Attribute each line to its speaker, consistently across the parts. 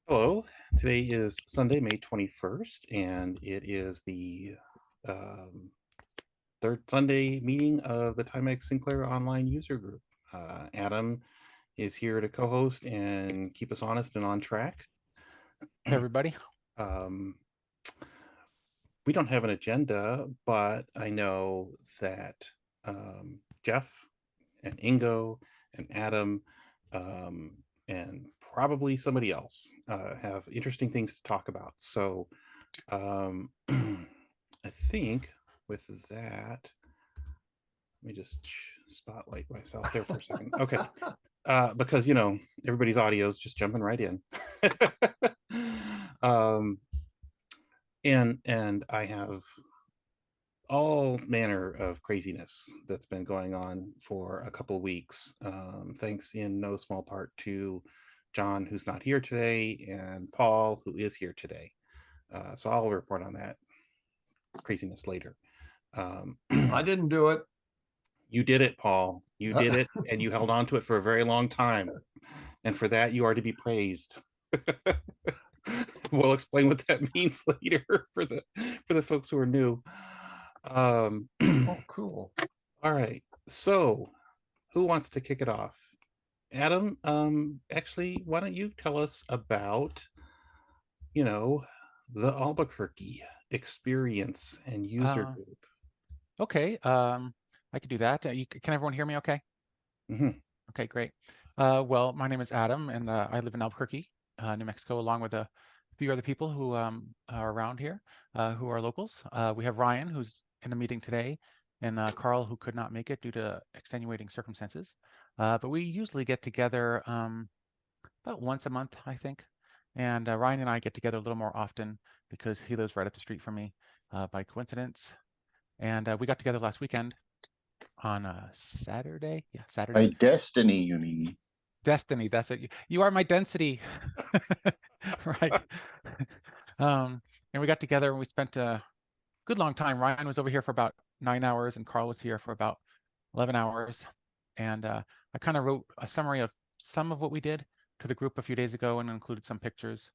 Speaker 1: Hello, today is Sunday, May 21st, and it is the um, third Sunday meeting of the Timex Sinclair online user group. Adam is here to co-host and keep us honest and on track.
Speaker 2: Hey, everybody.
Speaker 1: Um, we don't have an agenda, but I know that Jeff and Ingo and Adam and probably somebody else have interesting things to talk about. So I think with that, let me just spotlight myself there for a second. Okay. Because everybody's audio is just jumping right in. um, and I have all manner of craziness that's been going on for a couple of weeks. Thanks in no small part to John, who's not here today, and Paul, who is here today. So I'll report on that craziness later.
Speaker 3: I didn't do it.
Speaker 1: You did it, Paul. You did it, and you held on to it for a very long time. And for that, you are to be praised. We'll explain what that means later for the folks who are new.
Speaker 3: Oh, cool.
Speaker 1: All right. So, who wants to kick it off? Adam, actually, why don't you tell us about, you know, the Albuquerque experience and user group?
Speaker 2: Okay, I could do that. Can everyone hear me okay?
Speaker 1: Mhm.
Speaker 2: Okay, great. Well, my name is Adam, and I live in Albuquerque, New Mexico, along with a few other people who are around here, who are locals. We have Ryan, who's in a meeting today, and Carl, who could not make it due to extenuating circumstances. But we usually get together about once a month, I think. And Ryan and I get together a little more often because he lives right up the street from me by coincidence. And we got together last weekend on Saturday. Yeah, Saturday.
Speaker 4: By destiny, you mean?
Speaker 2: Destiny, that's it. You are my density. Right. And we got together and we spent a good long time. Ryan was over here for about 9 hours and Carl was here for about 11 hours. And I kind of wrote a summary of some of what we did to the group a few days ago and included some pictures.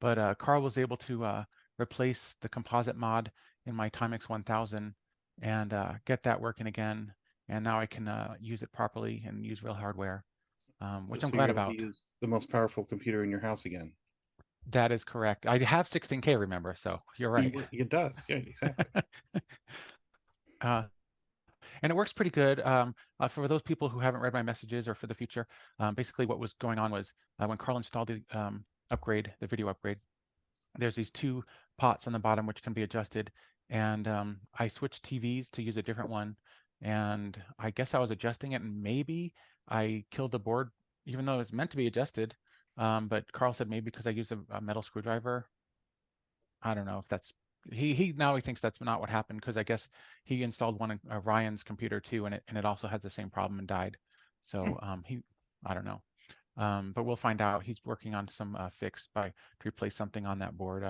Speaker 2: But Carl was able to replace the composite mod in my Timex 1000 and get that working again. And now I can use it properly and use real hardware, which I'm
Speaker 1: So you're
Speaker 2: glad
Speaker 1: able to
Speaker 2: about.
Speaker 1: use the most powerful computer in your house again.
Speaker 2: That is correct. I have 16K, remember, so you're right.
Speaker 1: It does. Yeah, exactly.
Speaker 2: uh, and it works pretty good. For those people who haven't read my messages or for the future, basically what was going on was when Carl installed the upgrade, the video upgrade, there's these two pots on the bottom which can be adjusted. And I switched TVs to use a different one. And I guess I was adjusting it and maybe I killed the board, even though it was meant to be adjusted. But Carl said maybe because I used a metal screwdriver. I don't know if that's, he now he thinks that's not what happened because I guess he installed one in Ryan's computer too, and it also had the same problem and died. So I don't know. But we'll find out. He's working on some fix to replace something on that board.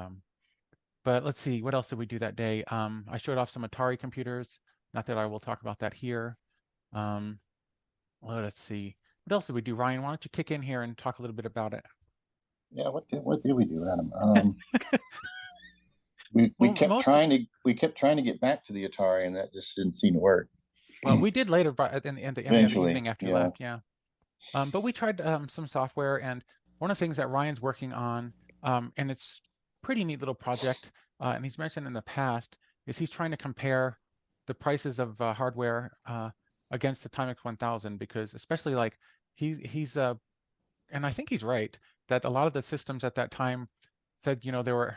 Speaker 2: But let's see, what else did we do that day? I showed off some Atari computers. Not that I will talk about that here. Well, let's see. What else did we do? Ryan, why don't you kick in here and talk a little bit about it?
Speaker 4: Yeah, what did we do, Adam? We
Speaker 2: Well,
Speaker 4: we kept trying to get back to the Atari, and that just didn't seem to work.
Speaker 2: well, we did later, but in the end of the
Speaker 4: Eventually,
Speaker 2: evening after you
Speaker 4: yeah.
Speaker 2: left, yeah. But we tried some software, and one of the things that Ryan's working on, and it's pretty neat little project, and he's mentioned in the past, is he's trying to compare the prices of hardware against the Timex 1000 because especially like he's and I think he's right that a lot of the systems at that time said they were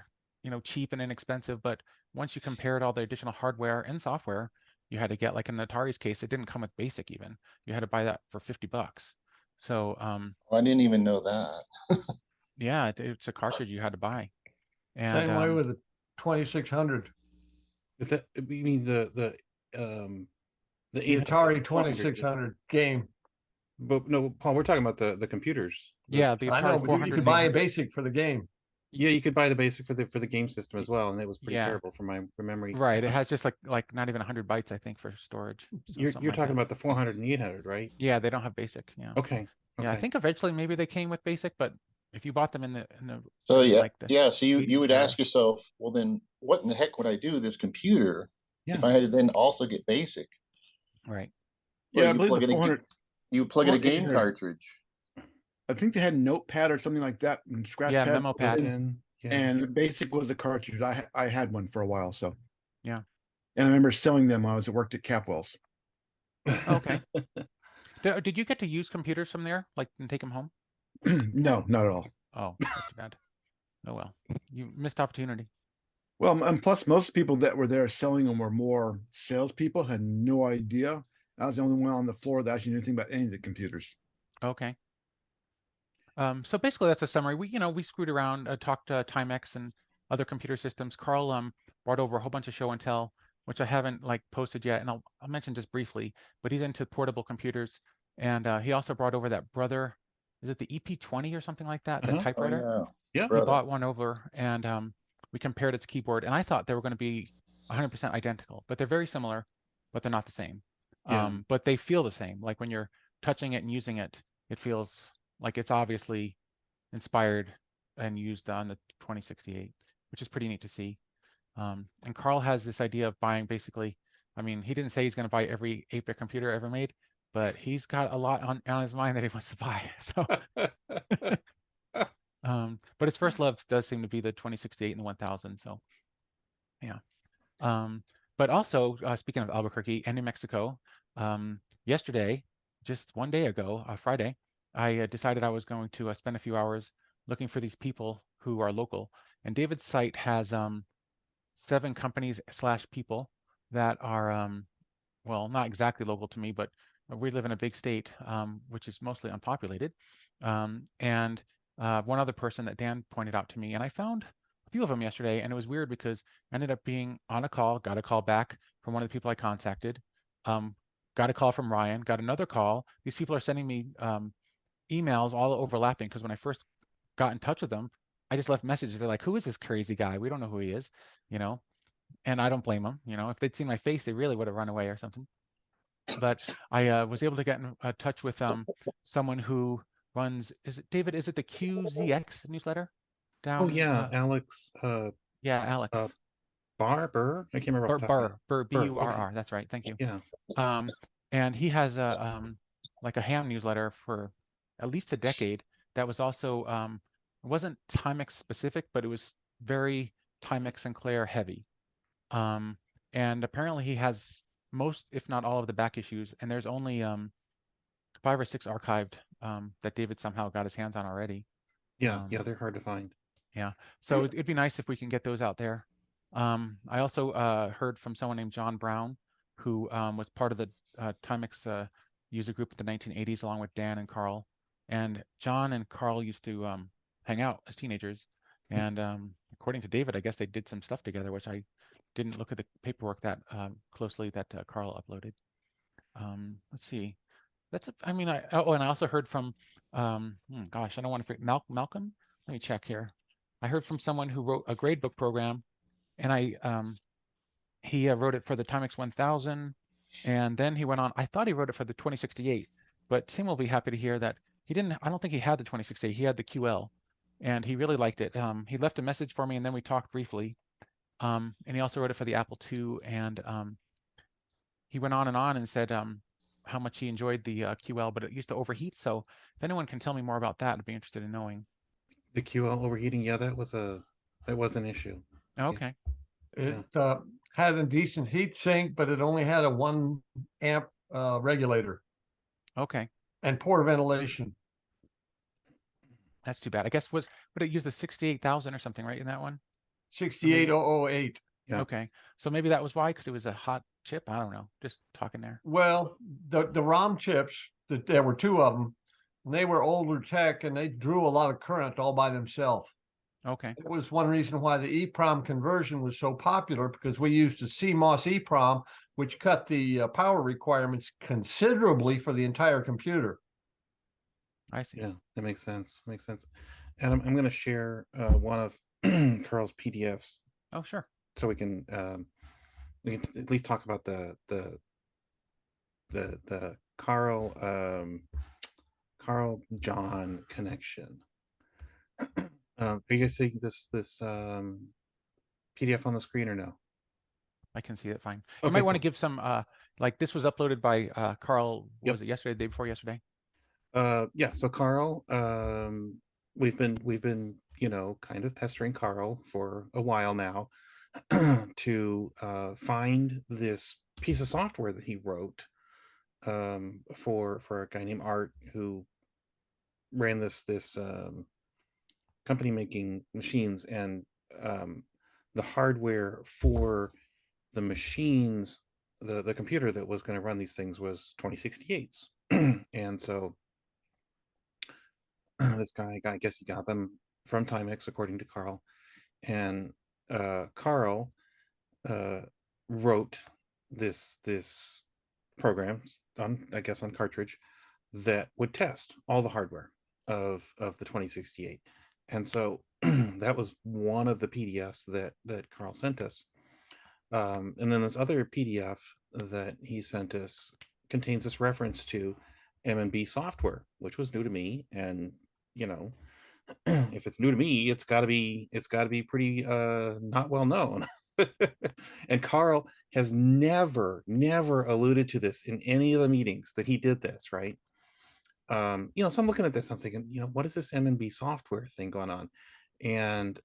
Speaker 2: cheap and inexpensive, but once you compared all the additional hardware and software, you had to get, like in the Atari's case, it didn't come with BASIC even. You had to buy that for $50. So
Speaker 4: Well, I didn't even know that.
Speaker 2: yeah, it's a cartridge you had to buy. And
Speaker 3: Same way with the 2600.
Speaker 1: Is that you mean the
Speaker 3: The
Speaker 1: 800
Speaker 3: Atari
Speaker 1: 400?
Speaker 3: 2600 game.
Speaker 1: But no, Paul, we're talking about the computers.
Speaker 2: yeah, the
Speaker 3: I know,
Speaker 2: Atari
Speaker 3: but you
Speaker 2: 400
Speaker 3: could
Speaker 2: and
Speaker 3: buy a
Speaker 2: 800.
Speaker 3: basic for the game.
Speaker 1: Yeah, you could buy the basic for the game system as well, and it was pretty
Speaker 2: Yeah,
Speaker 1: terrible from my memory.
Speaker 2: right. It has just like not even 100 bytes, I think, for storage. So something
Speaker 1: You're
Speaker 2: like
Speaker 1: talking
Speaker 2: that.
Speaker 1: about the 400 and the 800, right?
Speaker 2: Yeah, they don't have BASIC. Yeah.
Speaker 1: Okay.
Speaker 2: Yeah, I
Speaker 1: Okay.
Speaker 2: think eventually maybe they came with BASIC, but if you bought them in the
Speaker 4: So
Speaker 2: in
Speaker 4: yeah,
Speaker 2: like the
Speaker 4: yeah. So you
Speaker 2: 80s
Speaker 4: would
Speaker 2: era,
Speaker 4: ask yourself, well, then what in the heck would I do with this computer if
Speaker 1: Yeah.
Speaker 4: I had to then also get basic?
Speaker 2: right?
Speaker 4: Well,
Speaker 5: Yeah, I
Speaker 4: you
Speaker 5: believe the
Speaker 4: plug in a
Speaker 5: 400,
Speaker 4: you plug in a game
Speaker 5: 800.
Speaker 4: cartridge.
Speaker 5: I think they had a notepad or something like that, and scratch
Speaker 2: Yeah,
Speaker 5: pad.
Speaker 2: memo pad.
Speaker 1: Yeah.
Speaker 5: And basic was the cartridge. I had one for a while, so
Speaker 2: Yeah.
Speaker 5: and I remember selling them when I was worked at Capwell's.
Speaker 2: Okay. Did you get to use computers from there, like, and take them home?
Speaker 5: No, not at all.
Speaker 2: Oh, that's too bad. Oh well, you missed opportunity.
Speaker 5: Well, and plus most people that were there selling them were more salespeople, had no idea. I was the only one on the floor that actually knew anything about any of the computers.
Speaker 2: Okay. So basically that's a summary. We screwed around, talked to Timex and other computer systems. Carl brought over a whole bunch of show and tell, which I haven't like posted yet, and I'll mention just briefly. But he's into portable computers, and he also brought over that Brother. Is it the EP20 or something like that? That
Speaker 1: Uh-huh.
Speaker 2: typewriter.
Speaker 4: Oh,
Speaker 1: Yeah.
Speaker 2: He
Speaker 4: brother.
Speaker 2: bought one over, and we compared its keyboard, and I thought they were going to be 100% identical, but they're very similar, but they're not the same.
Speaker 1: Yeah.
Speaker 2: But they feel the same. Like when you're touching it and using it, it feels like it's obviously inspired and used on the 2068, which is pretty neat to see. And Carl has this idea of buying basically, I mean, he didn't say he's going to buy every 8-bit computer ever made, but he's got a lot on his mind that he wants to buy. So, but his first love does seem to be the 2068 and the 1000. So, yeah. But also, speaking of Albuquerque and New Mexico, yesterday, just one day ago, Friday, I decided I was going to spend a few hours looking for these people who are local. And David's site has 7 companies / people that are, well, not exactly local to me, but we live in a big state, which is mostly unpopulated. And one other person that Dan pointed out to me, and I found a few of them yesterday, and it was weird because I ended up being on a call, got a call back from one of the people I contacted, got a call from Ryan, got another call. These people are sending me emails all overlapping because when I first got in touch with them, I just left messages. They're like, who is this crazy guy? We don't know who he is, and I don't blame them. If they'd seen my face, they really would have run away or something. But I was able to get in touch with someone who runs, is it David? Is it the QZX newsletter? Down,
Speaker 1: Oh yeah, Alex
Speaker 2: yeah, Alex
Speaker 1: Burr. I can't remember off the top of my head.
Speaker 2: Burr,
Speaker 1: Burr,
Speaker 2: Burr. That's right. Thank you.
Speaker 1: Yeah.
Speaker 2: And he has a like a ham newsletter for at least a decade that was also it wasn't Timex specific, but it was very Timex Sinclair heavy. And apparently he has most, if not all, of the back issues, and there's only 5 or 6 archived that David somehow got his hands on already.
Speaker 1: Yeah, they're hard to find.
Speaker 2: Yeah, so it'd be nice if we can get those out there. I also heard from someone named John Brown, who was part of the Timex user group in the 1980s, along with Dan and Carl. And John and Carl used to hang out as teenagers. And according to David, I guess they did some stuff together, which I didn't look at the paperwork that closely that Carl uploaded. Let's see. and I also heard from, gosh, I don't want to forget, Malcolm. Let me check here. I heard from someone who wrote a gradebook program, and he wrote it for the Timex 1000, and then he went on. I thought he wrote it for the 2068, but Tim will be happy to hear that he didn't. I don't think he had the 2068. He had the QL, and he really liked it. He left a message for me, and then we talked briefly. And he also wrote it for the Apple II, and he went on and said how much he enjoyed the QL, but it used to overheat. So if anyone can tell me more about that, I'd be interested in knowing.
Speaker 1: The QL overheating, yeah, that was an issue.
Speaker 2: Okay.
Speaker 3: It had a decent heat sink, but it only had a 1 amp regulator
Speaker 2: Okay.
Speaker 3: and poor ventilation.
Speaker 2: That's too bad. I guess would it use the 68,000 or something, right, in that one?
Speaker 3: 68008.
Speaker 1: Yeah.
Speaker 2: Okay. So maybe that was why, because it was a hot chip. I don't know. Just talking there.
Speaker 3: Well, the ROM chips, there were 2 of them, and they were older tech, and they drew a lot of current all by themselves.
Speaker 2: Okay.
Speaker 3: It was one reason why the EEPROM conversion was so popular, because we used a CMOS EEPROM, which cut the power requirements considerably for the entire computer.
Speaker 2: I see.
Speaker 1: Yeah, that makes sense. And I'm going to share one of Carl's PDFs.
Speaker 2: Oh, sure.
Speaker 1: So we can at least talk about the Carl John connection. Are you guys seeing this PDF on the screen or no?
Speaker 2: I can see it fine. You
Speaker 1: Okay,
Speaker 2: might want to
Speaker 1: cool.
Speaker 2: give some, like this was uploaded by Carl, what
Speaker 1: Yep.
Speaker 2: was it, yesterday, the day before yesterday?
Speaker 1: Yeah, so Carl, we've been, you know, kind of pestering Carl for a while now to find this piece of software that he wrote for a guy named Art who ran this company making machines, and the hardware for the machines, the computer that was going to run these things was 2068s. And so this guy, I guess he got them from Timex, according to Carl. And Carl wrote this program on, I guess, on cartridge that would test all the hardware of the 2068. And so that was one of the PDFs that Carl sent us. And then this other PDF that he sent us contains this reference to M&B Software, which was new to me. And you know, if it's new to me, it's got to be pretty not well known. And Carl has never alluded to this in any of the meetings that he did this, right? You know, so I'm looking at this, I'm thinking, you know, what is this M&B Software thing going on? And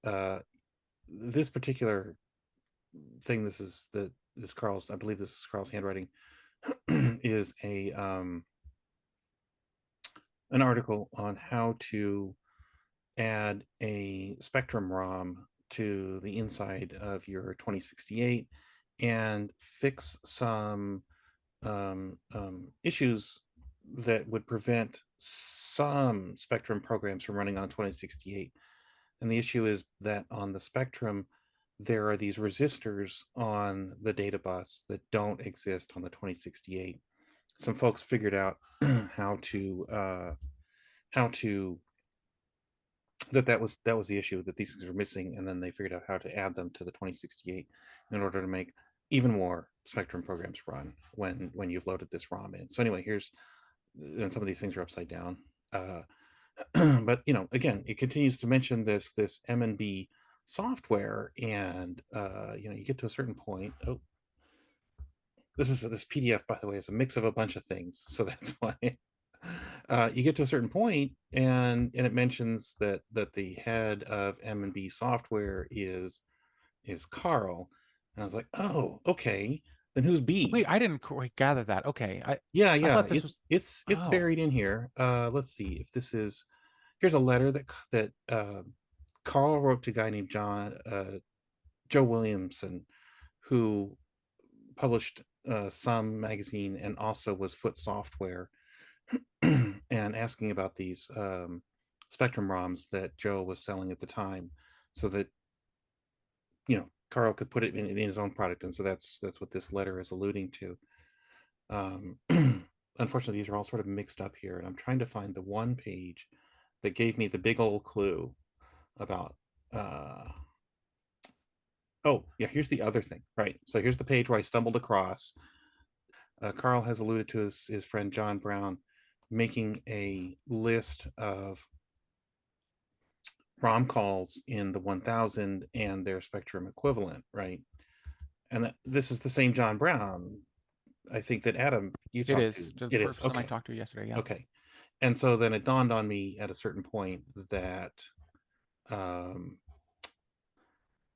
Speaker 1: this particular thing, this Carl's, I believe this is Carl's handwriting, is an article on how to add a Spectrum ROM to the inside of your 2068 and fix some issues that would prevent some Spectrum programs from running on 2068. And the issue is that on the Spectrum, there are these resistors on the data bus that don't exist on the 2068. Some folks figured out how to that was the issue, that these things were missing, and then they figured out how to add them to the 2068 in order to make even more Spectrum programs run when you've loaded this ROM in. So anyway, and some of these things are upside down. But you know, again, it continues to mention this M&B Software, and you know, you get to a certain point. Oh, this PDF, by the way, is a mix of a bunch of things, so that's why. You get to a certain point, and it mentions that the head of M&B Software is Carl, and I was like, oh, okay, then who's B?
Speaker 2: Wait, I didn't quite gather that. Okay,
Speaker 1: Yeah,
Speaker 2: I thought this was.
Speaker 1: it's
Speaker 2: Oh,
Speaker 1: buried in here. Let's see if this is. Here's a letter that Carl wrote to a guy named Joe Williamson, who published some magazine and also was Foot Software, and asking about these Spectrum ROMs that Joe was selling at the time, so that you know Carl could put it in his own product. And so that's what this letter is alluding to. Unfortunately, these are all sort of mixed up here, and I'm trying to find the one page that gave me the big old clue about oh yeah, here's the other thing, right? So here's the page where I stumbled across. Carl has alluded to his friend John Brown making a list of ROM calls in the 1000 and their Spectrum equivalent, right? And this is the same John Brown, I think, that Adam, you
Speaker 2: it
Speaker 1: talked
Speaker 2: is
Speaker 1: to.
Speaker 2: the
Speaker 1: It is,
Speaker 2: person I
Speaker 1: okay.
Speaker 2: talked to yesterday. Yeah.
Speaker 1: Okay. And so then it dawned on me at a certain point that um,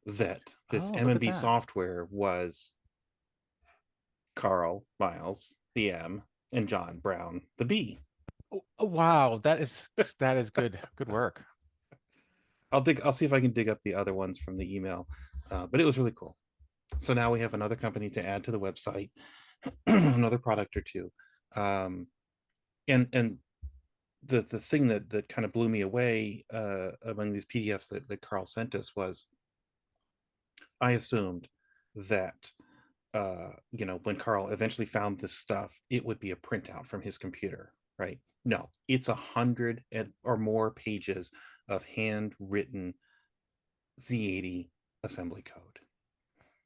Speaker 1: that this
Speaker 2: Oh, look at
Speaker 1: M&B
Speaker 2: that.
Speaker 1: Software was Carl Miles, the M, and John Brown, the B.
Speaker 2: Oh, wow, that is good. Good work.
Speaker 1: I'll see if I can dig up the other ones from the email, but it was really cool. So now we have another company to add to the website, another product or two. And the thing that kind of blew me away among these PDFs that Carl sent us was, I assumed that you know, when Carl eventually found this stuff, it would be a printout from his computer, right? No, it's 100 or more pages of handwritten Z80 assembly code.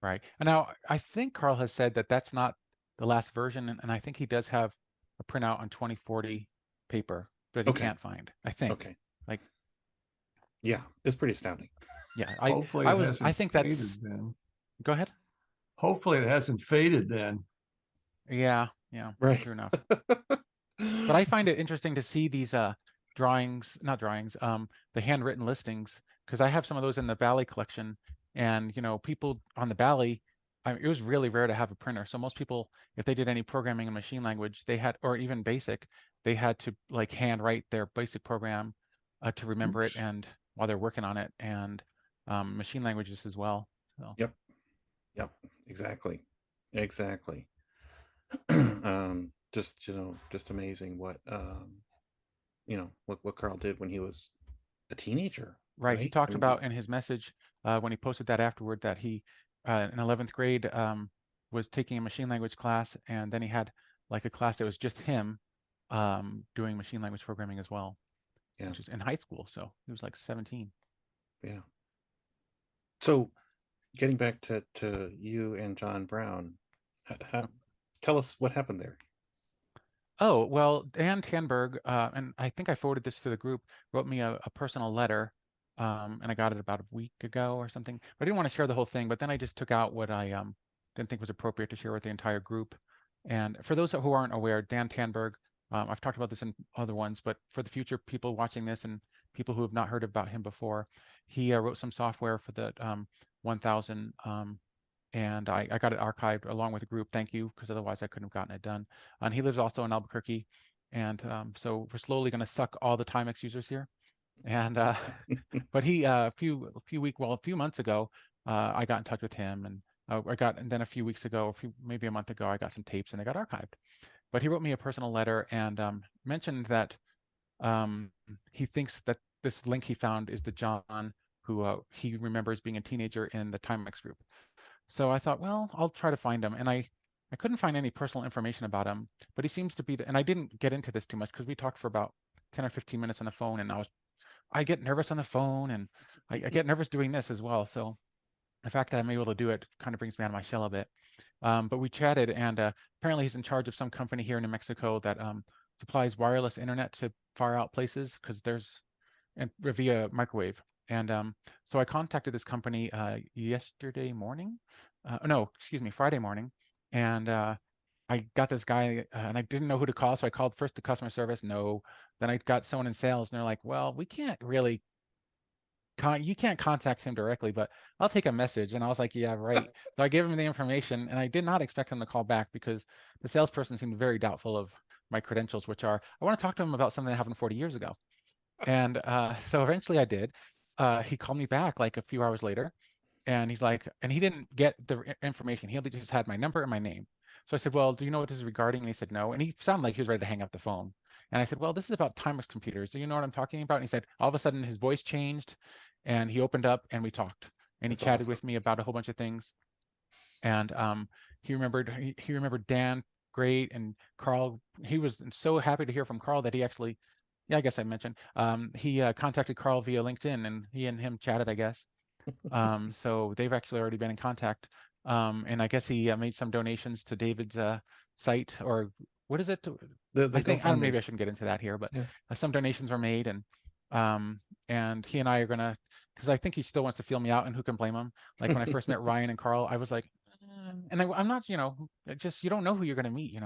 Speaker 2: Right. And now I think Carl has said that that's not the last version, and I think he does have a printout on 2040 paper that he
Speaker 1: Okay.
Speaker 2: can't find. I think.
Speaker 1: Okay.
Speaker 2: Like,
Speaker 1: Yeah, it's pretty astounding.
Speaker 2: Yeah,
Speaker 3: Hopefully
Speaker 2: I
Speaker 3: it
Speaker 2: was.
Speaker 3: hasn't
Speaker 2: I think
Speaker 3: faded
Speaker 2: that's.
Speaker 3: then.
Speaker 2: Go ahead.
Speaker 3: Hopefully it hasn't faded then.
Speaker 2: Yeah, yeah,
Speaker 1: Right.
Speaker 2: true enough. But I find it interesting to see these drawings, not drawings, the handwritten listings, because I have some of those in the Valley collection, and people on the Valley, it was really rare to have a printer. So most people, if they did any programming in machine language, they had, or even basic, they had to like handwrite their basic program to remember it, and while they're working on it, and machine languages as well. So.
Speaker 1: Yep. Yep. Exactly. Exactly. Just just amazing what what Carl did when he was a teenager.
Speaker 2: Right. He
Speaker 1: Right.
Speaker 2: talked about in his message when he posted that afterward that he, in 11th grade, was taking a machine language class, and then he had like a class that was just him doing machine language programming as well,
Speaker 1: Yeah.
Speaker 2: which is in high school. So he was like 17.
Speaker 1: Yeah. So getting back to you and John Brown, tell us what happened there.
Speaker 2: Oh, well, Dan Tanberg, and I think I forwarded this to the group, wrote me a personal letter, and I got it about a week ago or something. But I didn't want to share the whole thing, but then I just took out what I didn't think was appropriate to share with the entire group. And for those who aren't aware, Dan Tanberg, I've talked about this in other ones, but for the future people watching this and people who have not heard about him before, he wrote some software for the 1000, and I got it archived along with the group. Thank you, because otherwise I couldn't have gotten it done. And he lives also in Albuquerque, and so we're slowly going to suck all the Timex users here. And but he a few months ago, I got in touch with him, and and then a few weeks ago, maybe a month ago, I got some tapes and they got archived. But he wrote me a personal letter and mentioned that he thinks that this link he found is the John who he remembers being a teenager in the Timex group. So I thought, well, I'll try to find him. And I couldn't find any personal information about him, but he seems to be, and I didn't get into this too much because we talked for about 10 or 15 minutes on the phone, and I get nervous on the phone, and I get nervous doing this as well. So the fact that I'm able to do it kind of brings me out of my shell a bit. But we chatted, and apparently he's in charge of some company here in New Mexico that supplies wireless internet to far out places and via microwave. And so I contacted this company yesterday morning. No, excuse me, Friday morning. And I got this guy and I didn't know who to call. So I called first the customer service. No. Then I got someone in sales and they're like, well, we can't really, you can't contact him directly, but I'll take a message. And I was like, yeah, right. So I gave him the information and I did not expect him to call back because the salesperson seemed very doubtful of my credentials, which are, I want to talk to him about something that happened 40 years ago. And so eventually I did. He called me back like a few hours later, and he's like, and he didn't get the information. He only just had my number and my name. So I said, well, do you know what this is regarding? And he said, no. And he sounded like he was ready to hang up the phone. And I said, well, this is about Timex computers. Do you know what I'm talking about? And he said, all of a sudden his voice changed and he opened up and we talked. And
Speaker 1: That's
Speaker 2: he chatted
Speaker 1: awesome.
Speaker 2: with me about a whole bunch of things. And he remembered Dan great, and Carl. He was so happy to hear from Carl that he actually, yeah, I guess I mentioned, he contacted Carl via LinkedIn, and he and him chatted, I guess. So they've actually already been in contact. And I guess he made some donations to David's site, or what is it? I think maybe I shouldn't get into that here, but
Speaker 1: yeah.
Speaker 2: Some donations were made, and he and I are gonna, because I think he still wants to feel me out, and who can blame him? Like when I first met Ryan and Carl, I was like, and I'm not, just you don't know who you're gonna meet,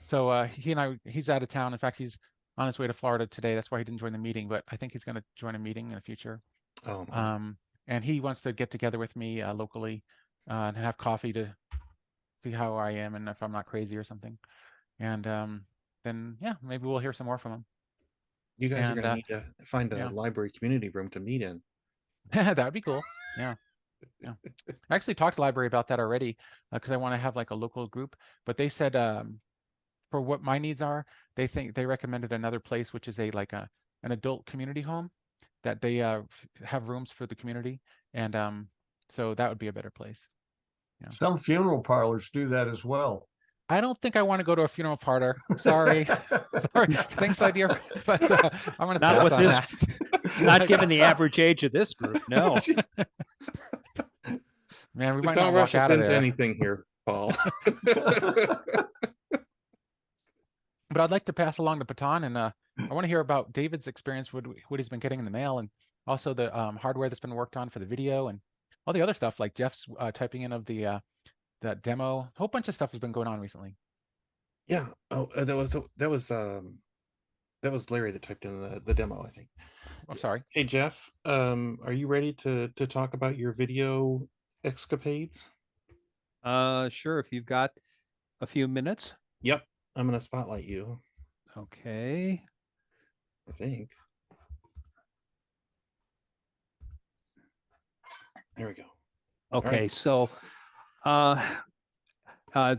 Speaker 2: So he's out of town. In fact, he's on his way to Florida today. That's why he didn't join the meeting, but I think he's going to join a meeting in the future.
Speaker 1: Oh, my.
Speaker 2: And he wants to get together with me locally and have coffee to see how I am and if I'm not crazy or something. And then, yeah, maybe we'll hear some more from him.
Speaker 1: You guys are going to need to find a
Speaker 2: yeah.
Speaker 1: library community room to meet in.
Speaker 2: That would be cool. Yeah. Yeah. I actually talked to the library about that already because I want to have like a local group, but they said for what my needs are, they recommended another place, which is an adult community home that they have rooms for the community, and so that would be a better place. Yeah.
Speaker 3: Some funeral parlors do that as well.
Speaker 2: I don't think I want to go to a funeral parlor. Sorry, sorry. Thanks, idea, but I'm going to pass on that.
Speaker 6: Not given the average age of this group, no.
Speaker 2: Man, we might
Speaker 1: Don't
Speaker 2: not
Speaker 1: rush
Speaker 2: walk
Speaker 1: us
Speaker 2: out of
Speaker 1: into
Speaker 2: there.
Speaker 1: anything here, Paul.
Speaker 2: But I'd like to pass along the baton, and I I want to hear about David's experience, what he's been getting in the mail, and also the hardware that's been worked on for the video and all the other stuff, like Jeff's typing in of the demo. A whole bunch of stuff has been going on recently.
Speaker 1: Yeah. Oh, that was Larry that typed in the demo, I think.
Speaker 2: I'm sorry.
Speaker 1: Hey Jeff, are you ready to talk about your video escapades?
Speaker 6: Sure, if you've got a few minutes.
Speaker 1: Yep, I'm gonna spotlight you,
Speaker 6: Okay.
Speaker 1: I think. There we go.
Speaker 6: Okay,
Speaker 1: right.
Speaker 6: so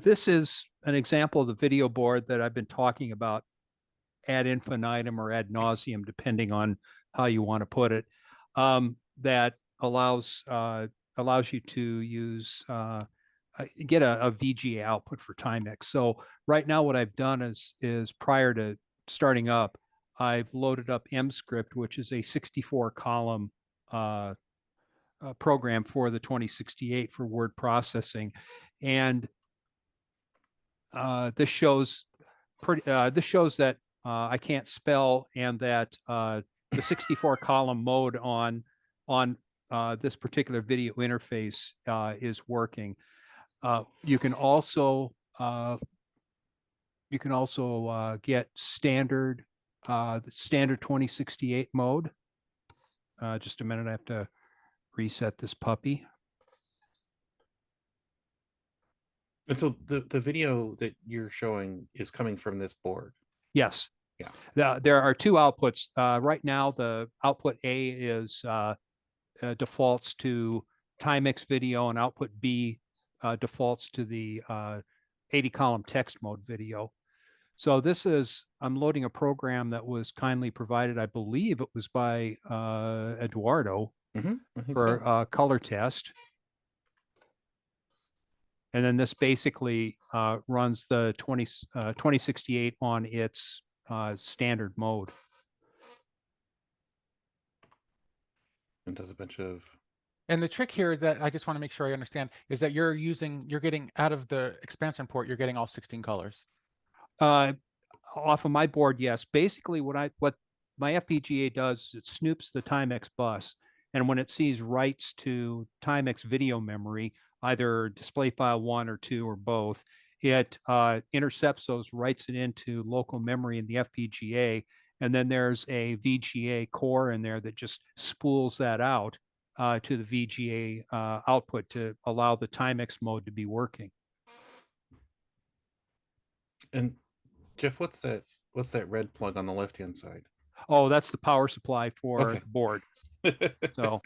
Speaker 6: this is an example of the video board that I've been talking about ad infinitum or ad nauseum, depending on how you want to put it. That allows you to use get a VGA output for Timex. So right now, what I've done is prior to starting up, I've loaded up MScript, which is a 64 column program for the 2068 for word processing, and this shows that I can't spell, and that the 64 column mode on this particular video interface is working. You can also get standard the standard 2068 mode. Just a minute, I have to reset this puppy.
Speaker 1: And so the video that you're showing is coming from this board.
Speaker 6: Yes.
Speaker 1: Yeah.
Speaker 6: There are two outputs. Right now, the output A is defaults to Timex video, and output B defaults to the 80 column text mode video. So I'm loading a program that was kindly provided, I believe it was by Eduardo, for
Speaker 1: so.
Speaker 6: color test. And then this basically runs the 2068 on its standard mode.
Speaker 1: And does a bunch of.
Speaker 2: And the trick here that I just want to make sure I understand is that you're getting out of the expansion port, you're getting all 16 colors.
Speaker 6: Off of my board, yes. Basically, what my FPGA does is it snoops the Timex bus, and when it sees writes to Timex video memory, either display file 1 or 2 or both, it intercepts those, writes it into local memory in the FPGA, and then there's a VGA core in there that just spools that out to the VGA output to allow the Timex mode to be working.
Speaker 1: And Jeff, what's that red plug on the left hand side?
Speaker 6: Oh, that's the power supply for the board. So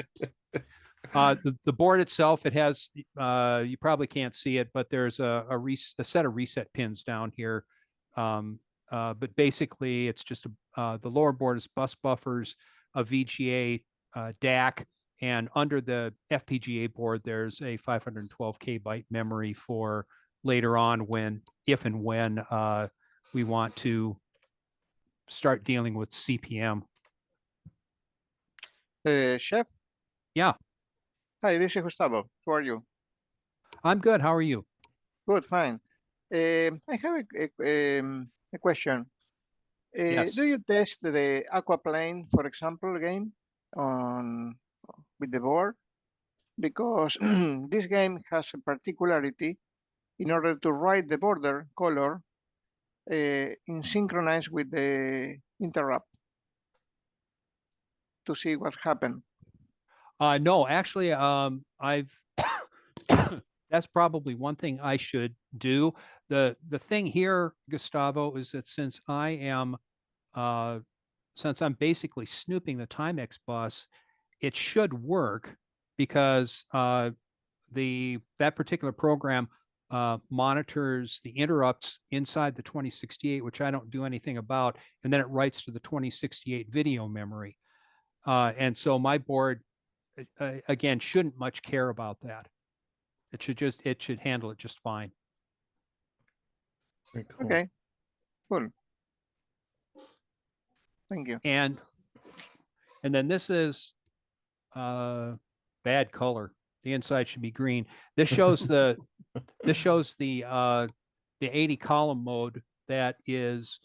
Speaker 6: the board itself, it has you probably can't see it, but there's a set of reset pins down here. But basically, it's just the lower board is bus buffers, a VGA DAC, and under the FPGA board, there's a 512K byte memory for later on if and when we want to start dealing with CPM.
Speaker 7: Chef?
Speaker 6: Yeah.
Speaker 7: Hi, this is Gustavo. How are you?
Speaker 6: I'm good. How are you?
Speaker 7: Good, fine. I have a question.
Speaker 6: Yes.
Speaker 7: Do you test the Aquaplane, for example, game with the board? Because this game has a particularity. In order to write the border color in synchronize with the interrupt to see what happened.
Speaker 6: No, actually, I've that's probably one thing I should do. The thing here, Gustavo, is that since I'm basically snooping the Timex bus, it should work because that particular program monitors the interrupts inside the 2068, which I don't do anything about, and then it writes to the 2068 video memory. And so my board, again, shouldn't much care about that. It should handle it just fine.
Speaker 1: Very cool.
Speaker 7: Okay, cool. Thank you.
Speaker 6: And then this is bad color. The inside should be green. This shows the 80 column mode that is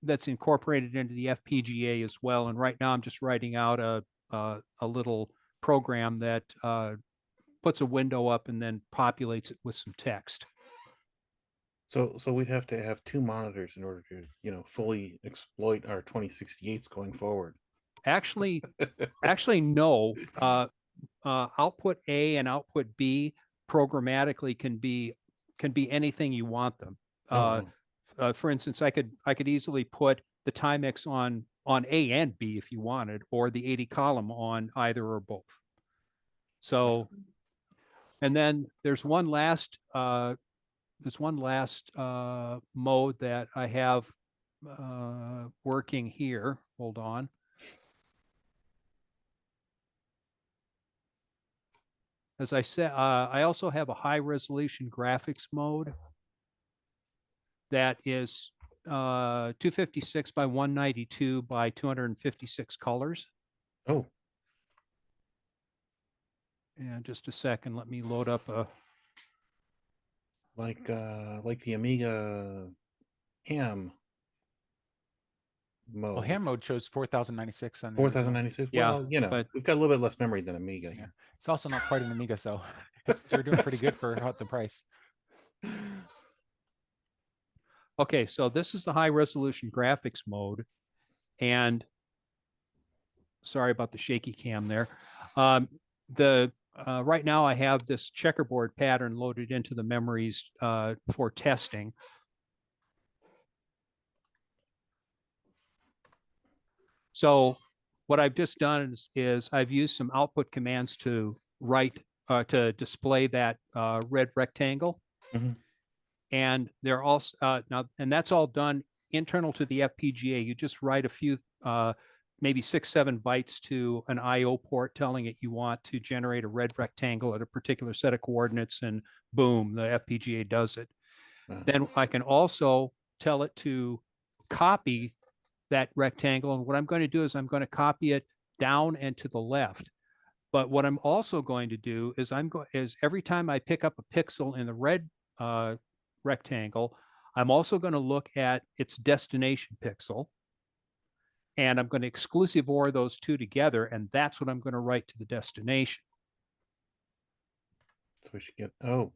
Speaker 6: that's incorporated into the FPGA as well. And right now I'm just writing out a little program that puts a window up and then populates it with some text.
Speaker 1: So we'd have to have two monitors in order to, you know, fully exploit our 2068s going forward.
Speaker 6: Actually, no. Output A and output B programmatically can be anything you want them. For instance, I could easily put the Timex on A and B if you wanted, or the 80 column on either or both. So, and then there's one last mode that I have working here. Hold on. As I said, I also have a high resolution graphics mode that is 256 by 192 by 256 colors.
Speaker 1: Oh.
Speaker 6: And just a second, let me load up a.
Speaker 1: Like the Amiga ham mode.
Speaker 2: Well, ham mode shows 4096 on
Speaker 1: 4096.
Speaker 6: Yeah,
Speaker 1: Well, you know,
Speaker 6: but
Speaker 1: we've got a little bit less memory than Amiga.
Speaker 2: Yeah. It's also not quite an Amiga, so you're doing pretty good for the price.
Speaker 6: Okay, so this is the high resolution graphics mode, and sorry about the shaky cam there. Right now I have this checkerboard pattern loaded into the memories for testing. So what I've just done is I've used some output commands to to display that red rectangle.
Speaker 1: Mm-hmm.
Speaker 6: And they're also now, and that's all done internal to the FPGA. You just write a few, maybe 6-7 bytes to an IO port telling it you want to generate a red rectangle at a particular set of coordinates, and boom, the FPGA does it. Then I can also tell it to copy that rectangle. And what I'm going to do is I'm going to copy it down and to the left. But what I'm also going to do is every time I pick up a pixel in the red rectangle, I'm also going to look at its destination pixel. And I'm going to exclusive OR those two together, and that's what I'm going to write to the destination.
Speaker 1: So we should get, oh.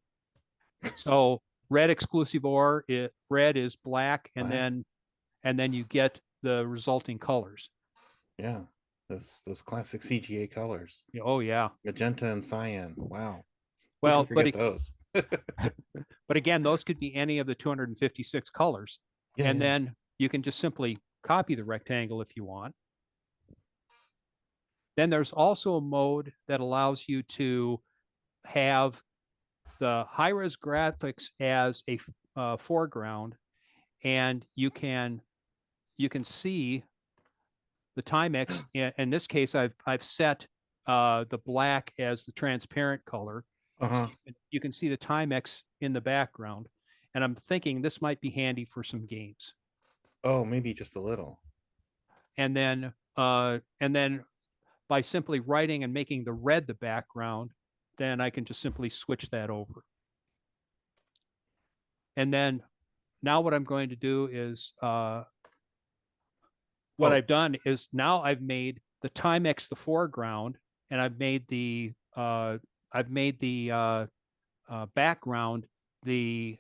Speaker 6: So red exclusive OR, red is black, and
Speaker 1: Black.
Speaker 6: then you get the resulting colors.
Speaker 1: Yeah, those classic CGA colors.
Speaker 6: Oh yeah,
Speaker 1: Magenta and cyan. Wow.
Speaker 6: Well, but
Speaker 1: those.
Speaker 6: but again, those could be any of the 256 colors, and then you can just simply copy the rectangle if you want. Then there's also a mode that allows you to have the high-res graphics as a foreground, and you can see the Timex. In this case, I've set the black as the transparent color. So you can see the Timex in the background, and I'm thinking this might be handy for some games.
Speaker 1: Oh, maybe just a little.
Speaker 6: And then by simply writing and making the red the background, then I can just simply switch that over. And then now what I'm going to do is I've done is now I've made the Timex the foreground, and I've made the background the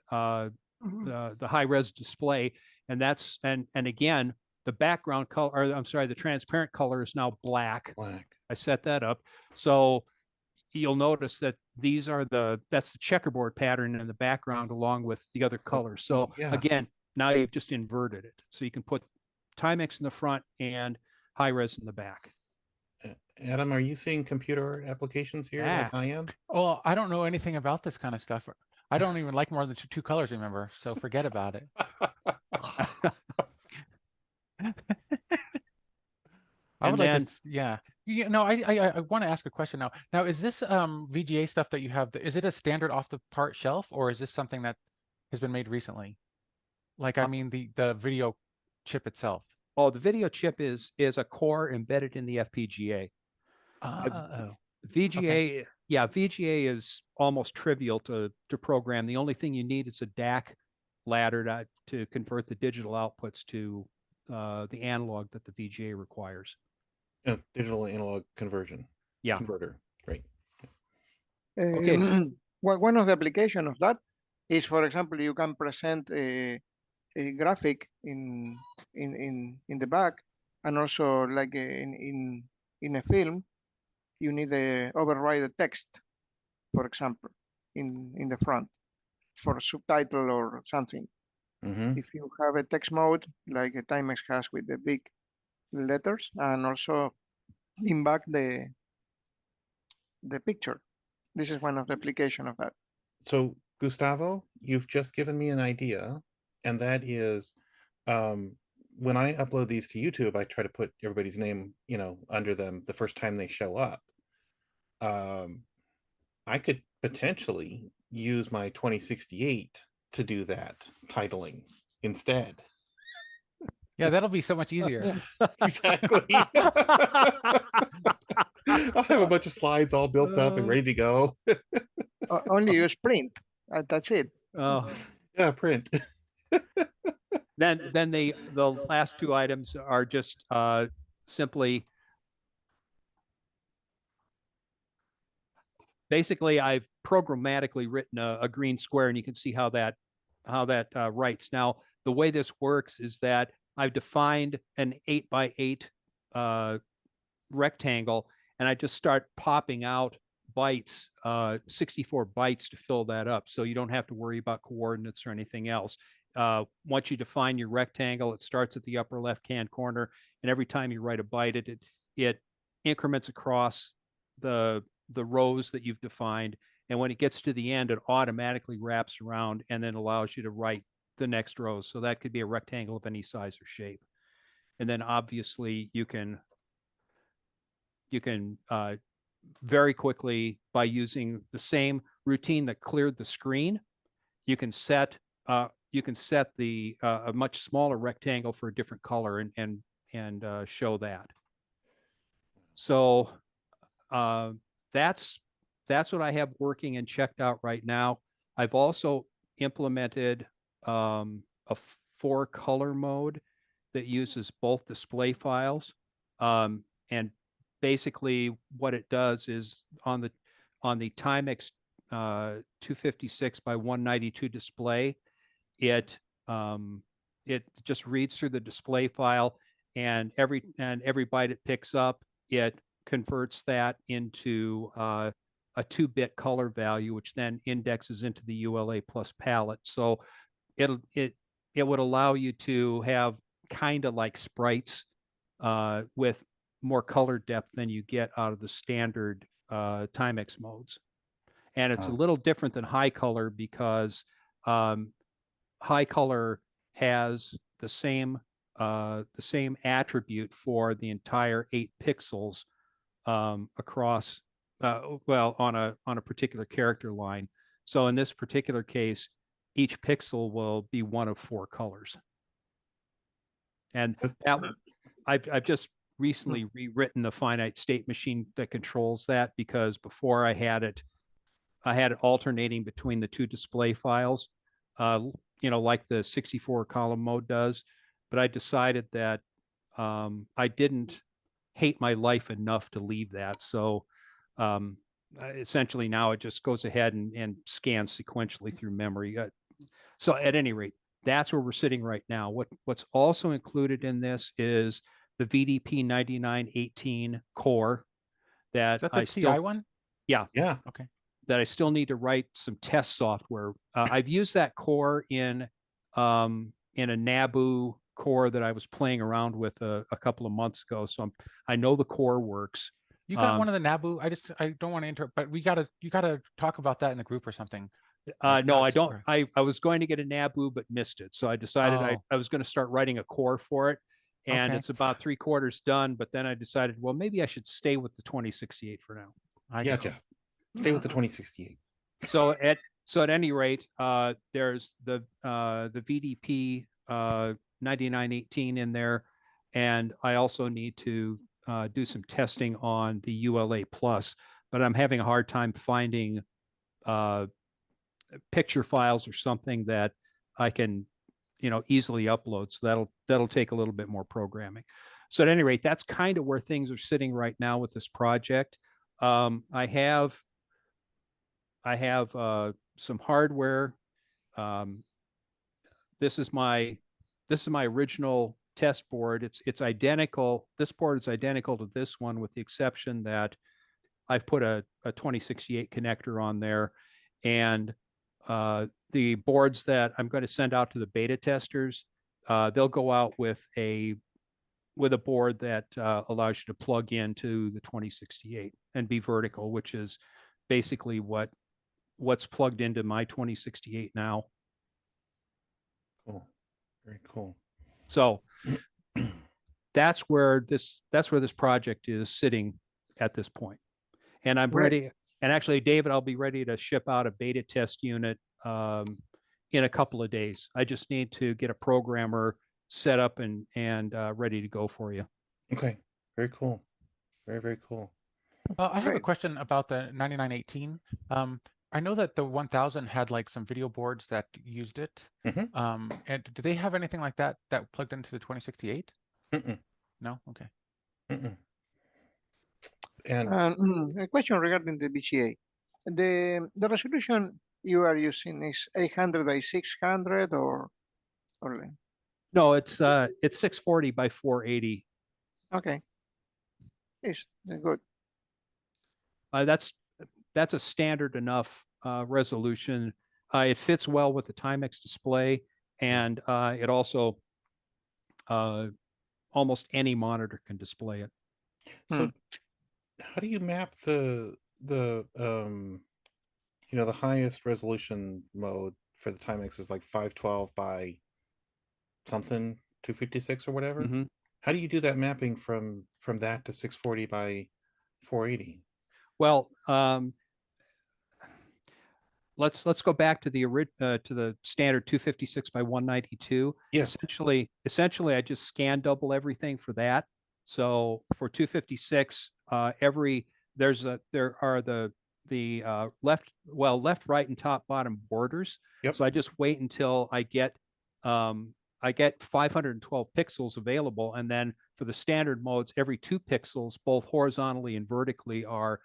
Speaker 6: high res display, and that's and again the background color, or I'm sorry, the transparent color is now black. I set that up, so you'll notice that that's the checkerboard pattern in the background along with the other colors. So again, now you've just inverted it, so you can put Timex in the front and high res in the back.
Speaker 1: Adam, are you seeing computer applications here like I am?
Speaker 2: Well, I don't know anything about this kind of stuff. I don't even like more than two colors, remember? So forget about it. I would like to, yeah. No, I want to ask a question now. Now, is this VGA stuff that you have, is it a standard off the part shelf, or is this something that has been made recently? Like, I mean, the video chip itself.
Speaker 6: Oh, the video chip is a core embedded in the FPGA. VGA, yeah, VGA is almost trivial to program. The only thing you need is a DAC ladder to convert the digital outputs to the analog that the VGA requires.
Speaker 1: Digital analog conversion.
Speaker 6: Yeah.
Speaker 1: Converter. Great.
Speaker 6: Okay.
Speaker 7: One of the application of that is, for example, you can present a graphic in the back, and also like in a film, you need to override the text, for example, in the front for subtitle or something. If you have a text mode like a Timex has with the big letters, and also in back the picture. This is one of the application of that.
Speaker 1: So Gustavo, you've just given me an idea, and that is when I upload these to YouTube, I try to put everybody's name, under them the first time they show up. I could potentially use my 2068 to do that titling instead.
Speaker 2: Yeah, that'll be so much easier.
Speaker 1: Exactly. I'll have a bunch of slides all built up and ready to go.
Speaker 7: Only use print. That's it.
Speaker 6: Oh,
Speaker 1: Yeah, print.
Speaker 6: then the last two items are just simply, basically I've programmatically written a green square, and you can see how that writes. Now, the way this works is that I've defined an 8x8 rectangle, and I just start popping out bytes, 64 bytes to fill that up. So you don't have to worry about coordinates or anything else. Once you define your rectangle, it starts at the upper left-hand corner, and every time you write a byte, it increments across the rows that you've defined. And when it gets to the end, it automatically wraps around and then allows you to write the next rows. So that could be a rectangle of any size or shape. And then obviously you can very quickly, by using the same routine that cleared the screen, you can set the a much smaller rectangle for a different color and show that. So that's what I have working and checked out right now. I've also implemented a 4-color mode that uses both display files, and basically what it does is on the Timex 256 by 192 display, it just reads through the display file, and every byte it picks up, it converts that into a 2-bit color value, which then indexes into the ULA plus palette. So it would allow you to have kind of like sprites with more color depth than you get out of the standard Timex modes. And it's a little different than high color, because high color has the same attribute for the entire 8 pixels across on a particular character line. So in this particular case, each pixel will be one of 4 colors. And that, I've just recently rewritten the finite state machine that controls that, because before I had it alternating between the 2 display files, like the 64 column mode does. But I decided that I didn't hate my life enough to leave that. So essentially now it just goes ahead and scans sequentially through memory. So at any rate, that's where we're sitting right now. What's also included in this is the VDP-9918 core that
Speaker 2: Is that the TI one?
Speaker 1: Yeah.
Speaker 2: Okay.
Speaker 6: That I still need to write some test software. I've used that core in a NABU core that I was playing around with a couple of months ago. So I know the core works.
Speaker 2: You got one of the NABU. I don't want to interrupt, but you gotta talk about that in the group or something.
Speaker 6: No, I don't. I was going to get a NABU, but missed it. So I decided I was going to start writing a core for it. And it's about 3/4 done. But then I decided, well, maybe I should stay with the 2068 for now.
Speaker 1: Jeff. Stay with the 2068.
Speaker 6: So at any rate, there's the VDP 9918 in there, and I also need to do some testing on the ULA plus. But I'm having a hard time finding picture files or something that I can easily upload. So that'll take a little bit more programming. So at any rate, that's kind of where things are sitting right now with this project. I have some hardware. This is my original test board. It's identical. This board is identical to this one, with the exception that I've put a 2068 connector on there, and the boards that I'm going to send out to the beta testers, they'll go out with a board that allows you to plug into the 2068 and be vertical, which is basically what's plugged into my 2068 now.
Speaker 1: Cool. Very cool.
Speaker 6: So that's where this project is sitting at this point. And I'm ready. And actually, David, I'll be ready to ship out a beta test unit in a couple of days. I just need to get a programmer set up and ready to go for you.
Speaker 1: Okay. Very cool. Very, very cool.
Speaker 2: I have a question about the 9918. I know that the 1000 had like some video boards that used it.
Speaker 1: Mm-hmm.
Speaker 2: And do they have anything like that plugged into the 2068?
Speaker 1: Mm-mm.
Speaker 2: No? Okay.
Speaker 1: Mm-mm. And
Speaker 7: a question regarding the VGA. The resolution you are using is 800 by 600 or
Speaker 6: no, it's 640 by 480.
Speaker 7: okay. It's good.
Speaker 6: That's a standard enough resolution. It fits well with the Timex display, and it also almost any monitor can display it.
Speaker 1: So how do you map the the highest resolution mode for the Timex is like 512 by something 256 or whatever?
Speaker 6: Mm-hmm.
Speaker 1: How do you do that mapping from that to 640 by 480?
Speaker 6: Well, let's go back to the standard 256 by 192.
Speaker 1: Yeah.
Speaker 6: Essentially, I just scan double everything for that. So for 256, there are the left, right, and top, bottom borders.
Speaker 1: Yep.
Speaker 6: So I just wait until I get 512 pixels available, and then for the standard modes, every 2 pixels, both horizontally and vertically, are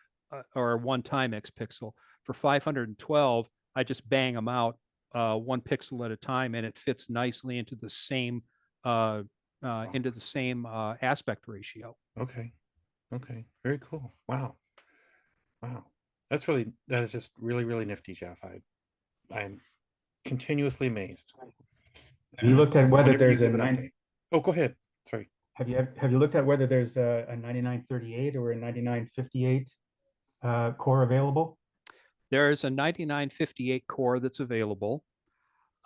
Speaker 6: 1 Timex pixel. For 512, I just bang them out 1 pixel at a time, and it fits nicely into the same aspect ratio.
Speaker 1: Okay. Very cool. Wow. That is just really, really nifty, Jeff. I'm continuously amazed.
Speaker 8: Have you looked at whether there's a
Speaker 1: Oh, go ahead. Sorry.
Speaker 8: Have you looked at whether there's a 9938 or a 9958 core available?
Speaker 6: There is a 9958 core that's available.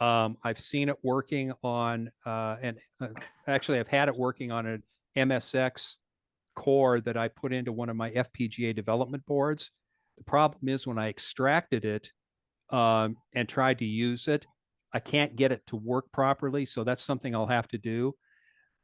Speaker 6: I've seen it working on, actually I've had it working on an MSX core that I put into one of my FPGA development boards. The problem is when I extracted it and tried to use it, I can't get it to work properly. So that's something I'll have to do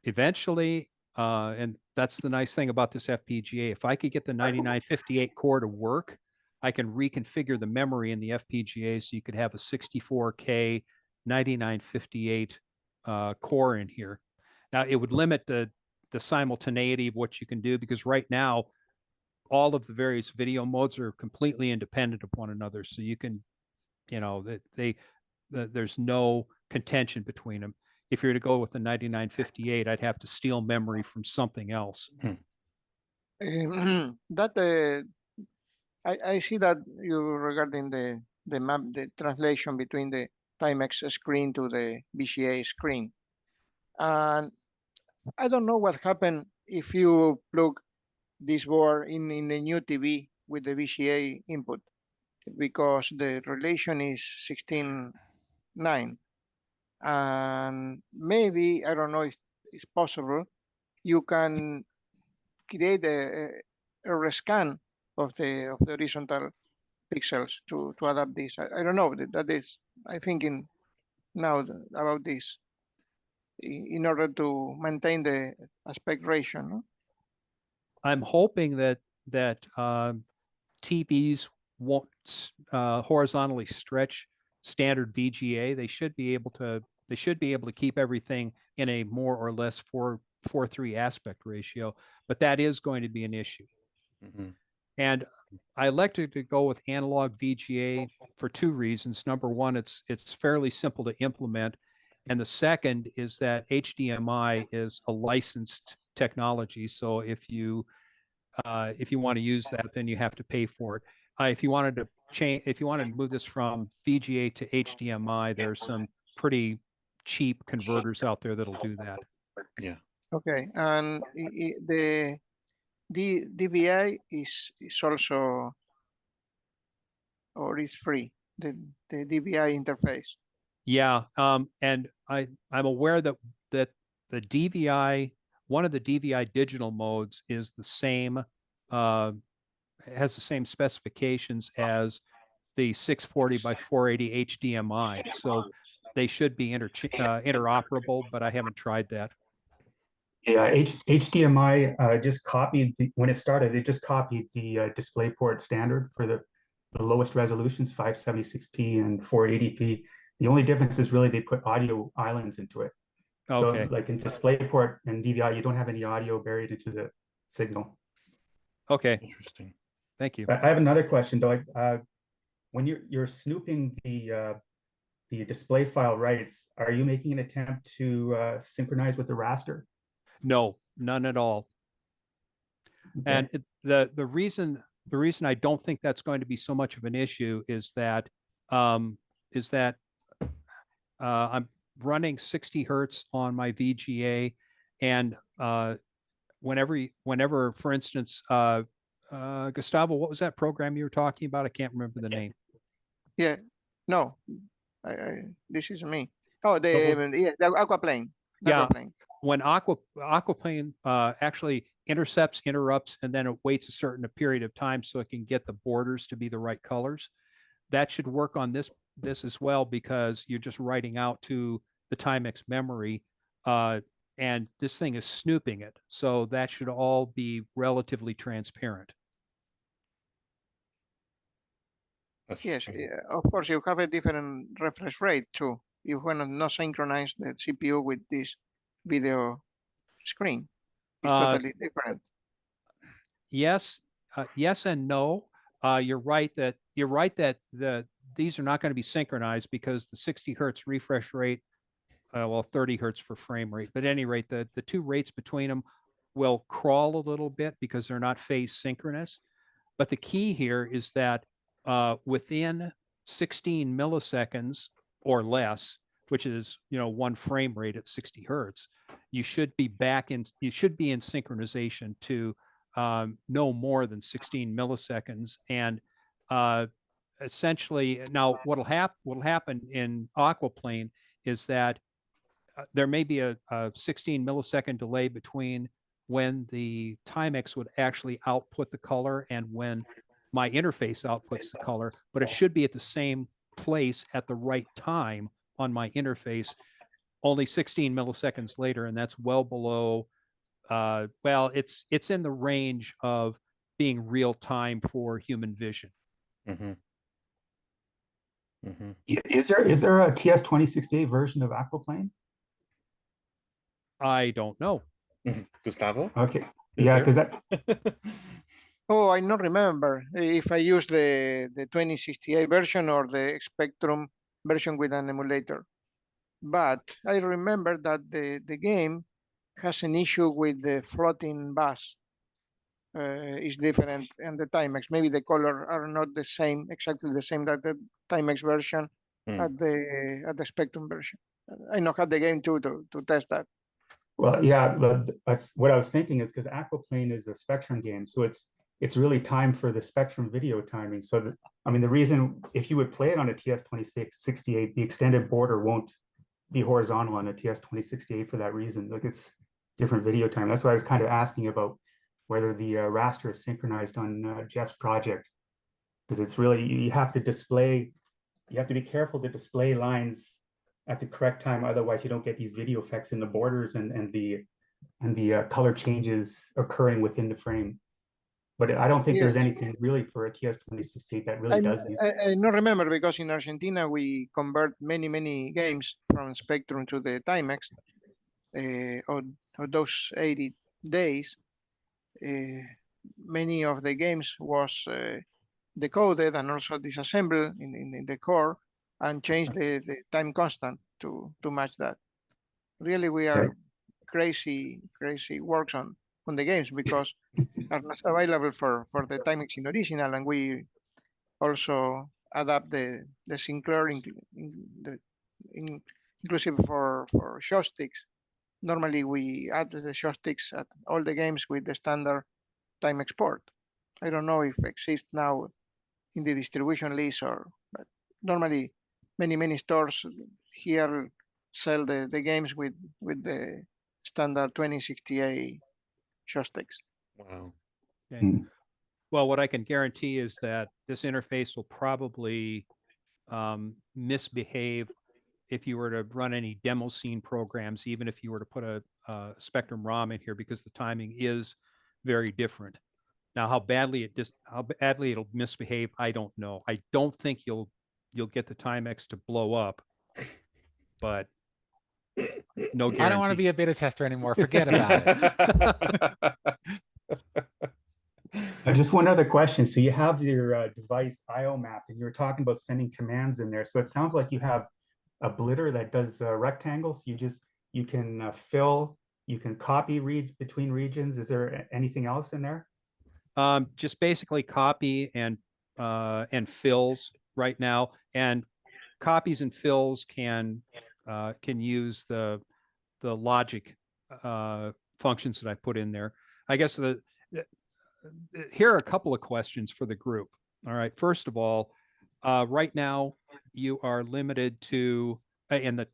Speaker 6: eventually. And that's the nice thing about this FPGA. If I could get the 9958 core to work, I can reconfigure the memory in the FPGA so you could have a 64K 9958 core in here. Now, it would limit the simultaneity of what you can do, because right now, all of the various video modes are completely independent of one another. So you can, there's no contention between them. If you're to go with the 9958, I'd have to steal memory from something else.
Speaker 7: I see that you regarding the map, the translation between the Timex screen to the VGA screen. And I don't know what happened if you plug this board in the new TV with the VGA input, because the relation is 16:9. And maybe, I don't know if it's possible, you can create a rescan of the horizontal pixels to adapt this. I don't know. That is, I'm thinking now about this in order to maintain the aspect ratio. No?
Speaker 6: I'm hoping that TVs won't horizontally stretch standard VGA. They should be able to They should be able to keep everything in a more or less 4:3 aspect ratio, but that is going to be an issue. And I elected to go with analog VGA for two reasons. Number one, it's fairly simple to implement. And the second is that HDMI is a licensed technology. So if you want to use that, then you have to pay for it. If you wanted to move this from VGA to HDMI, there's some pretty cheap converters out there that'll do that.
Speaker 1: Yeah.
Speaker 7: Okay, and the DVI is also, or is free, the DVI interface.
Speaker 6: Yeah, and I'm aware that the DVI, one of the DVI digital modes is the same, has the same specifications as the 640 by 480 HDMI. So they should be interoperable, but I haven't tried that.
Speaker 8: Yeah, HDMI just copied when it started, it just copied the DisplayPort standard for the lowest resolutions, 576p and 480p. The only difference is really they put audio islands into it.
Speaker 6: Okay.
Speaker 8: So like in DisplayPort and DVI, you don't have any audio buried into the signal.
Speaker 6: Okay.
Speaker 1: Interesting.
Speaker 6: Thank you.
Speaker 8: I have another question though. When you're snooping the display file writes, are you making an attempt to synchronize with the raster?
Speaker 6: No, none at all.
Speaker 8: Okay.
Speaker 6: And the reason I don't think that's going to be so much of an issue is that I'm running 60 hertz on my VGA, and whenever, for instance, Gustavo, what was that program you were talking about? I can't remember the name.
Speaker 7: Yeah, no, this is me. Oh, the Aquaplane.
Speaker 6: Yeah.
Speaker 7: Aquaplane.
Speaker 6: When Aquaplane actually intercepts, interrupts, and then it waits a certain period of time so it can get the borders to be the right colors, that should work on this as well, because you're just writing out to the Timex memory, and this thing is snooping it. So that should all be relatively transparent.
Speaker 7: Yes, of course, you have a different refresh rate too. You want not synchronize the CPU with this video screen. It's totally different.
Speaker 6: Yes, yes and no. You're right that these are not going to be synchronized because the 60 hertz refresh rate, well, 30 hertz for frame rate, but at any rate, the two rates between them will crawl a little bit because they're not phase synchronous. But the key here is that within 16 milliseconds or less, which is, one frame rate at 60 hertz, you should be in synchronization to no more than 16 milliseconds. And essentially, now what'll happen in Aquaplane is that there may be a 16 millisecond delay between when the Timex would actually output the color and when my interface outputs the color, but it should be at the same place at the right time on my interface, only 16 milliseconds later, and that's well below, well, it's in the range of being real time for human vision.
Speaker 1: Mm-hmm. Mm-hmm.
Speaker 8: Is there a TS2068 version of Aquaplane?
Speaker 6: I don't know.
Speaker 1: Gustavo?
Speaker 8: Okay.
Speaker 1: Is
Speaker 8: Yeah,
Speaker 1: there?
Speaker 8: because that
Speaker 7: Oh, I don't remember if I use the 2068 version or the Spectrum version with an emulator. But I remember that the game has an issue with the floating bus. Is different and the Timex. Maybe the color are not the same, exactly the same that the Timex version at the Spectrum version. I not have the game too to test that.
Speaker 8: Well, yeah, what I was thinking is because Aquaplane is a Spectrum game, so it's really timed for the Spectrum video timing. So the reason, if you would play it on a TS2068, the extended border won't be horizontal on a TS2068 for that reason. Like, it's different video time. That's why I was kind of asking about whether the raster is synchronized on Jeff's project, because it's really, you have to be careful to display lines at the correct time, otherwise you don't get these video effects in the borders and the color changes occurring within the frame. but I don't think
Speaker 7: Yeah.
Speaker 8: there's anything really for a TS-2068 that really does these.
Speaker 7: I not remember because in Argentina we convert many games from Spectrum to the Timex on those 80 days. Many of the games was decoded and also disassembled in the core and changed the time constant to match that. Really, we are crazy works on the games because are not available for the Timex in original, and we also adapt the Sinclair inclusive for joysticks. Normally, we add the joysticks at all the games with the standard time export. I don't know if it exists now in the distribution list but normally many stores here sell the games with the standard 2068 joysticks.
Speaker 1: Wow.
Speaker 6: Okay. Well, what I can guarantee is that this interface will probably misbehave if you were to run any demo scene programs, even if you were to put a Spectrum ROM in here, because the timing is very different. Now, how badly it'll misbehave, I don't know. I don't think you'll get the Timex to blow up, but no guarantee.
Speaker 2: I don't want to be a beta tester anymore. Forget about it.
Speaker 8: Just one other question. So you have your device IO mapped, and you were talking about sending commands in there. So it sounds like you have a blitter that does rectangles. You can fill, you can copy between regions. Is there anything else in there?
Speaker 6: Just basically copy and fills right now, and copies and fills can use the logic functions that I put in there. I guess here are a couple of questions for the group. All right, first of all, right now you are limited to in the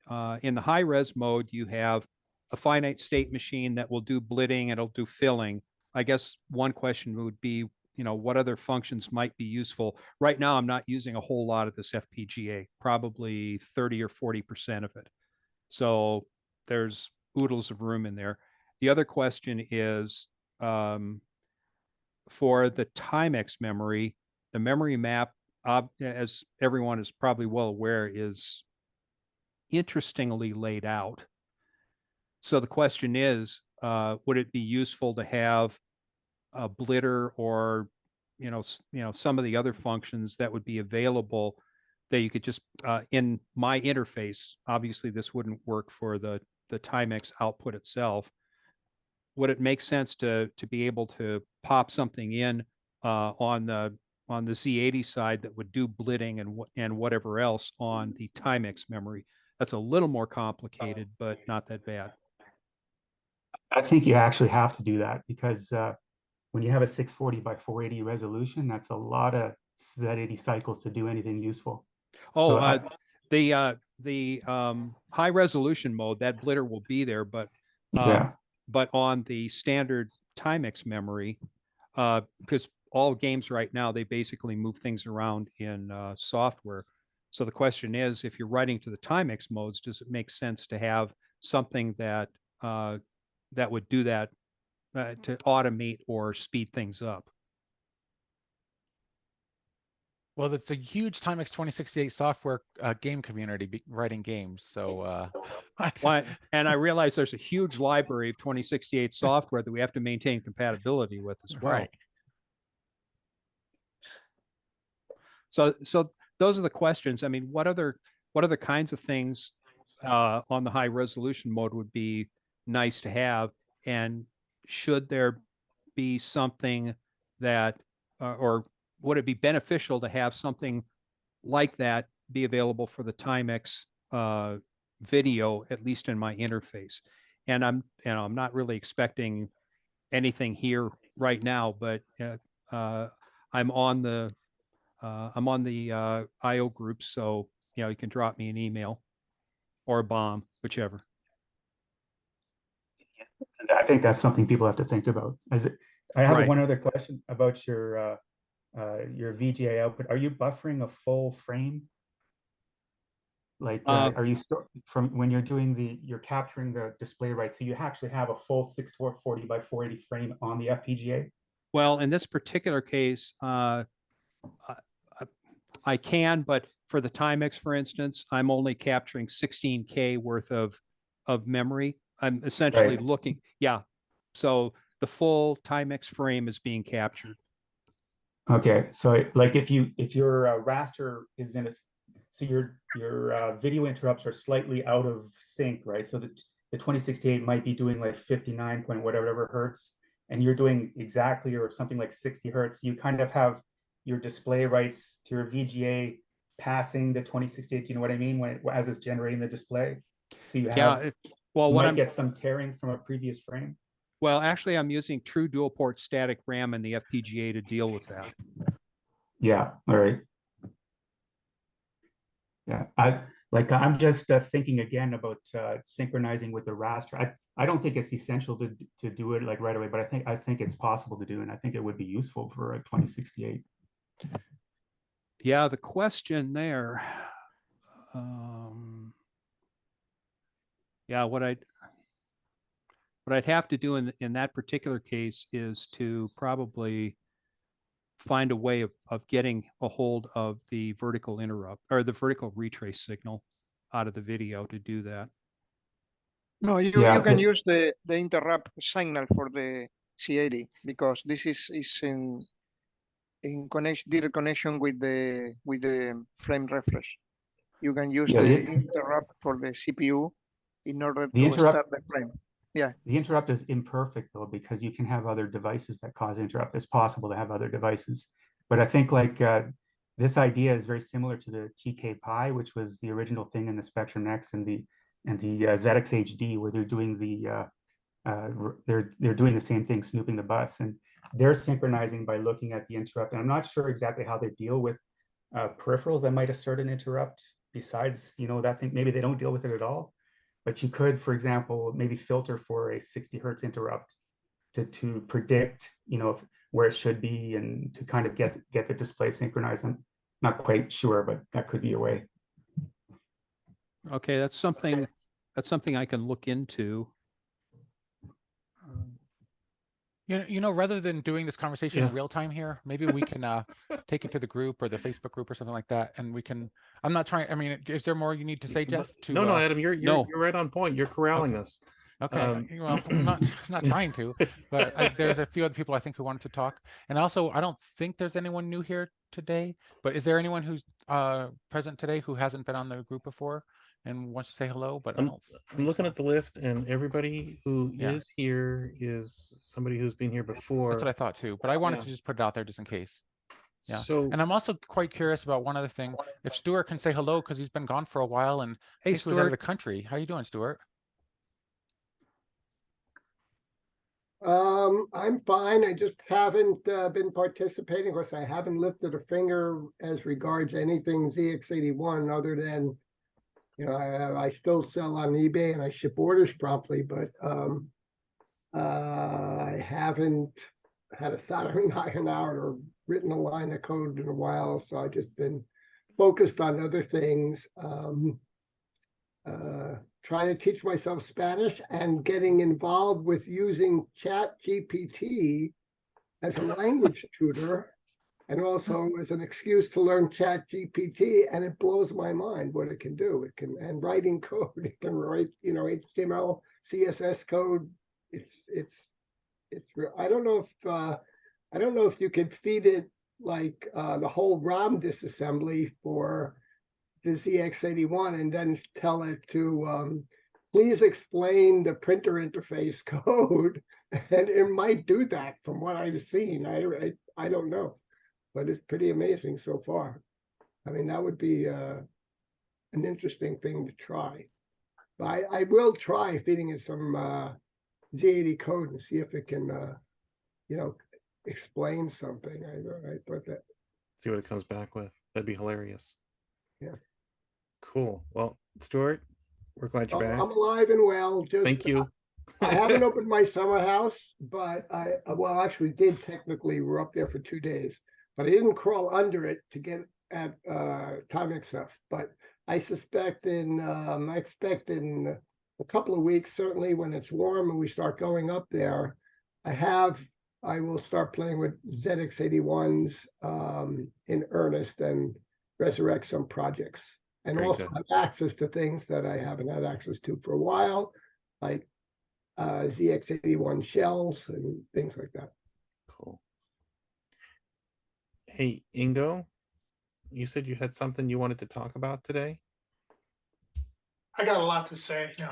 Speaker 6: high res mode, you have a finite state machine that will do blitting, it'll do filling. I guess one question would be, what other functions might be useful? Right now, I'm not using a whole lot of this FPGA, probably 30 or 40% of it. So there's oodles of room in there. The other question is, for the Timex memory, the memory map, as everyone is probably well aware, is interestingly laid out. So the question is, would it be useful to have a blitter or some of the other functions that would be available that you could just in my interface? Obviously, this wouldn't work for the Timex output itself. Would it make sense to be able to pop something in on the Z80 side that would do blitting and whatever else on the Timex memory? That's a little more complicated, but not that bad.
Speaker 8: I think you actually have to do that because when you have a 640 by 480 resolution, that's a lot of Z80 cycles to do anything useful.
Speaker 6: Oh, so the high resolution mode, that blitter will be there, but but on the standard Timex memory, because all games right now, they basically move things around in software. So the question is, if you're writing to the Timex modes, does it make sense to have something that that would do that to automate or speed things up?
Speaker 2: Well, it's a huge Timex 2068 software game community writing games. So,
Speaker 6: and I realize there's a huge library of 2068 software that we have to maintain compatibility with as well.
Speaker 2: Right.
Speaker 6: So those are the questions. I mean, what other kinds of things on the high resolution mode would be nice to have, and should there be something that or would it be beneficial to have something like that be available for the Timex video, at least in my interface? And I'm not really expecting anything here right now, but I'm on the IO group, so you can drop me an email or a bomb, whichever.
Speaker 8: I think that's something people have to think about. I have one other question about your VGA output. Are you buffering a full frame? Like, are you from when you're doing you're capturing the display, right? So you actually have a full 640 by 480 frame on the FPGA?
Speaker 6: Well, in this particular case, I can, but for the Timex, for instance, I'm only capturing 16K worth of memory. I'm essentially
Speaker 8: Right.
Speaker 6: looking, yeah. So the full Timex frame is being captured.
Speaker 8: Okay, so like if your raster is in a, so your video interrupts are slightly out of sync, right? So the 2068 might be doing like 59 point whatever hertz, and you're doing exactly or something like 60 hertz. You kind of have your display rights to your VGA passing the 2068. Do you know what I mean? When as it's generating the display, so you have
Speaker 6: well,
Speaker 8: you
Speaker 6: what
Speaker 8: might
Speaker 6: I'm
Speaker 8: get some tearing from a previous frame.
Speaker 6: well, actually, I'm using true dual port static RAM in the FPGA to deal with that.
Speaker 8: Yeah, all right. Yeah, I'm just thinking again about synchronizing with the raster. I don't think it's essential to do it like right away, but I think it's possible to do, and I think it would be useful for a 2068.
Speaker 6: Yeah, the question there, yeah, what I'd have to do in that particular case is to probably find a way of getting a hold of the vertical interrupt or the vertical retrace signal out of the video to do that.
Speaker 7: No, you can use the interrupt signal for the C80 because this is in connection, direct connection with the frame refresh. You can use the interrupt for the CPU in order to start the frame. Yeah.
Speaker 8: The interrupt is imperfect though, because you can have other devices that cause interrupt. It's possible to have other devices, but I think like this idea is very similar to the TK Pi, which was the original thing in the Spectrum X and the ZX HD, where they're doing they're doing the same thing, snooping the bus, and they're synchronizing by looking at the interrupt. And I'm not sure exactly how they deal with peripherals that might assert an interrupt. Besides, that thing, maybe they don't deal with it at all. But you could, for example, maybe filter for a 60 hertz interrupt to predict, where it should be and to kind of get the display synchronized. I'm not quite sure, but that could be a way.
Speaker 6: Okay, that's something I can look into.
Speaker 2: Rather than doing this conversation in real time here, maybe we can take it to the group or the Facebook group or something like that, and we can. I'm not trying. I mean, is there more you need to say, Jeff?
Speaker 1: No, Adam, you're right on point. You're corralling us.
Speaker 2: Okay. Well, I'm not trying to, but there's a few other people I think who wanted to talk, and also I don't think there's anyone new here today. But is there anyone who's present today who hasn't been on the group before and wants to say hello? But
Speaker 1: I'm looking at the list, and everybody who is here is somebody who's been here before.
Speaker 2: That's what I thought too. But I wanted to just put it out there just in case. Yeah.
Speaker 1: So,
Speaker 2: and I'm also quite curious about one other thing. If Stuart can say hello because he's been gone for a while and
Speaker 6: hey,
Speaker 2: he was out of the country. How you doing, Stuart?
Speaker 9: I'm fine. I just haven't been participating. Of course, I haven't lifted a finger as regards anything ZX81 other than, I still sell on eBay and I ship orders promptly, but I haven't had a soldering iron out or written a line of code in a while. So I've just been focused on other things. Trying to teach myself Spanish and getting involved with using ChatGPT as a language tutor and also as an excuse to learn ChatGPT, and it blows my mind what it can do. It can, and writing code, it can write, HTML, CSS code. It's real. I don't know if you could feed it like the whole ROM disassembly for the ZX81 and then tell it to please explain the printer interface code, and it might do that from what I've seen. I don't know, but it's pretty amazing so far. I mean, that would be an interesting thing to try. But I will try feeding it some Z80 code and see if it can explain something. I thought that.
Speaker 1: See what it comes back with. That'd be hilarious.
Speaker 9: Yeah.
Speaker 1: Cool. Well, Stuart, we're glad you're back.
Speaker 9: I'm alive and well.
Speaker 1: Thank you.
Speaker 9: I haven't opened my summer house, but I actually did technically. We're up there for 2 days, but I didn't crawl under it to get at Timex stuff. But I expect in a couple of weeks, certainly when it's warm and we start going up there, I have I will start playing with ZX81s in earnest and resurrect some projects. And
Speaker 1: Very
Speaker 9: also
Speaker 1: good.
Speaker 9: have access to things that I haven't had access to for a while, like ZX81 shells and things like that.
Speaker 1: Cool. Hey, Ingo, you said you had something you wanted to talk about today?
Speaker 10: I got a lot to say. No.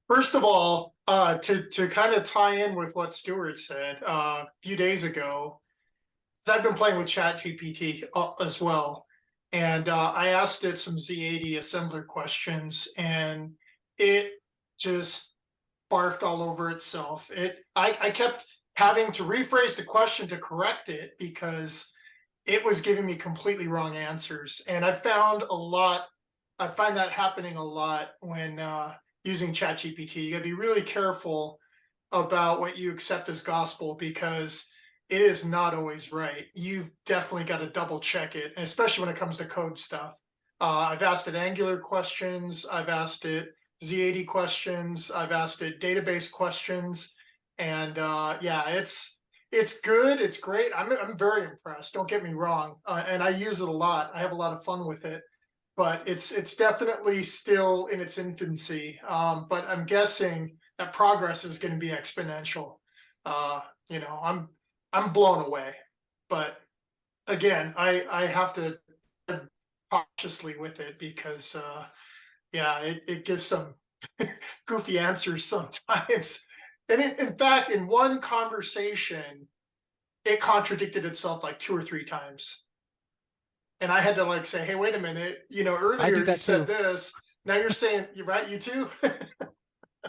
Speaker 10: First of all, to kind of tie in with what Stuart said a few days ago, because I've been playing with ChatGPT as well, and I asked it some Z80 assembler questions, and it just barfed all over itself. I kept having to rephrase the question to correct it because it was giving me completely wrong answers. And I find that happening a lot when using ChatGPT. You gotta be really careful about what you accept as gospel because it is not always right. You've definitely got to double check it, especially when it comes to code stuff. I've asked it Angular questions. I've asked it Z80 questions. I've asked it database questions. And yeah, it's good. It's great. I'm very impressed. Don't get me wrong. And I use it a lot. I have a lot of fun with it, but it's definitely still in its infancy. But I'm guessing that progress is going to be exponential. You know, I'm blown away. But again, I have to cautiously with it because yeah, it gives some goofy answers sometimes. And in fact, in one conversation, it contradicted itself like 2 or 3 times. And I had to like say, hey, wait a minute, you know, earlier you said this. Now you're saying, you're right, you too?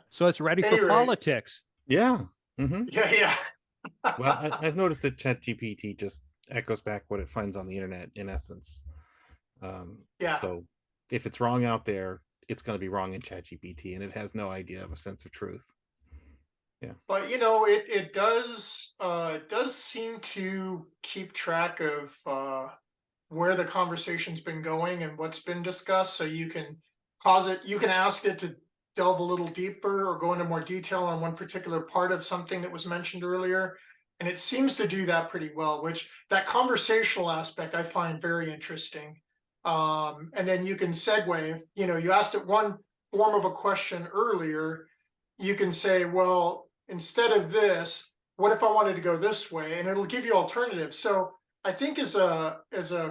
Speaker 6: So it's ready for
Speaker 10: Anyway.
Speaker 6: politics.
Speaker 1: Yeah. Mm-hmm.
Speaker 10: Yeah.
Speaker 1: Well, I've noticed that ChatGPT just echoes back what it finds on the internet in essence.
Speaker 10: Yeah.
Speaker 1: So if it's wrong out there, it's going to be wrong in ChatGPT, and it has no idea of a sense of truth. Yeah.
Speaker 10: But you know, it does seem to keep track of where the conversation's been going and what's been discussed. So you can ask it to delve a little deeper or go into more detail on one particular part of something that was mentioned earlier. And it seems to do that pretty well, which that conversational aspect I find very interesting. And then you can segue, you know, you asked it one form of a question earlier, you can say, well, instead of this, what if I wanted to go this way? And it'll give you alternatives. So I think as a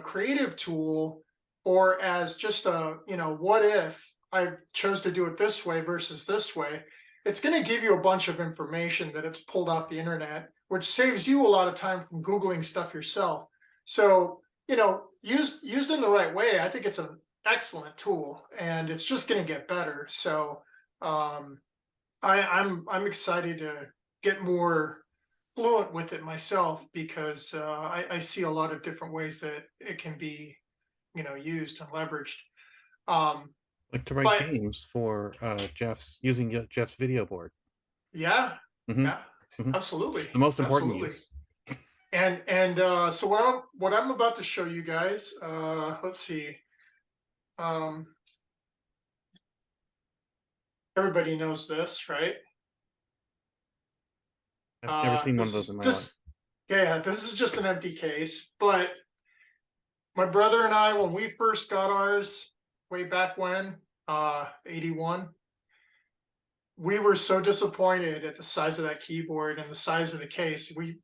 Speaker 10: creative tool or as just a, you know, what if I chose to do it this way versus this way, it's going to give you a bunch of information that it's pulled off the internet, which saves you a lot of time from Googling stuff yourself. So, you know, used in the right way, I think it's an excellent tool and it's just going to get better. So I'm excited to get more fluent with it myself because I see a lot of different ways that it can be, you know, used and leveraged.
Speaker 1: Like to write games for using Jeff's video board.
Speaker 10: Yeah,
Speaker 1: mm-hmm.
Speaker 10: Yeah,
Speaker 1: mm-hmm.
Speaker 10: Absolutely.
Speaker 1: The most important use.
Speaker 10: And so what I'm about to show you guys, let's see. Everybody knows this, right?
Speaker 1: I've never seen one of those in my life.
Speaker 10: Yeah, this is just an empty case. But my brother and I, when we first got ours, way back when, 81, we were so disappointed at the size of that keyboard and the size of the case. We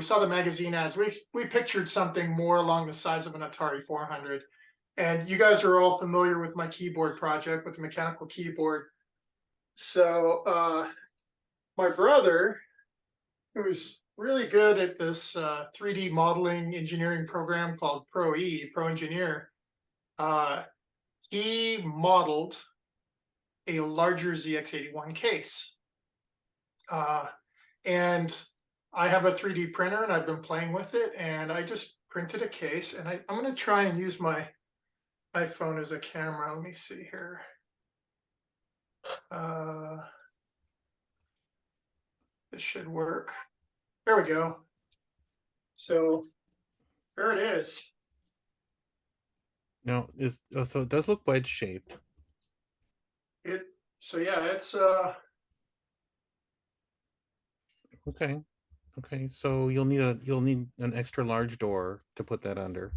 Speaker 10: saw the magazine ads. We pictured something more along the size of an Atari 400. And you guys are all familiar with my keyboard project with the mechanical keyboard. So my brother, who's really good at this 3D modeling engineering program called Pro Engineer, he modeled a larger ZX81 case. And I have a 3D printer and I've been playing with it and I just printed a case and I'm going to try and use my iPhone as a camera. Let me see here. This should work. There we go. So there it is.
Speaker 1: No, so it does look wedge shaped.
Speaker 10: So yeah, it's
Speaker 1: Okay. Okay. So you'll need an extra large door to put that under.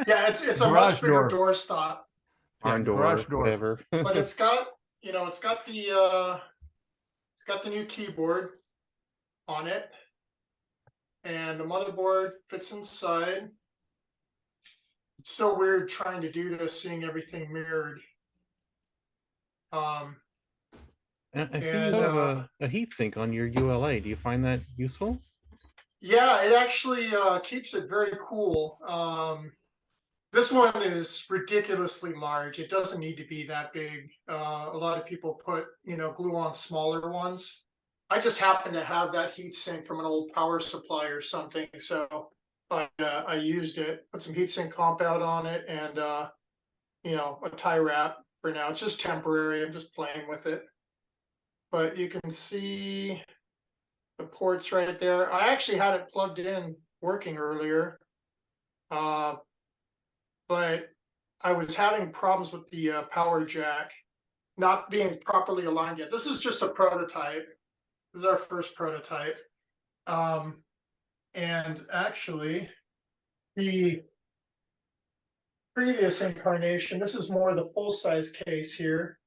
Speaker 10: Yeah, it's a
Speaker 3: Garage
Speaker 10: much bigger
Speaker 3: door.
Speaker 10: door stop,
Speaker 1: Barn door,
Speaker 3: garage door.
Speaker 1: whatever.
Speaker 10: but it's got it's got the new keyboard on it, and the motherboard fits inside. It's so weird trying to do this, seeing everything mirrored.
Speaker 1: And I see
Speaker 10: And,
Speaker 1: you have a heat sink on your ULA. Do you find that useful?
Speaker 10: Yeah, it actually keeps it very cool. This one is ridiculously large. It doesn't need to be that big. A lot of people put, glue on smaller ones. I just happen to have that heat sink from an old power supply or something, so I used it. Put some heat sink compound on it, and a tie wrap for now. It's just temporary. I'm just playing with it. But you can see the ports right there. I actually had it plugged in working earlier, but I was having problems with the power jack not being properly aligned yet. This is just a prototype. This is our first prototype. And actually, the previous incarnation, this is more the full-size case here.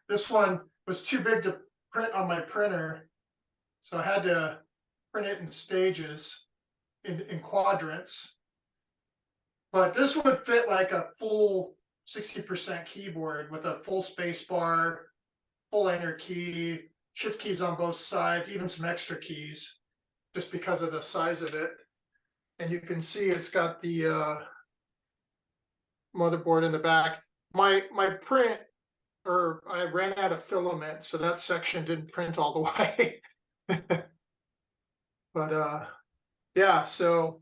Speaker 10: This one was too big to print on my printer, so I had to print it in stages, in quadrants. But this would fit like a full 60% keyboard with a full space bar, full enter key, shift keys on both sides, even some extra keys, just because of the size of it. And you can see it's got the motherboard in the back. My print, or I ran out of filament, so that section didn't print all the way. But yeah, so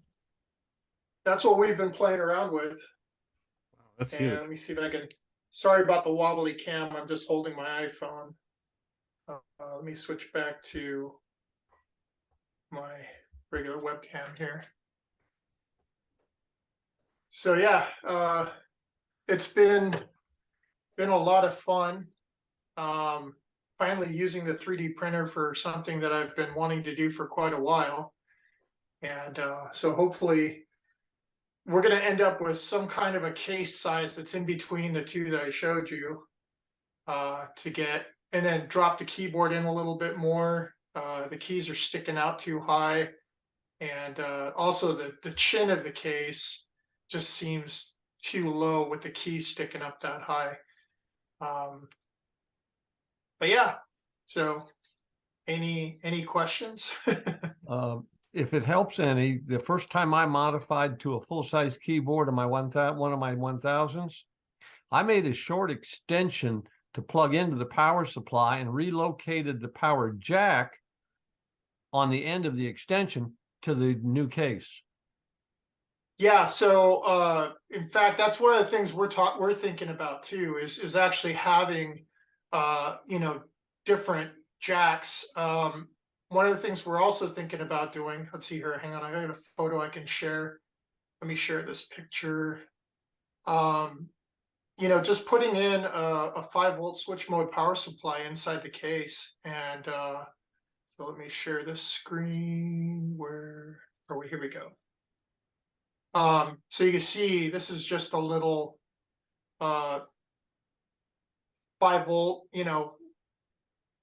Speaker 10: that's what we've been playing around with.
Speaker 1: Wow, that's
Speaker 10: And
Speaker 1: huge.
Speaker 10: let me see if I can. Sorry about the wobbly cam. I'm just holding my iPhone. Let me switch back to my regular webcam here. So yeah, it's been a lot of fun. Finally using the 3D printer for something that I've been wanting to do for quite a while. And so hopefully we're going to end up with some kind of a case size that's in between the two that I showed you, to get, and then drop the keyboard in a little bit more. The keys are sticking out too high. And also the chin of the case just seems too low with the keys sticking up that high. But yeah, so any questions?
Speaker 3: If it helps any, the first time I modified to a full-size keyboard on my one of my 1000s, I made a short extension to plug into the power supply and relocated the power jack on the end of the extension to the new case.
Speaker 10: Yeah, so in fact, that's one of the things we're thinking about too, is actually having different jacks. One of the things we're also thinking about doing, let's see here, hang on, I got a photo I can share. Let me share this picture. Just putting in a 5-volt switch mode power supply inside the case. And so let me share this screen. Where are we? Here we go. So you can see this is just a little 5-volt,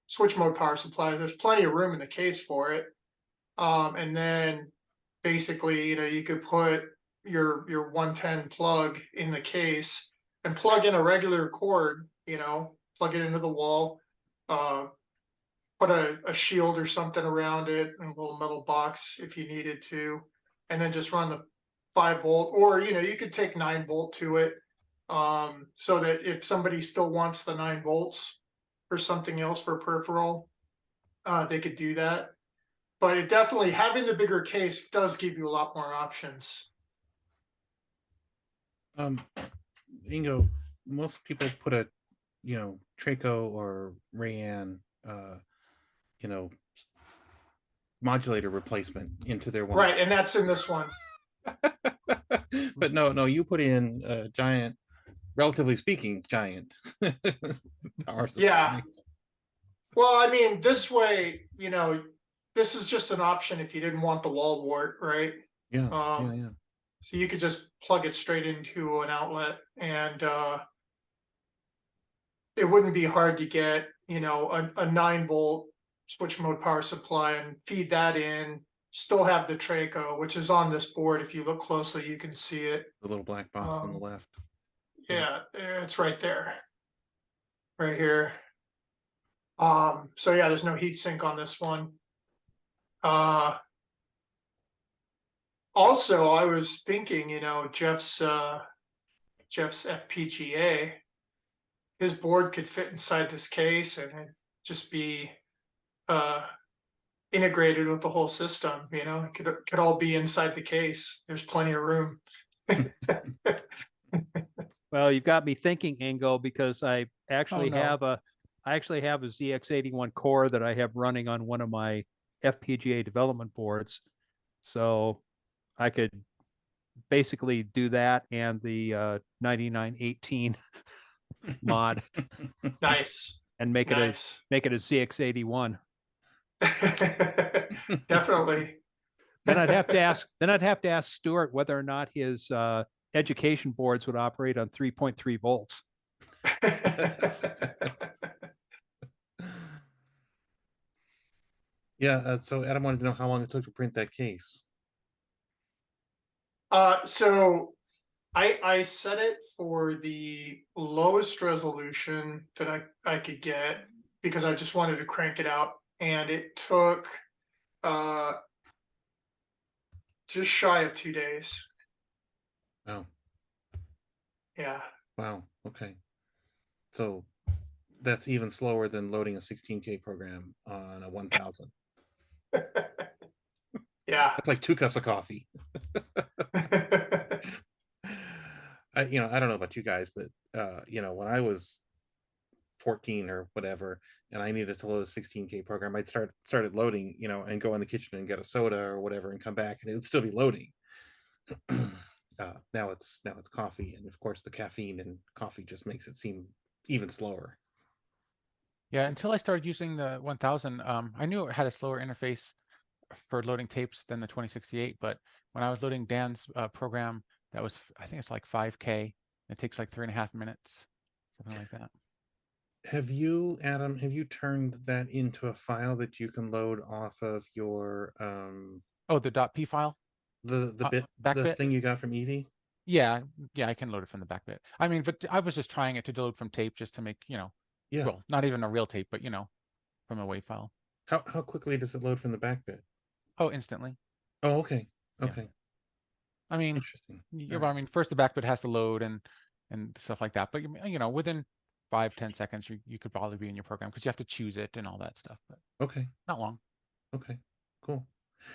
Speaker 10: switch mode power supply. There's plenty of room in the case for it. And then basically, you could put your 110 plug in the case and plug in a regular cord, plug it into the wall, put a shield or something around it, and a little metal box if you needed to, and then just run the 5-volt, or you could take 9-volt to it, so that if somebody still wants the 9 volts or something else for peripheral, they could do that. But it definitely, having the bigger case does give you a lot more options.
Speaker 1: Ingo, most people put a Traco or Rayan modulator replacement into their one.
Speaker 10: Right, and that's in this one.
Speaker 1: But no, you put in a giant, relatively speaking, giant power supply.
Speaker 10: Yeah. Well, I mean, this way, this is just an option if you didn't want the wall wart, right?
Speaker 1: Yeah,
Speaker 10: Um,
Speaker 1: yeah.
Speaker 10: So you could just plug it straight into an outlet, and it wouldn't be hard to get, a 9-volt switch mode power supply and feed that in. Still have the Traco, which is on this board. If you look closely, you can see it.
Speaker 1: The little black box on the
Speaker 10: Um,
Speaker 1: left.
Speaker 10: Yeah, it's right there, right here. So yeah, there's no heat sink on this one. Also, I was thinking, Jeff's FPGA, his board could fit inside this case and it'd just be integrated with the whole system. It could all be inside the case. There's plenty of room.
Speaker 6: Well, you've got me thinking, Ingo, because I actually
Speaker 2: no.
Speaker 6: have a ZX81 core that I have running on one of my FPGA development boards. So I could basically do that and the 9918 mod
Speaker 10: Nice.
Speaker 6: and make
Speaker 10: Nice.
Speaker 6: it a ZX81.
Speaker 10: Definitely.
Speaker 6: Then I'd have to ask Stuart whether or not his education boards would operate on 3.3 volts.
Speaker 1: Yeah, so Adam wanted to know how long it took to print that case.
Speaker 10: So I set it for the lowest resolution that I could get because I just wanted to crank it out, and it took just shy of 2 days.
Speaker 1: Oh.
Speaker 10: Yeah.
Speaker 1: Wow. Okay. So that's even slower than loading a 16K program on a 1000.
Speaker 10: Yeah.
Speaker 1: That's like 2 cups of coffee. I don't know about you guys, but when I was 14 or whatever, and I needed to load a 16K program, I'd started loading, and go in the kitchen and get a soda or whatever and come back and it would still be loading. Now it's coffee, and of course the caffeine in coffee just makes it seem even slower.
Speaker 2: Yeah, until I started using the 1000, I knew it had a slower interface for loading tapes than the 2068, but when I was loading Dan's program, that was, I think it's like 5K. It takes like 3.5 minutes, something like that.
Speaker 1: Adam, have you turned that into a file that you can load off of your
Speaker 2: Oh, the .p file?
Speaker 1: the
Speaker 2: back bit?
Speaker 1: thing you got from Evie?
Speaker 2: Yeah, I can load it from the back bit. I mean, but I was just trying it to load from tape just to make,
Speaker 1: Yeah.
Speaker 2: well, not even a real tape, but from a WAV file.
Speaker 1: How quickly does it load from the back bit?
Speaker 2: Oh, instantly.
Speaker 1: Oh, okay.
Speaker 2: Yeah.
Speaker 1: Okay.
Speaker 2: I mean,
Speaker 1: Interesting.
Speaker 2: I mean, first the back bit has to load and stuff like that, but within 5-10 seconds, you could probably be in your program because you have to choose it and all that stuff. But
Speaker 1: okay,
Speaker 2: not long.
Speaker 1: Okay, cool.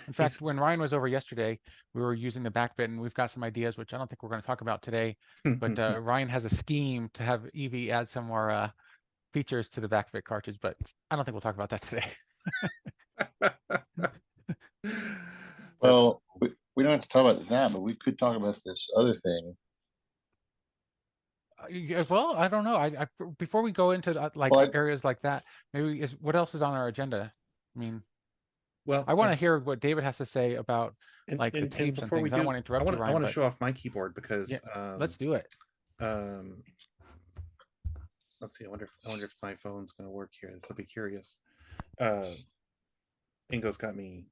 Speaker 2: In fact, when Ryan was over yesterday, we were using the back bit, and we've got some ideas, which I don't think we're going to talk about today. But Ryan has a scheme to have Evie add some more features to the back bit cartridge, but I don't think we'll talk about that today.
Speaker 4: Well, we don't have to talk about that, but we could talk about this other thing.
Speaker 2: Well, I don't know. I before we go into areas like that, maybe what else is on our agenda? I mean,
Speaker 1: well,
Speaker 2: I want to hear what David has to say about
Speaker 1: the
Speaker 2: tapes and things. I don't want to interrupt you, Ryan.
Speaker 1: I want to show off my keyboard because
Speaker 2: let's do it.
Speaker 1: Let's see. I wonder if my phone's going to work here. This will be curious. Ingo's got me.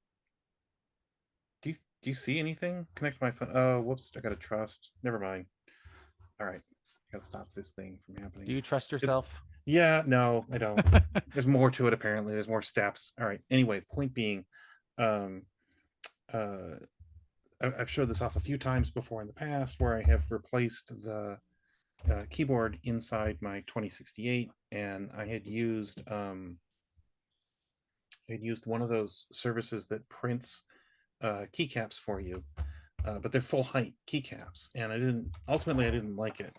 Speaker 1: Do you see anything? Connect to my phone. Oh, whoops! I got to trust. Never mind. All right. Gotta stop this thing from happening.
Speaker 2: Do you trust yourself?
Speaker 1: Yeah, no, I don't. There's more to it, apparently. There's more steps. All right. Anyway, point being, I've showed this off a few times before in the past where I have replaced the keyboard inside my 2068, and I had used one of those services that prints keycaps for you. But they're full height keycaps, and I didn't like it.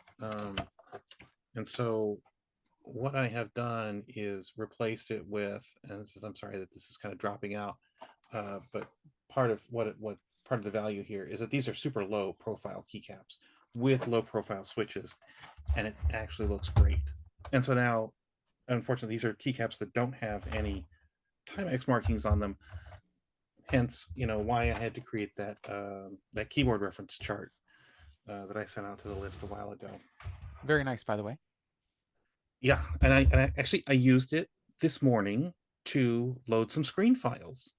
Speaker 1: And so what I have done is replaced it with, and I'm sorry that this is kind of dropping out, but part of part of the value here is that these are super low profile keycaps with low profile switches, and it actually looks great. And so now unfortunately, these are keycaps that don't have any Timex markings on them. Hence, why I had to create that that keyboard reference chart that I sent out to the list a while ago.
Speaker 2: Very nice, by the way.
Speaker 1: Yeah, and I actually I used it this morning to load some screen files.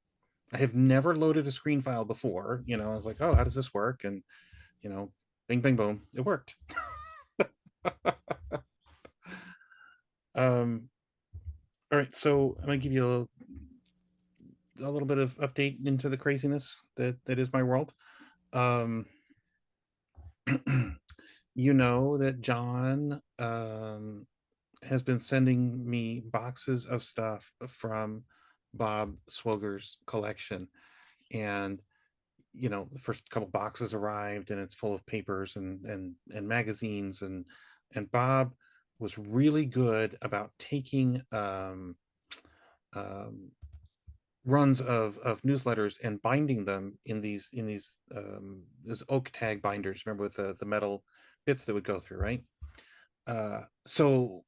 Speaker 1: I have never loaded a screen file before. I was like, oh, how does this work? And bing, bing, boom, it worked. All right, so I'm gonna give you a little bit of update into the craziness that is my world. You know that John has been sending me boxes of stuff from Bob Swoger's collection, and the first couple boxes arrived, and it's full of papers and magazines, and Bob was really good about taking runs of newsletters and binding them in these oak tag binders. Remember, with the metal bits that would go through, right? So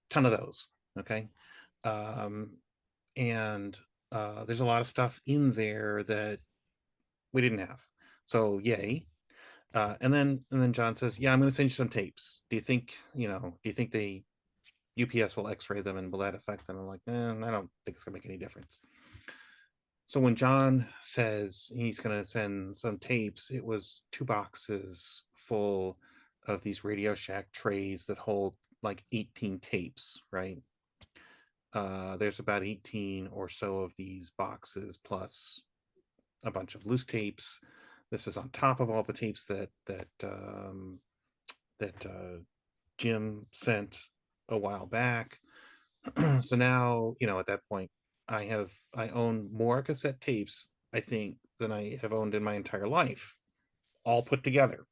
Speaker 1: ton of those. Okay. And there's a lot of stuff in there that we didn't have, so yay. And then John says, yeah, I'm going to send you some tapes. Do you think they UPS will x-ray them, and will that affect them? I'm like, I don't think it's gonna make any difference. So when John says he's gonna send some tapes, it was 2 boxes full of these Radio Shack trays that hold like 18 tapes, right? There's about 18 or so of these boxes, plus a bunch of loose tapes. This is on top of all the tapes that Jim sent a while back. So now, at that point, I own more cassette tapes, I think, than I have owned in my entire life, all put together,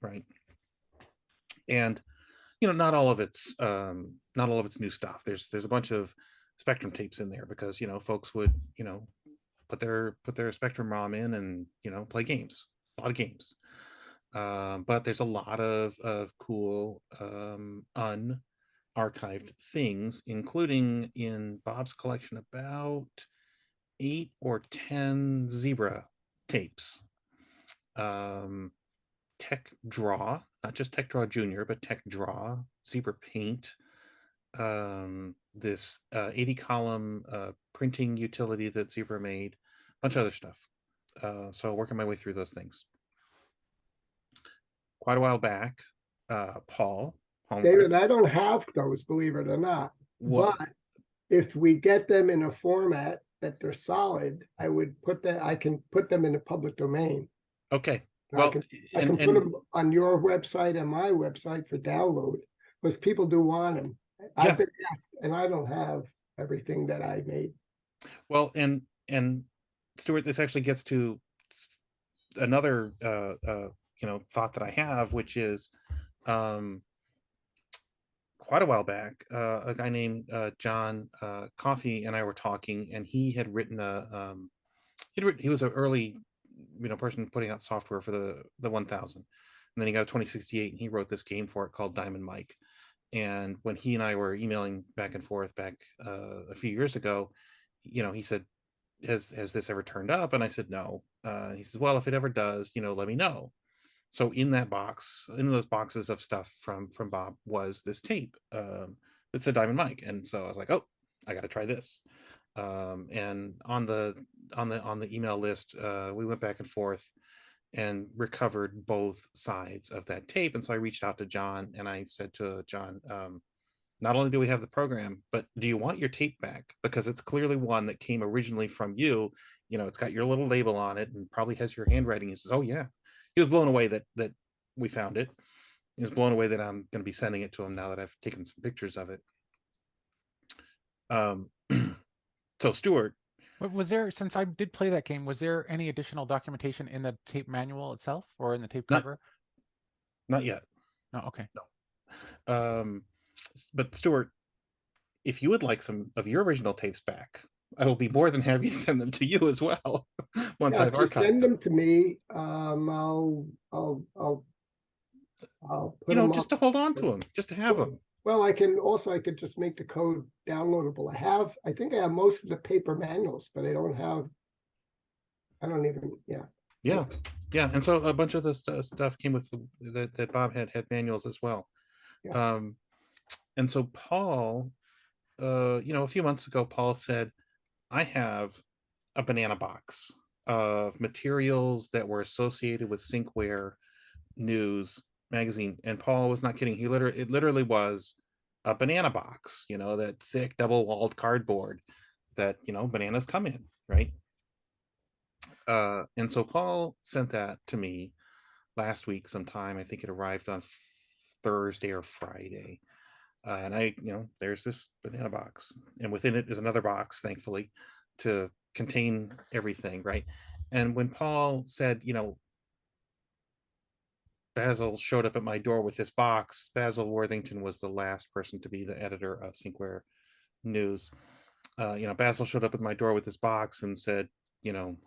Speaker 1: right? And not all of it's new stuff. There's a bunch of Spectrum tapes in there because folks would put their Spectrum ROM in and play games, a lot of games. But there's a lot of cool unarchived things, including in Bob's collection about 8 or 10 Zebra tapes. Tech Draw, not just Tech Draw Junior, but Tech Draw, Zebra Paint, this 80 column printing utility that Zebra made, a bunch of other stuff. So working my way through those things. Quite a while back, Paul
Speaker 9: David, I don't have those, believe it or not.
Speaker 1: What?
Speaker 9: But if we get them in a format that they're solid, I can put them in the public domain.
Speaker 1: Okay.
Speaker 9: Well, I can put them on your website and my website for download, because people do want them. I've been asked, and I don't have everything that I made.
Speaker 1: Well, and Stuart, this actually gets to another thought that I have, which is quite a while back, a guy named John Coffey and I were talking, and he had written he was an early person putting out software for the 1000, and then he got a 2068 and he wrote this game for it called Diamond Mike. And when he and I were emailing back and forth back a few years ago, he said, has this ever turned up? And I said no. He says, well, if it ever does, let me know. So in that box, in those boxes of stuff from Bob, was this tape that said Diamond Mike. And so I was like, oh, I got to try this. And on the email list, we went back and forth and recovered both sides of that tape. And so I reached out to John and I said to John, not only do we have the program, but do you want your tape back? Because it's clearly one that came originally from you. It's got your little label on it and probably has your handwriting. He says, oh yeah. He was blown away that we found it. He was blown away that I'm going to be sending it to him now that I've taken some pictures of it. So Stuart,
Speaker 2: was there, since I did play that game, was there any additional documentation in the tape manual itself or in the tape cover?
Speaker 1: Not yet.
Speaker 2: No, okay.
Speaker 1: No. But Stuart, if you would like some of your original tapes back, I will be more than happy to send them to you as well. Once I've archived
Speaker 9: send them to me, I'll put them
Speaker 1: just to hold on to them, just to have them.
Speaker 9: Well, I could just make the code downloadable. I think I have most of the paper manuals, but I don't even,
Speaker 1: Yeah, and so a bunch of the stuff came with that Bob had manuals as well.
Speaker 9: Yeah.
Speaker 1: And so Paul, a few months ago, Paul said, I have a banana box of materials that were associated with Sinkware News magazine. And Paul was not kidding. It literally was a banana box, that thick double-walled cardboard that, bananas come in, right? And so Paul sent that to me last week sometime. I think it arrived on Thursday or Friday. And I, there's this banana box, and within it is another box, thankfully, to contain everything, right? And when Paul said, Basil showed up at my door with this box, Basil Worthington was the last person to be the editor of Sinkware News. Basil showed up at my door with this box and said,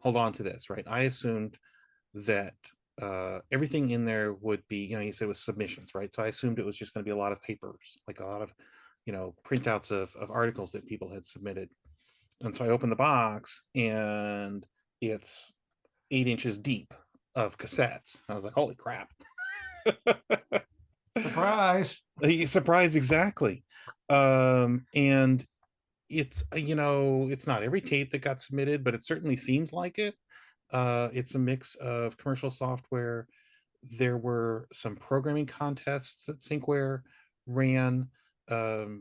Speaker 1: hold on to this, right? I assumed that everything in there would be, he said it was submissions, right? So I assumed it was just going to be a lot of papers, like a lot of, printouts of articles that people had submitted. And so I opened the box and it's 8 inches deep of cassettes. I was like, holy crap.
Speaker 3: Surprise.
Speaker 1: Surprise, exactly. And it's, it's not every tape that got submitted, but it certainly seems like it. It's a mix of commercial software. There were some programming contests that Sinkware ran to,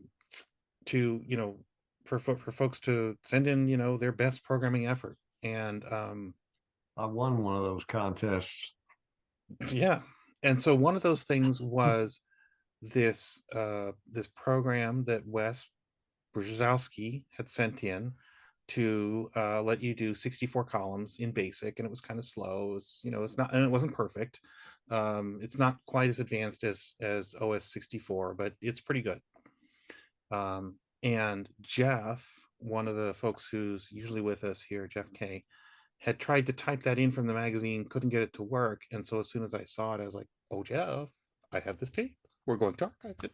Speaker 1: for folks to send in, their best programming effort. And
Speaker 3: I won one of those contests.
Speaker 1: Yeah. And so one of those things was this program that Wes Brzezowski had sent in to let you do 64 columns in BASIC, and it was kind of slow. It was, it's not, and it wasn't perfect. It's not quite as advanced as OS 64, but it's pretty good. And Jeff, one of the folks who's usually with us here, Jeff K, had tried to type that in from the magazine, couldn't get it to work. And so as soon as I saw it, I was like, oh, Jeff, I have this tape. We're going to archive it.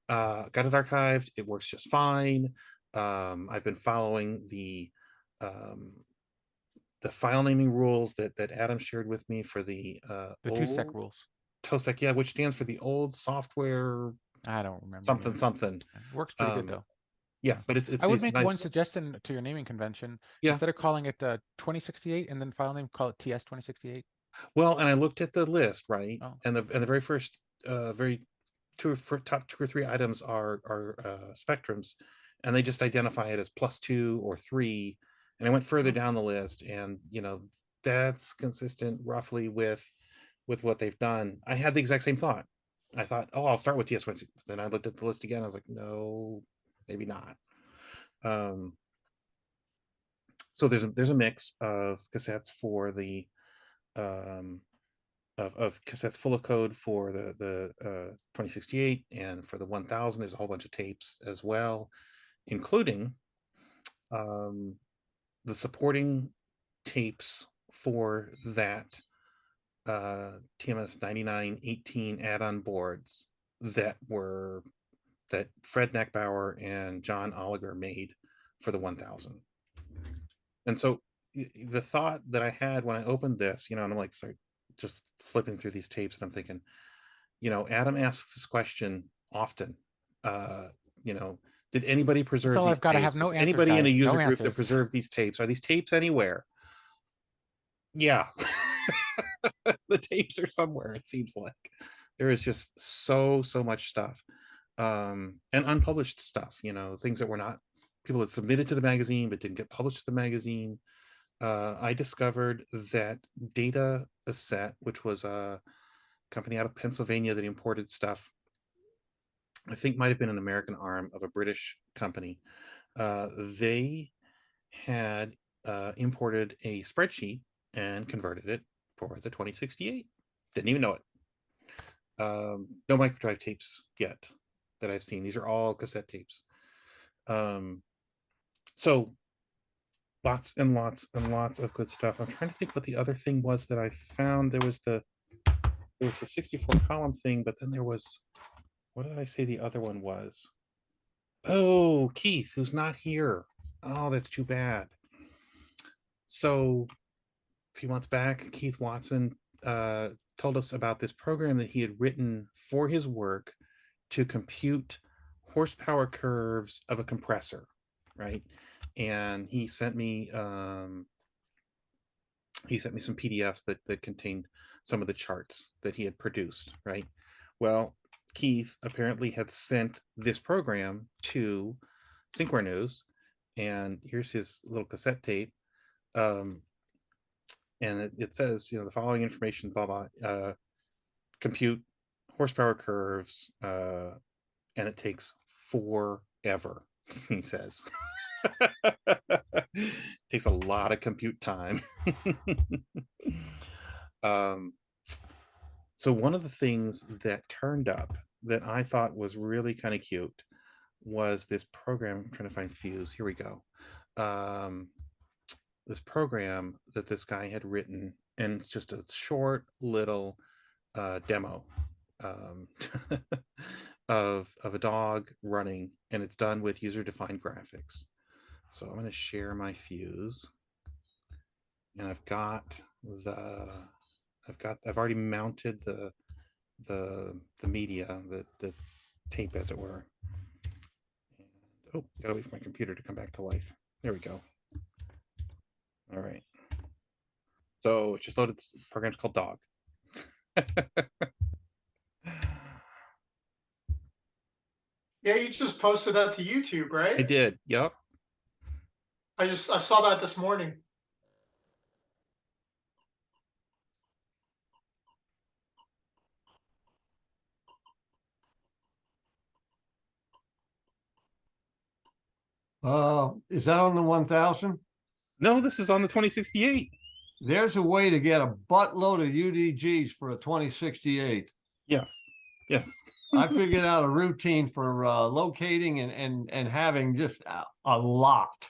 Speaker 1: Got it archived. It works just fine. I've been following the file naming rules that Adam shared with me for the
Speaker 2: TOSEC rules.
Speaker 1: TOSEC, yeah, which stands for the old software.
Speaker 2: I don't remember.
Speaker 1: Something.
Speaker 2: It works pretty good though.
Speaker 1: Yeah, but it's
Speaker 2: I would
Speaker 1: it's
Speaker 2: make
Speaker 1: nice.
Speaker 2: one suggestion to your naming convention.
Speaker 1: Yeah.
Speaker 2: Instead of calling it 2068 and then file name, call it TS 2068.
Speaker 1: Well, and I looked at the list, right?
Speaker 2: Oh.
Speaker 1: And the very first top 2 or 3 items are spectrums, and they just identify it as +2 or 3. And I went further down the list, and that's consistent roughly with what they've done. I had the exact same thought. I thought, oh, I'll start with TS20. Then I looked at the list again. I was like, no, maybe not. So there's a mix of cassettes for the of cassettes full of code for the 2068, and for the 1000 there's a whole bunch of tapes as well, including the supporting tapes for that TMS9918 add-on boards that Fred Neckbauer and John Oliger made for the 1000. And so the thought that I had when I opened this, and I'm like, sorry, just flipping through these tapes, and I'm thinking, Adam asks this question often. Did anybody preserve
Speaker 2: all
Speaker 1: these
Speaker 2: I've got to
Speaker 1: tapes?
Speaker 2: have no
Speaker 1: Is
Speaker 2: answers,
Speaker 1: anybody in a
Speaker 2: guys.
Speaker 1: user
Speaker 2: No
Speaker 1: group that
Speaker 2: answers.
Speaker 1: preserved these tapes? Are these tapes anywhere? Yeah. The tapes are somewhere, it seems like. There is just so much stuff. And unpublished stuff, things that were not, people had submitted to the magazine but didn't get published to the magazine. I discovered that Data Asset, which was a company out of Pennsylvania that imported stuff, I think might have been an American arm of a British company. They had imported a spreadsheet and converted it for the 2068. Didn't even know it. No microdrive tapes yet that I've seen. These are all cassette tapes. So lots and lots and lots of good stuff. I'm trying to think what the other thing was that I found. There was the 64 column thing, but then there was what did I say the other one was? Oh, Keith, who's not here. Oh, that's too bad. So a few months back, Keith Watson told us about this program that he had written for his work to compute horsepower curves of a compressor, right? And he sent me some PDFs that contained some of the charts that he had produced, right? Well, Keith apparently had sent this program to Sinclair News, and here's his little cassette tape. And it says, the following information, blah, blah, compute horsepower curves, and it takes forever, he says. Takes a lot of compute time. So one of the things that turned up that I thought was really kind of cute was this program. I'm trying to find Fuse. Here we go. This program that this guy had written, and it's just a short little demo of a dog running, and it's done with user-defined graphics. So I'm going to share my Fuse, and I've already mounted the media, the tape, as it were. And, oh, gotta wait for my computer to come back to life. There we go. All right. So it just loaded. The program's called Dog.
Speaker 10: Yeah, you just posted that to YouTube, right?
Speaker 1: I did. Yep.
Speaker 10: I saw that this morning.
Speaker 3: Is that on the 1000?
Speaker 1: No, this is on the 2068.
Speaker 3: There's a way to get a buttload of UDGs for a 2068.
Speaker 1: Yes. Yes.
Speaker 3: I figured out a routine for locating and having just a lot.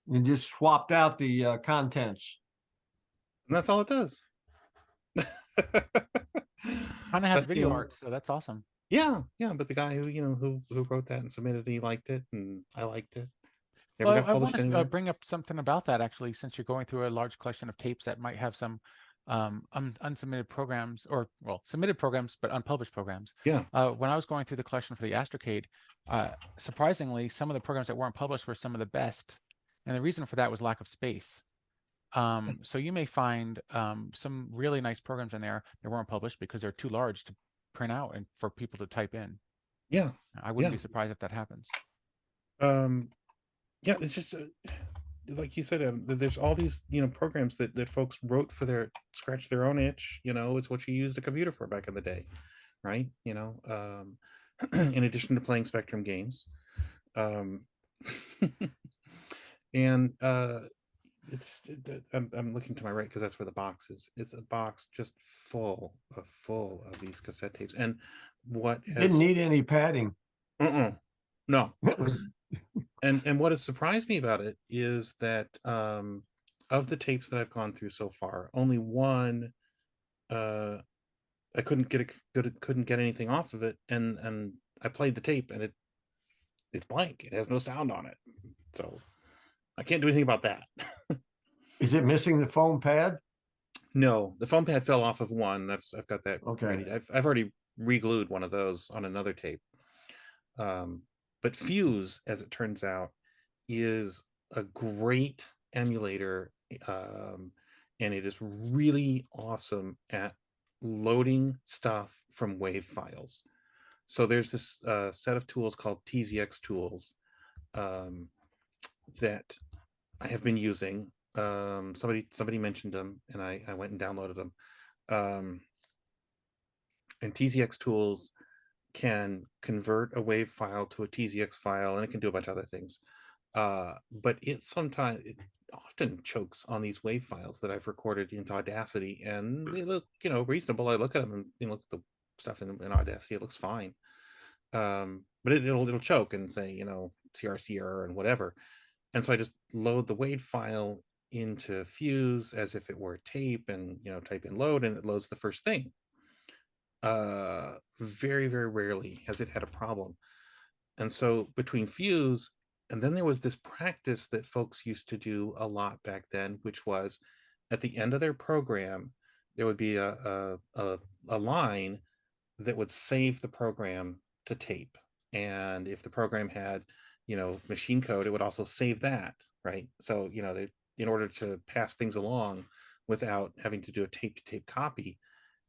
Speaker 3: And just swapped out the contents.
Speaker 1: And that's all it does.
Speaker 2: Kind of has video art, so that's awesome.
Speaker 1: Yeah, but the guy who wrote that and submitted it, he liked it, and I liked it.
Speaker 2: Well, I want to bring up something about that, actually, since you're going through a large collection of tapes that might have some unsubmitted programs, or, well, submitted programs, but unpublished programs.
Speaker 1: Yeah.
Speaker 2: When I was going through the collection for the Astrocade, surprisingly, some of the programs that weren't published were some of the best. And the reason for that was lack of space. So you may find some really nice programs in there that weren't published because they're too large to print out and for people to type in.
Speaker 1: Yeah.
Speaker 2: I wouldn't be surprised if that happens.
Speaker 1: Yeah, it's just like you said, there's all these programs that folks wrote for scratch their own itch. It's what you used a computer for back in the day, right? In addition to playing Spectrum games, and I'm looking to my right because that's where the box is. It's a box just full of these cassette tapes. And what
Speaker 3: didn't need any padding.
Speaker 1: No. And what has surprised me about it is that of the tapes that I've gone through so far, only one I couldn't get anything off of it, and I played the tape and it's blank. It has no sound on it, so I can't do anything about that.
Speaker 3: Is it missing the foam pad?
Speaker 1: No, the foam pad fell off of one. I've got that
Speaker 3: okay
Speaker 1: ready. I've already re-glued one of those on another tape. But Fuse, as it turns out, is a great emulator, and it is really awesome at loading stuff from WAV files. So there's this set of tools called TZX tools that I have been using. Somebody mentioned them, and I went and downloaded them. And TZX tools can convert a WAV file to a TZX file, and it can do a bunch of other things. But it often chokes on these WAV files that I've recorded into Audacity, and they look, reasonable. I look at them and look at the stuff in Audacity, it looks fine. But it'll choke and say, CRC error and whatever. And so I just load the WAV file into Fuse as if it were a tape, and type in load, and it loads the first thing. Very, very rarely has it had a problem. And so between Fuse, and then there was this practice that folks used to do a lot back then, which was at the end of their program, there would be a line that would save the program to tape. And if the program had, machine code, it would also save that, right? So, in order to pass things along without having to do a tape to tape copy,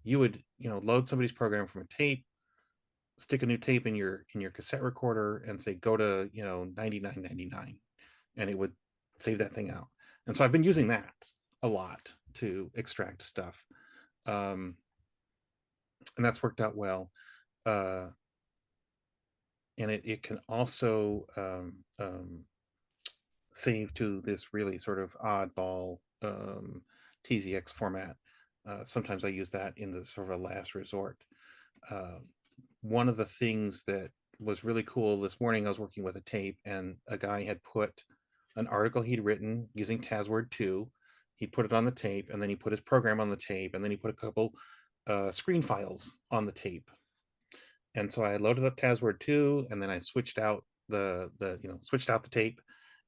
Speaker 1: you would, load somebody's program from a tape, stick a new tape in your cassette recorder and say, go to, 9999, and it would save that thing out. And so I've been using that a lot to extract stuff. And that's worked out well. And it can also save to this really sort of oddball TZX format. Sometimes I use that in the sort of a last resort. One of the things that was really cool this morning, I was working with a tape, and a guy had put an article he'd written using TASWord 2. He put it on the tape, and then he put his program on the tape, and then he put a couple screen files on the tape. And so I loaded up TASWord 2, and then I switched out switched out the tape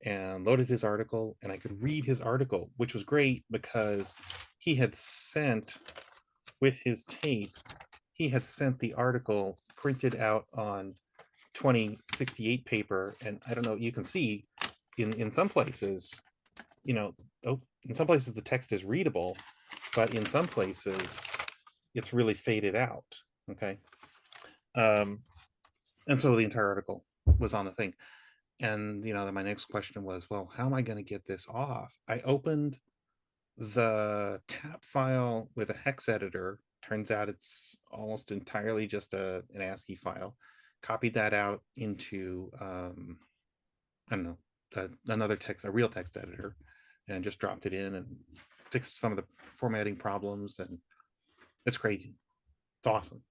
Speaker 1: and loaded his article, and I could read his article, which was great because he had sent with his tape, he had sent the article printed out on 2068 paper. And I don't know, you can see in some places, in some places the text is readable, but in some places it's really faded out. Okay. And so the entire article was on the thing. And, then my next question was, well, how am I going to get this off? I opened the tap file with a hex editor. Turns out it's almost entirely just an ASCII file. Copied that out into, I don't know, a real text editor, and just dropped it in and fixed some of the formatting problems. And it's crazy. It's awesome.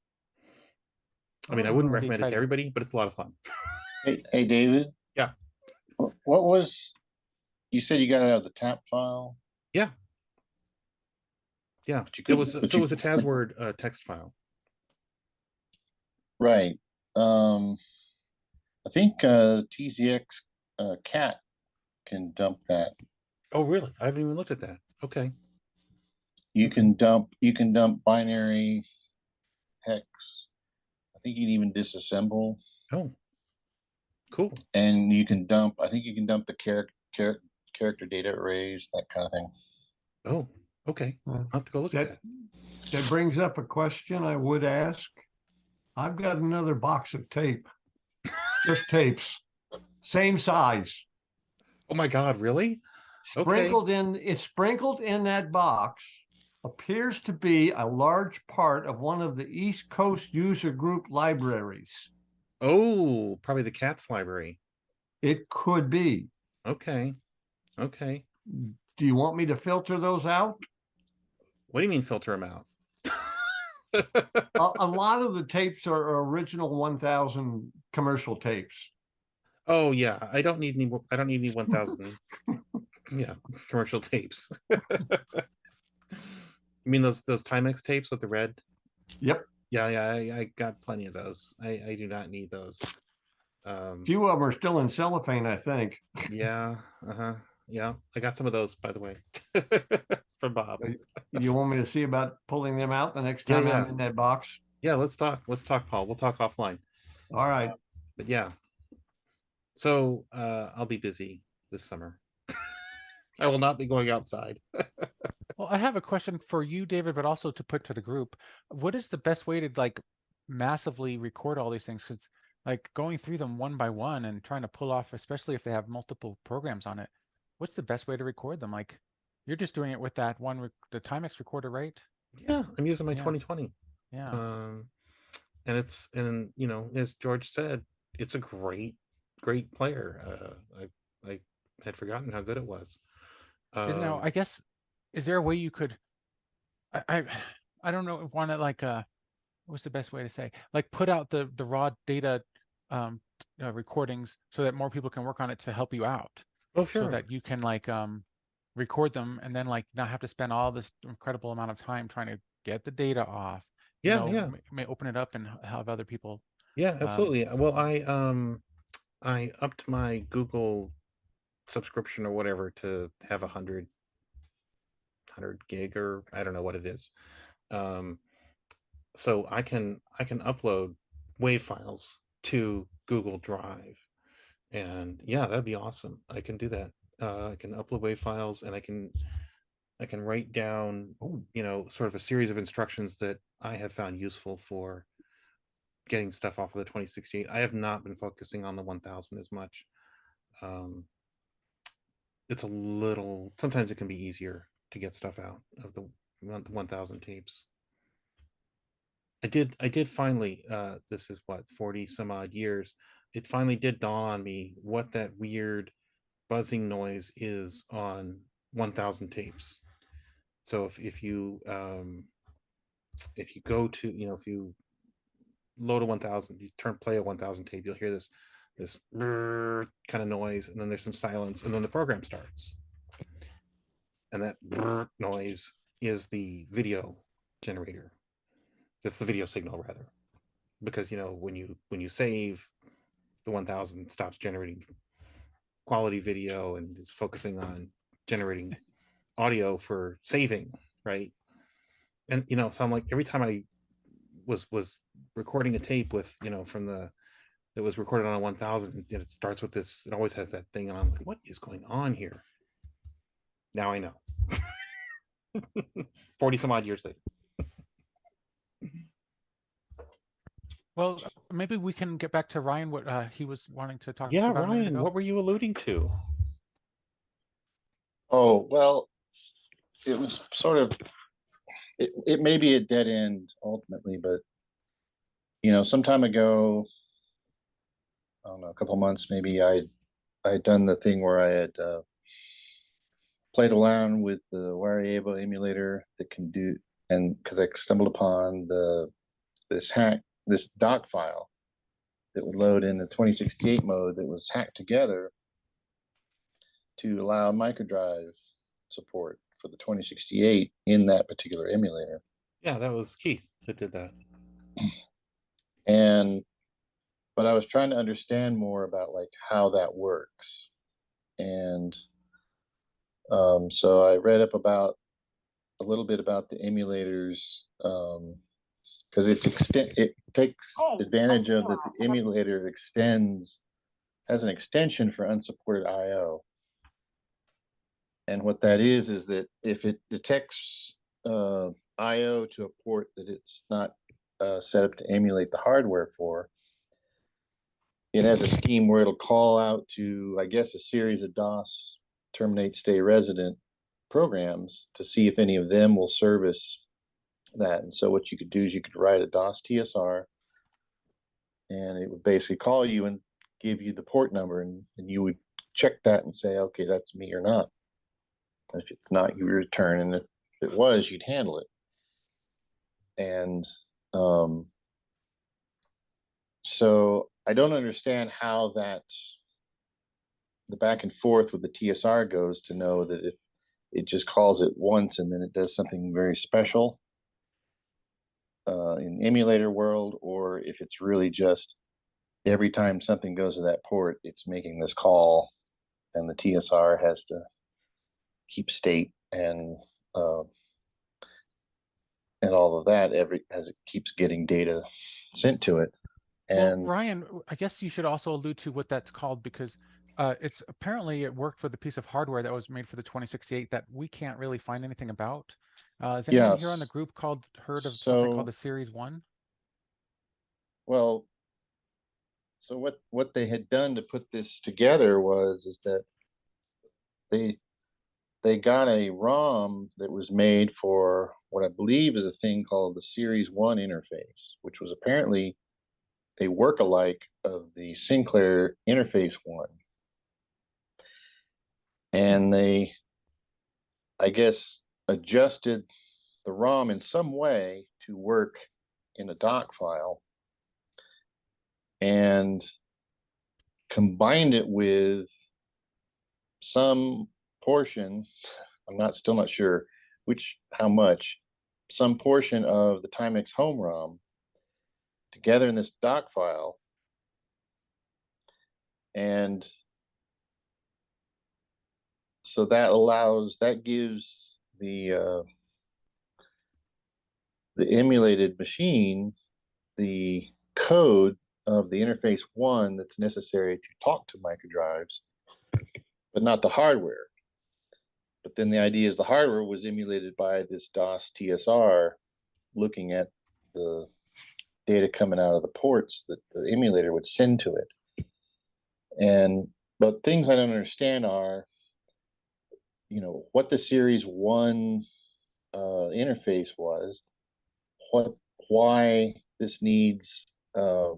Speaker 1: I mean, I wouldn't recommend it to everybody, but it's a lot of fun.
Speaker 4: Hey, David.
Speaker 1: Yeah.
Speaker 4: What was, you said you got it out of the tap file?
Speaker 1: Yeah. Yeah. It was a TASWord text file.
Speaker 4: Right. I think TZX cat can dump that.
Speaker 1: Oh, really? I haven't even looked at that. Okay.
Speaker 4: You can dump binary hex. I think you can even disassemble.
Speaker 1: Oh, cool.
Speaker 4: And you can dump, I think you can dump the character data arrays, that kind of thing.
Speaker 1: Oh, okay. I'll have to go look at that.
Speaker 3: That brings up a question I would ask. I've got another box of tape, just tapes, same size.
Speaker 1: Oh my God, really?
Speaker 3: Sprinkled in that box appears to be a large part of one of the East Coast user group libraries.
Speaker 1: Oh, probably the CATS library.
Speaker 3: It could be.
Speaker 1: Okay. Okay.
Speaker 3: Do you want me to filter those out?
Speaker 1: What do you mean filter them out?
Speaker 3: A lot of the tapes are original 1000 commercial tapes.
Speaker 1: Oh yeah, I don't need any 1000 yeah, commercial tapes. You mean those Timex tapes with the red?
Speaker 3: Yep.
Speaker 1: Yeah, I got plenty of those. I do not need those.
Speaker 3: Few of them are still in cellophane, I think.
Speaker 1: Yeah, yeah, I got some of those, by the way, from Bob.
Speaker 3: You want me to see about pulling them out the next time I'm in that box?
Speaker 1: Yeah, let's talk, Paul. We'll talk offline.
Speaker 3: All right.
Speaker 1: But yeah, so I'll be busy this summer. I will not be going outside.
Speaker 2: Well, I have a question for you, David, but also to put to the group. What is the best way to like massively record all these things? Because like going through them one by one and trying to pull off, especially if they have multiple programs on it, what's the best way to record them? Like you're just doing it with that one, the Timex recorder, right?
Speaker 1: Yeah, I'm using my 2020.
Speaker 2: Yeah.
Speaker 1: And as George said, it's a great player. I had forgotten how good it was.
Speaker 2: Now, I guess, is there a way you could, I don't know, want to like, what's the best way to say, like put out the raw data recordings so that more people can work on it to help you out.
Speaker 1: Oh, sure.
Speaker 2: So that you can like record them and then like not have to spend all this incredible amount of time trying to get the data off
Speaker 1: Yeah, yeah,
Speaker 2: may open it up and have other people.
Speaker 1: yeah, absolutely. Well, I upped my Google subscription or whatever to have 100 gig, or I don't know what it is. So I can upload WAV files to Google Drive, and yeah, that'd be awesome. I can do that. I can upload WAV files, and I can write down, sort of a series of instructions that I have found useful for getting stuff off of the 2068. I have not been focusing on the 1000 as much. It's a little, sometimes it can be easier to get stuff out of the 1000 tapes. I did finally, this is what, 40 some odd years, it finally did dawn on me what that weird buzzing noise is on 1000 tapes. So if you go to, if you load a 1000, you play a 1000 tape, you'll hear this kind of noise, and then there's some silence, and then the program starts, and that noise is the video generator. That's the video signal, rather, because when you save, the 1000 stops generating quality video and is focusing on generating audio for saving, right? And so I'm like, every time I was recording a tape with from that was recorded on a 1000, and it starts with this, it always has that thing, and I'm like, what is going on here? Now I know. 40 some odd years later.
Speaker 2: Well, maybe we can get back to Ryan, what he was wanting to talk
Speaker 1: Yeah,
Speaker 2: about.
Speaker 1: Ryan, what were you alluding to?
Speaker 4: Oh, well, it was sort of, it may be a dead end ultimately, but some time ago, I don't know, a couple months maybe, I'd done the thing where I had played around with the Variable emulator that can do, and because I stumbled upon this doc file that would load in the 2068 mode that was hacked together to allow microdrive support for the 2068 in that particular emulator.
Speaker 1: Yeah, that was Keith that did that.
Speaker 4: But I was trying to understand more about like how that works. And so I read up about a little bit about the emulators, because it takes advantage of that the emulator has an extension for unsupported I/O. And what that is that if it detects I/O to a port that it's not set up to emulate the hardware for, it has a scheme where it'll call out to, I guess, a series of DOS terminate stay resident programs to see if any of them will service that. And so what you could do is you could write a DOS TSR, and it would basically call you and give you the port number, and you would check that and say, okay, that's me or not. If it's not, you return, and if it was, you'd handle it. And so I don't understand how the back and forth with the TSR goes to know that if it just calls it once and then it does something very special in emulator world, or if it's really just every time something goes to that port, it's making this call, and the TSR has to keep state and all of that as it keeps getting data sent to it. And
Speaker 2: well, Ryan, I guess you should also allude to what that's called, because it's apparently it worked for the piece of hardware that was made for the 2068 that we can't really find anything about. Is anyone here on the group heard of something called the Series 1?
Speaker 4: Well, so what they had done to put this together is that they got a ROM that was made for what I believe is a thing called the Series 1 interface, which was apparently a work-alike of the Sinclair Interface 1. And they, I guess, adjusted the ROM in some way to work in a doc file and combined it with some portion, still not sure how much, some portion of the Timex home ROM together in this doc file, and so that gives the emulated machine the code of the interface 1 that's necessary to talk to microdrives, but not the hardware. But then the idea is the hardware was emulated by this DOS TSR, looking at the data coming out of the ports that the emulator would send to it. But things I don't understand are, what the Series 1 interface was, why this needs at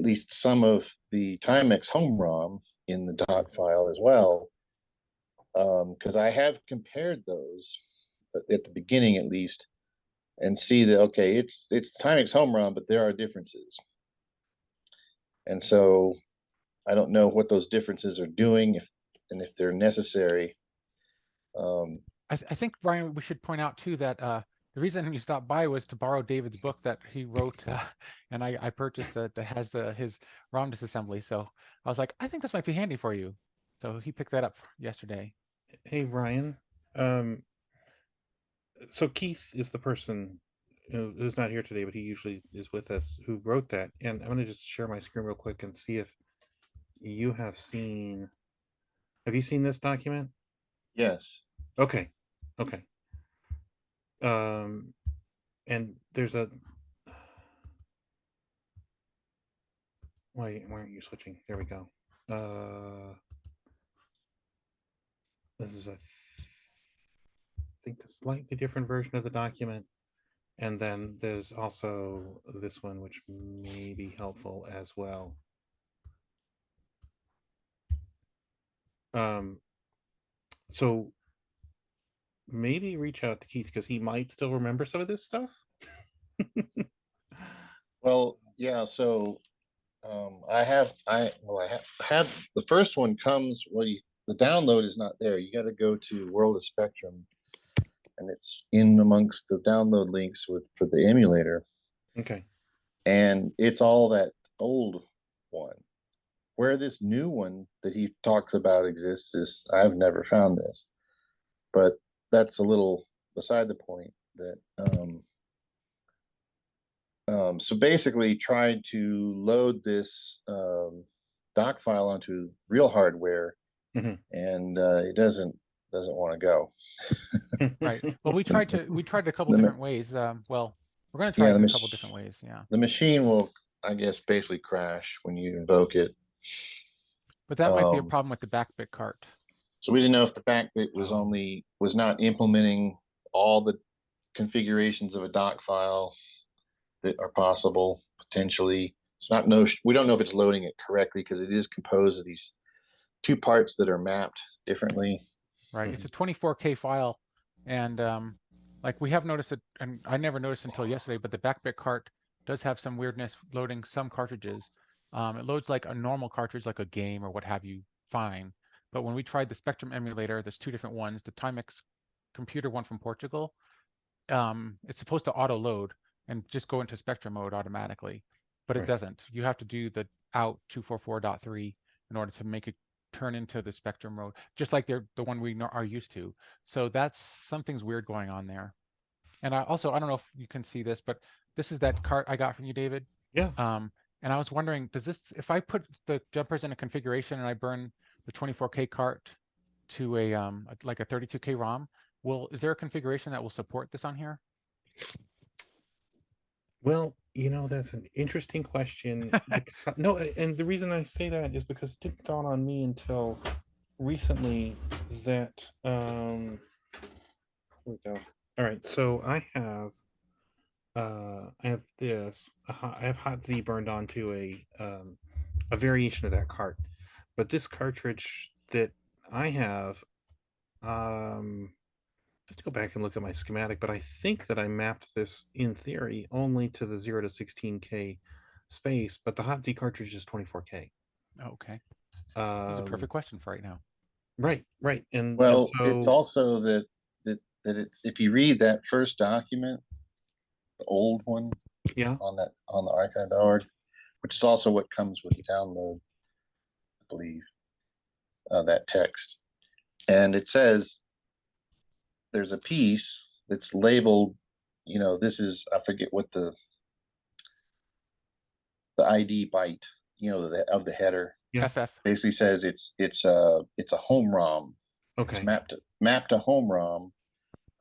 Speaker 4: least some of the Timex home ROM in the doc file as well, because I have compared those at the beginning at least, and see that okay, it's Timex home ROM, but there are differences, and so I don't know what those differences are doing, if they're necessary.
Speaker 2: I think, Ryan, we should point out too that the reason you stopped by was to borrow David's book that he wrote, and I purchased that has his ROM disassembly. So I was like, I think this might be handy for you. So he picked that up yesterday.
Speaker 1: Hey, Ryan. So Keith is the person who's not here today, but he usually is with us, who wrote that. And I'm going to just share my screen real quick and see if you have seen. Have you seen this document?
Speaker 4: Yes.
Speaker 1: Okay. And there's a. Why aren't you switching? There we go. This is I think a slightly different version of the document, and then there's also this one which may be helpful as well. So maybe reach out to Keith because he might still remember some of this stuff.
Speaker 4: Well, yeah. So I have the first one comes. The download is not there. You got to go to World of Spectrum, and it's in amongst the download links for the emulator.
Speaker 1: Okay.
Speaker 4: And it's all that old one. Where this new one that he talks about exists is I've never found this, but that's a little beside the point. That so basically tried to load this doc file onto real hardware, and it doesn't want to go.
Speaker 2: Right. Well, we tried a couple different ways. Well, we're going to try it in a couple different ways. Yeah.
Speaker 4: The machine will, I guess, basically crash when you invoke it.
Speaker 2: But that might be a problem with the backbit cart.
Speaker 4: So we didn't know if the backbit was not implementing all the configurations of a doc file that are possible potentially. We don't know if it's loading it correctly because it is composed of these two parts that are mapped differently.
Speaker 2: Right. It's a 24K file, and like we have noticed it, and I never noticed until yesterday, but the backbit cart does have some weirdness loading some cartridges. It loads like a normal cartridge, like a game or what have you, fine. But when we tried the Spectrum emulator, there's two different ones. The Timex computer one from Portugal, it's supposed to auto load and just go into Spectrum mode automatically, but it doesn't. You have to do the out 244.3 in order to make it turn into the Spectrum mode, just like the one we are used to. So something's weird going on there. And I don't know if you can see this, but this is that cart I got from you, David.
Speaker 1: Yeah.
Speaker 2: And I was wondering, if I put the jumpers in a configuration and I burn the 24K cart to like a 32K ROM, is there a configuration that will support this on here?
Speaker 1: Well, that's an interesting question. No, and the reason I say that is because it didn't dawn on me until recently that here we go. All right, so I have this. I have Hot Z burned onto a variation of that cart, but this cartridge that I have, let's go back and look at my schematic, but I think that I mapped this in theory only to the 0 to 16K space, but the Hot Z cartridge is 24K.
Speaker 2: Okay. This is a perfect question for right now.
Speaker 1: Right. And
Speaker 4: well,
Speaker 1: so,
Speaker 4: it's also that that it's, if you read that first document, the old one,
Speaker 1: Yeah.
Speaker 4: on the archive.org, which is also what comes with the download, I believe, that text. And it says there's a piece that's labeled, this is, I forget what the ID byte, of the header.
Speaker 1: Yeah.
Speaker 2: FF.
Speaker 4: Basically says it's a home ROM.
Speaker 1: Okay.
Speaker 4: It's mapped to home ROM.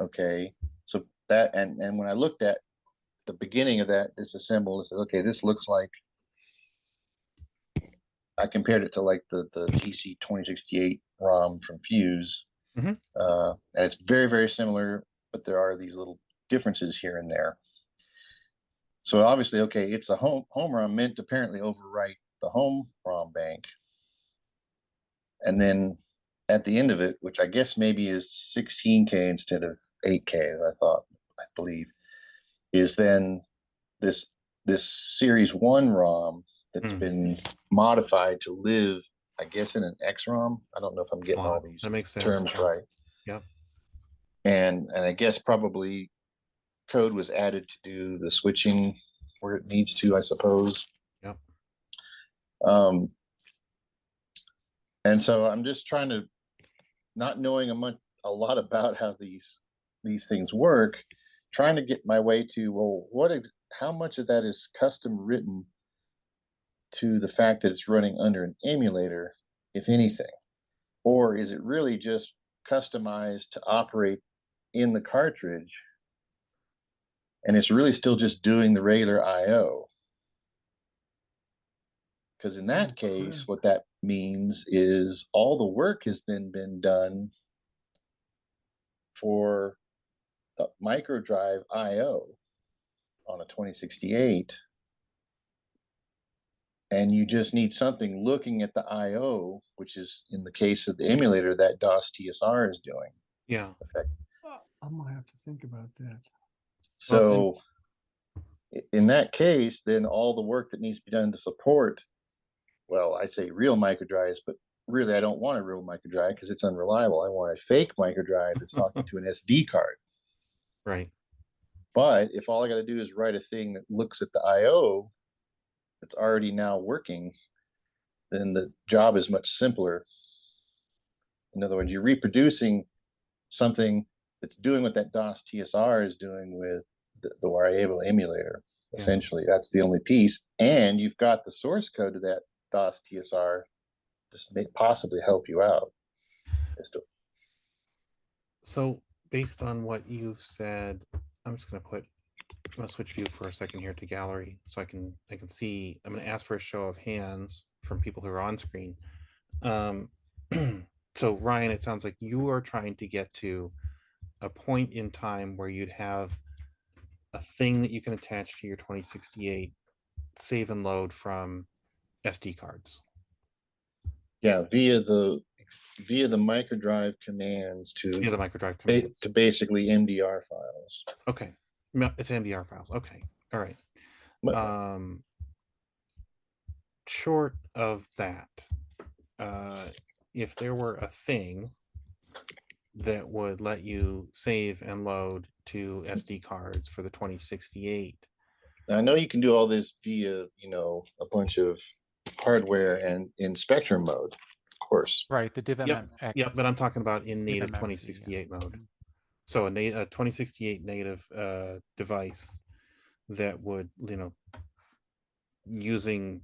Speaker 4: Okay. So that, and when I looked at the beginning of that disassemble, it says, okay, this looks like, I compared it to like the TC2068 ROM from Fuse.
Speaker 1: Mhm.
Speaker 4: And it's very, very similar, but there are these little differences here and there. So obviously, okay, it's a home ROM meant to apparently overwrite the home ROM bank. And then at the end of it, which I guess maybe is 16K instead of 8K, as I believe, is then this Series 1 ROM that's been modified to live, I guess, in an XROM. I don't know if I'm getting all these
Speaker 1: that makes sense.
Speaker 4: terms right.
Speaker 1: Yep.
Speaker 4: And I guess probably code was added to do the switching where it needs to, I suppose.
Speaker 1: Yep.
Speaker 4: And so I'm just trying to, not knowing a lot about how these things work, trying to get my way to, well, how much of that is custom written to the fact that it's running under an emulator, if anything, or is it really just customized to operate in the cartridge, and it's really still just doing the regular I/O? Because in that case, what that means is all the work has then been done for the micro drive I/O on a 2068, and you just need something looking at the I/O, which is, in the case of the emulator, that DOS TSR is doing.
Speaker 1: Yeah.
Speaker 3: I might have to think about that.
Speaker 4: So in that case, then all the work that needs to be done to support, well, I say real microdrives, but really I don't want a real microdrive because it's unreliable. I want a fake microdrive that's talking to an SD card.
Speaker 1: Right.
Speaker 4: But if all I got to do is write a thing that looks at the I/O that's already now working, then the job is much simpler. In other words, you're reproducing something that's doing what that DOS TSR is doing with the Variable emulator. Essentially, that's the only piece. And you've got the source code to that DOS TSR to possibly help you out.
Speaker 1: So based on what you've said, I'm just going to switch view for a second here to gallery so I can see. I'm going to ask for a show of hands from people who are on screen. So Ryan, it sounds like you are trying to get to a point in time where you'd have a thing that you can attach to your 2068, save and load from SD cards.
Speaker 4: Yeah, via the microdrive commands to
Speaker 1: the microdrive commands
Speaker 4: to basically MDR files.
Speaker 1: Okay, it's MDR files. Okay, all right. Short of that, if there were a thing that would let you save and load to SD cards for the 2068.
Speaker 4: Now, I know you can do all this via, a bunch of hardware and in Spectrum mode, of course.
Speaker 2: Right, the div
Speaker 1: MX. Yep, but I'm talking about in native 2068 mode. So a 2068 native device that would, using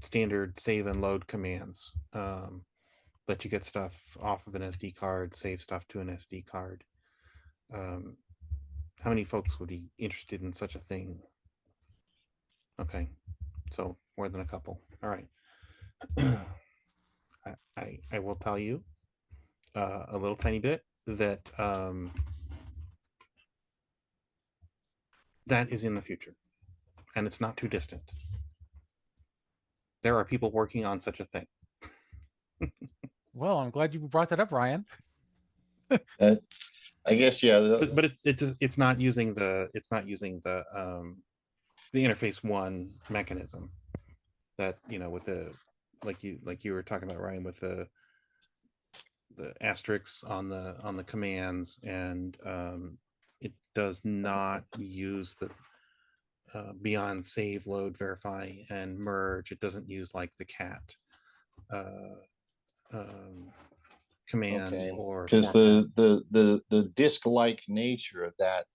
Speaker 1: standard save and load commands, let you get stuff off of an SD card, save stuff to an SD card. How many folks would be interested in such a thing? Okay, so more than a couple. All right. I will tell you a little tiny bit that that is in the future, and it's not too distant. There are people working on such a thing.
Speaker 2: Well, I'm glad you brought that up, Ryan.
Speaker 4: I guess, yeah.
Speaker 1: But it's not using the interface one mechanism that with the like you were talking about, Ryan, with asterisks on the commands, and it does not use the beyond save, load, verify, and merge. It doesn't use like the cat command
Speaker 4: Okay,
Speaker 1: or
Speaker 4: because
Speaker 1: format.
Speaker 4: the disk-like nature of that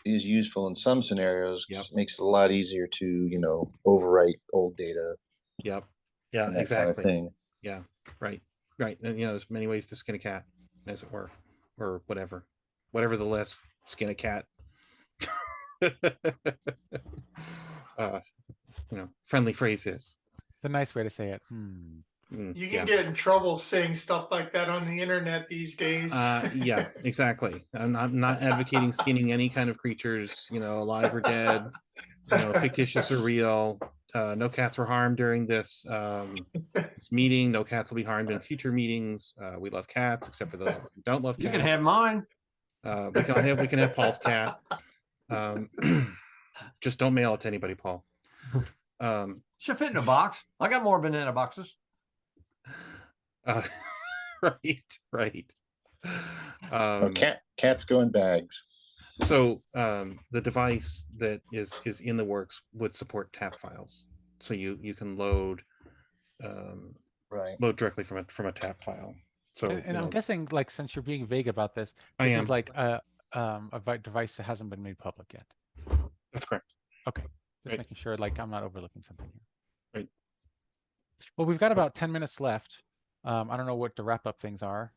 Speaker 4: is useful in some scenarios.
Speaker 1: Yep.
Speaker 4: Makes it a lot easier to, you know, overwrite old data.
Speaker 1: Yep. Yeah,
Speaker 4: and that
Speaker 1: exactly.
Speaker 4: kind of thing.
Speaker 1: Yeah, right. And you know, there's many ways to skin a cat, as it were, or whatever the less skin a cat. You know, friendly phrase is.
Speaker 2: It's a nice way to say it.
Speaker 10: You can get in trouble saying stuff like that on the internet these days.
Speaker 1: Yeah, exactly. I'm not advocating skinning any kind of creatures, you know, alive or dead, you know, fictitious or real. No cats were harmed during this meeting. No cats will be harmed in future meetings. We love cats, except for those who don't love cats.
Speaker 3: You can have mine.
Speaker 1: We can have Paul's cat. Just don't mail it to anybody, Paul.
Speaker 3: Should fit in a box. I got more banana boxes.
Speaker 1: Right.
Speaker 4: Cats go in bags.
Speaker 1: So the device that is in the works would support TAP files, so you can load load directly from a TAP file. So
Speaker 2: and I'm guessing, like, since you're being vague about this, is like a device that hasn't been made public yet.
Speaker 1: That's correct.
Speaker 2: Okay, just making sure, like, I'm not overlooking something here.
Speaker 1: Right.
Speaker 2: Well, we've got about 10 minutes left. I don't know what the wrap up things are.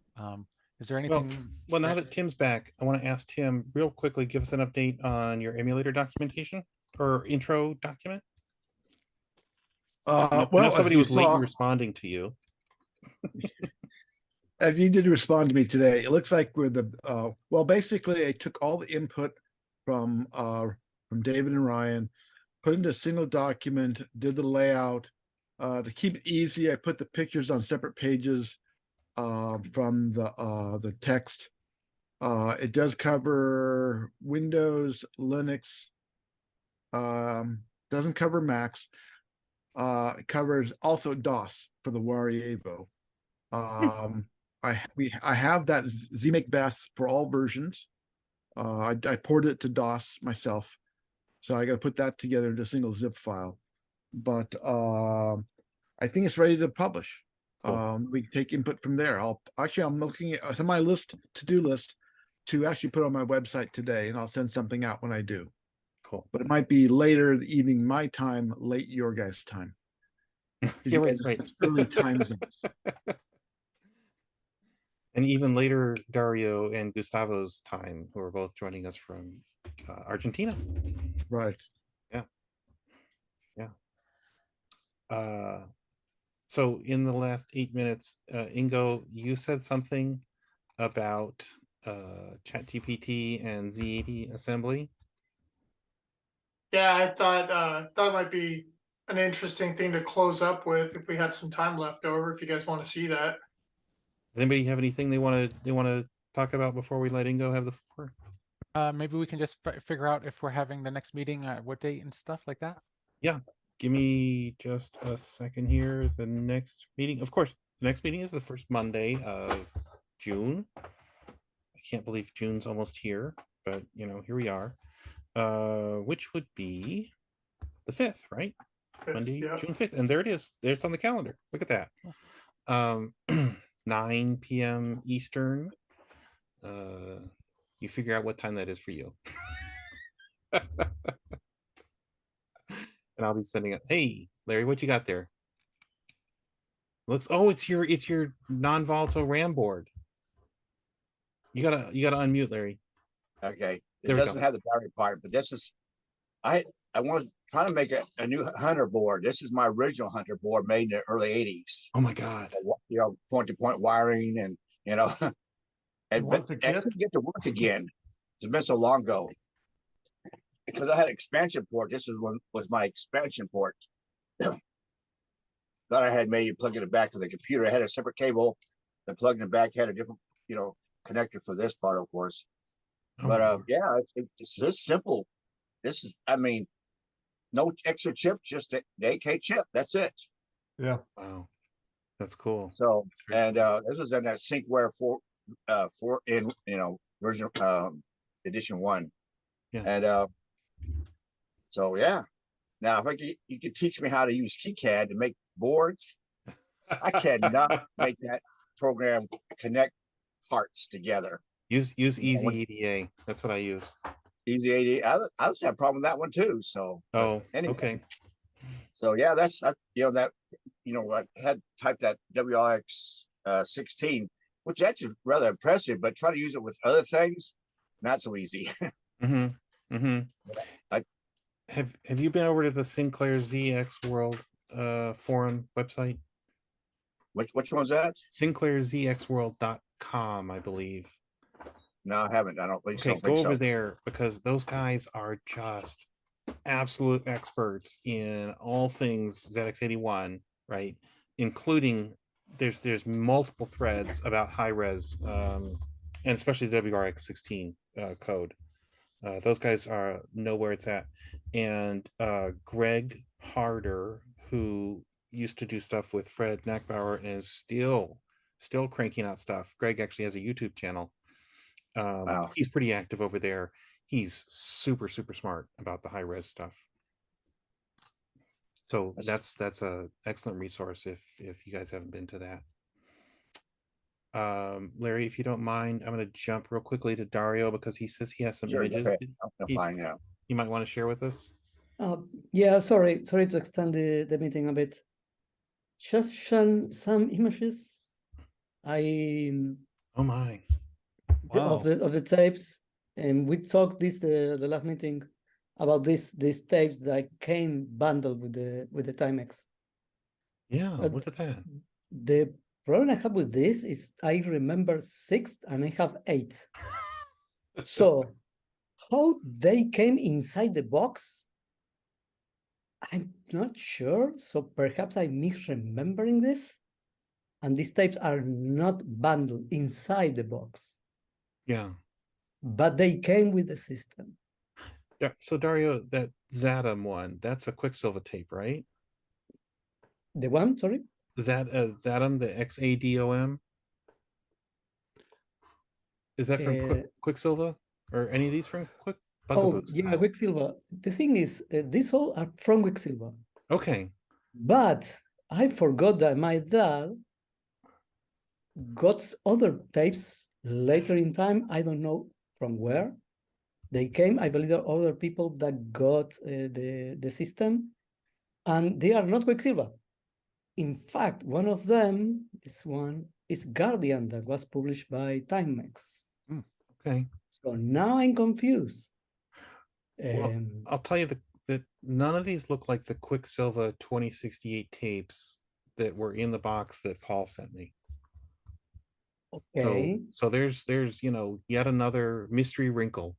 Speaker 2: Is there anything?
Speaker 1: Well, now that Tim's back, I want to ask Tim real quickly, give us an update on your emulator documentation or intro document. Well, somebody was late in responding to you.
Speaker 5: As you did respond to me today, it looks like we're the well, basically I took all the input from David and Ryan, put into a single document, did the layout. To keep it easy, I put the pictures on separate pages from the text. It does cover Windows, Linux, doesn't cover Macs. It covers also DOS for the Wari Evo. I have that ZMake Best for all versions. I ported it to DOS myself, so I got to put that together into a single zip file. But I think it's ready to publish. Cool. We can take input from there. I'm looking at my to-do list to actually put on my website today, and I'll send something out when I do.
Speaker 1: Cool.
Speaker 5: But it might be later the evening my time, late your guys' time.
Speaker 1: Yeah, right.
Speaker 5: Early time zones.
Speaker 1: And even later, Dario and Gustavo's time, who are both joining us from Argentina.
Speaker 5: Right.
Speaker 1: Yeah. So in the last 8 minutes, Ingo, you said something about ChatGPT and Z80 assembly.
Speaker 10: Yeah, I thought it might be an interesting thing to close up with if we had some time left over. If you guys want to see that.
Speaker 1: Does anybody have anything they want to talk about before we let Ingo have the floor?
Speaker 2: Maybe we can just figure out if we're having the next meeting, what date and stuff like that.
Speaker 1: Yeah. Give me just a second here. The next meeting, of course, the next meeting is the first Monday of June. I can't believe June's almost here, but you know, here we are. Which would be the 5th, right? 5th, Monday, yeah. June 5th. And there it is. There's on the calendar. Look at that. 9 p.m. Eastern. You figure out what time that is for you. And I'll be sending it. Hey, Larry, what you got there? Looks. Oh, it's your non-volatile RAM board. You gotta unmute, Larry.
Speaker 11: Okay. It doesn't have the battery part, but this is. I was trying to make a new Hunter board. This is my original Hunter board made in the early '80s.
Speaker 1: Oh my God.
Speaker 11: You know, point-to-point wiring, and you know, and but I couldn't get to work again. It's been so long ago. Because I had an expansion port. This was my expansion port that I had made plugging it back to the computer. I had a separate cable and plugging it back, had a different, you know, connector for this part, of course. Oh, but yeah, it's this simple. This is, I mean, no extra chip, just the AK chip. That's it.
Speaker 3: Yeah.
Speaker 1: Wow. That's cool.
Speaker 11: So,
Speaker 1: That's very
Speaker 11: and
Speaker 1: cool.
Speaker 11: this was in that Sinkware four in, version, edition 1.
Speaker 1: Yeah.
Speaker 11: And so yeah. Now, if you could teach me how to use KiCad to make boards, I cannot make that program connect parts together.
Speaker 1: Use Easy EDA. That's what I use.
Speaker 11: Easy 80. I just have a problem with that one too. So,
Speaker 1: Oh,
Speaker 11: anyway.
Speaker 1: okay.
Speaker 11: So yeah, that's I had typed that WRX 16, which is actually rather impressive, but try to use it with other things, not so easy.
Speaker 1: Mm-hmm. Mm-hmm. Have you been over to the Sinclair ZX World forum website?
Speaker 11: Which one's that?
Speaker 1: SinclairZXWorld.com, I believe.
Speaker 11: No, I haven't. I don't think so.
Speaker 1: Okay, go over there because those guys are just absolute experts in all things ZX81, right? Including there's multiple threads about high res, and especially the WRX 16 code. Those guys know where it's at, and Greg Harder, who used to do stuff with Fred Nackbauer and is still cranking out stuff. Greg actually has a YouTube channel.
Speaker 11: Wow.
Speaker 1: He's pretty active over there. He's super smart about the high res stuff. So that's a excellent resource if you guys haven't been to that. Larry, if you don't mind, I'm going to jump real quickly to Dario because he says he has some images
Speaker 11: Fine, yeah.
Speaker 1: you might want to share with us.
Speaker 12: Yeah, sorry to extend the meeting a bit. Just shown some images.
Speaker 1: Oh my!
Speaker 12: Wow. Of the tapes, and we talked the last meeting about these tapes that came bundled with the Timex.
Speaker 1: Yeah, look at that.
Speaker 12: The problem I have with this is I remember 6 and I have 8. So how they came inside the box, I'm not sure. So perhaps I'm misremembering this. And these tapes are not bundled inside the box.
Speaker 1: Yeah.
Speaker 12: But they came with the system.
Speaker 1: So Dario, that Zatom one, that's a Quicksilver tape, right?
Speaker 12: The one, sorry?
Speaker 1: Zatom, the XADOM? Is that from Quicksilver? Or any of these from Bugaboos?
Speaker 12: Oh, yeah, Quicksilver. The thing is, these all are from Quicksilver.
Speaker 1: Okay.
Speaker 12: But I forgot that my dad got other tapes later in time. I don't know from where they came. I believe there are other people that got the system, and they are not Quicksilver. In fact, one of them, this one, is Guardian that was published by Timex.
Speaker 1: Okay.
Speaker 12: So now I'm confused.
Speaker 1: Well, I'll tell you that none of these look like the Quicksilver 2068 tapes that were in the box that Paul sent me.
Speaker 12: Okay.
Speaker 1: So there's yet another mystery wrinkle.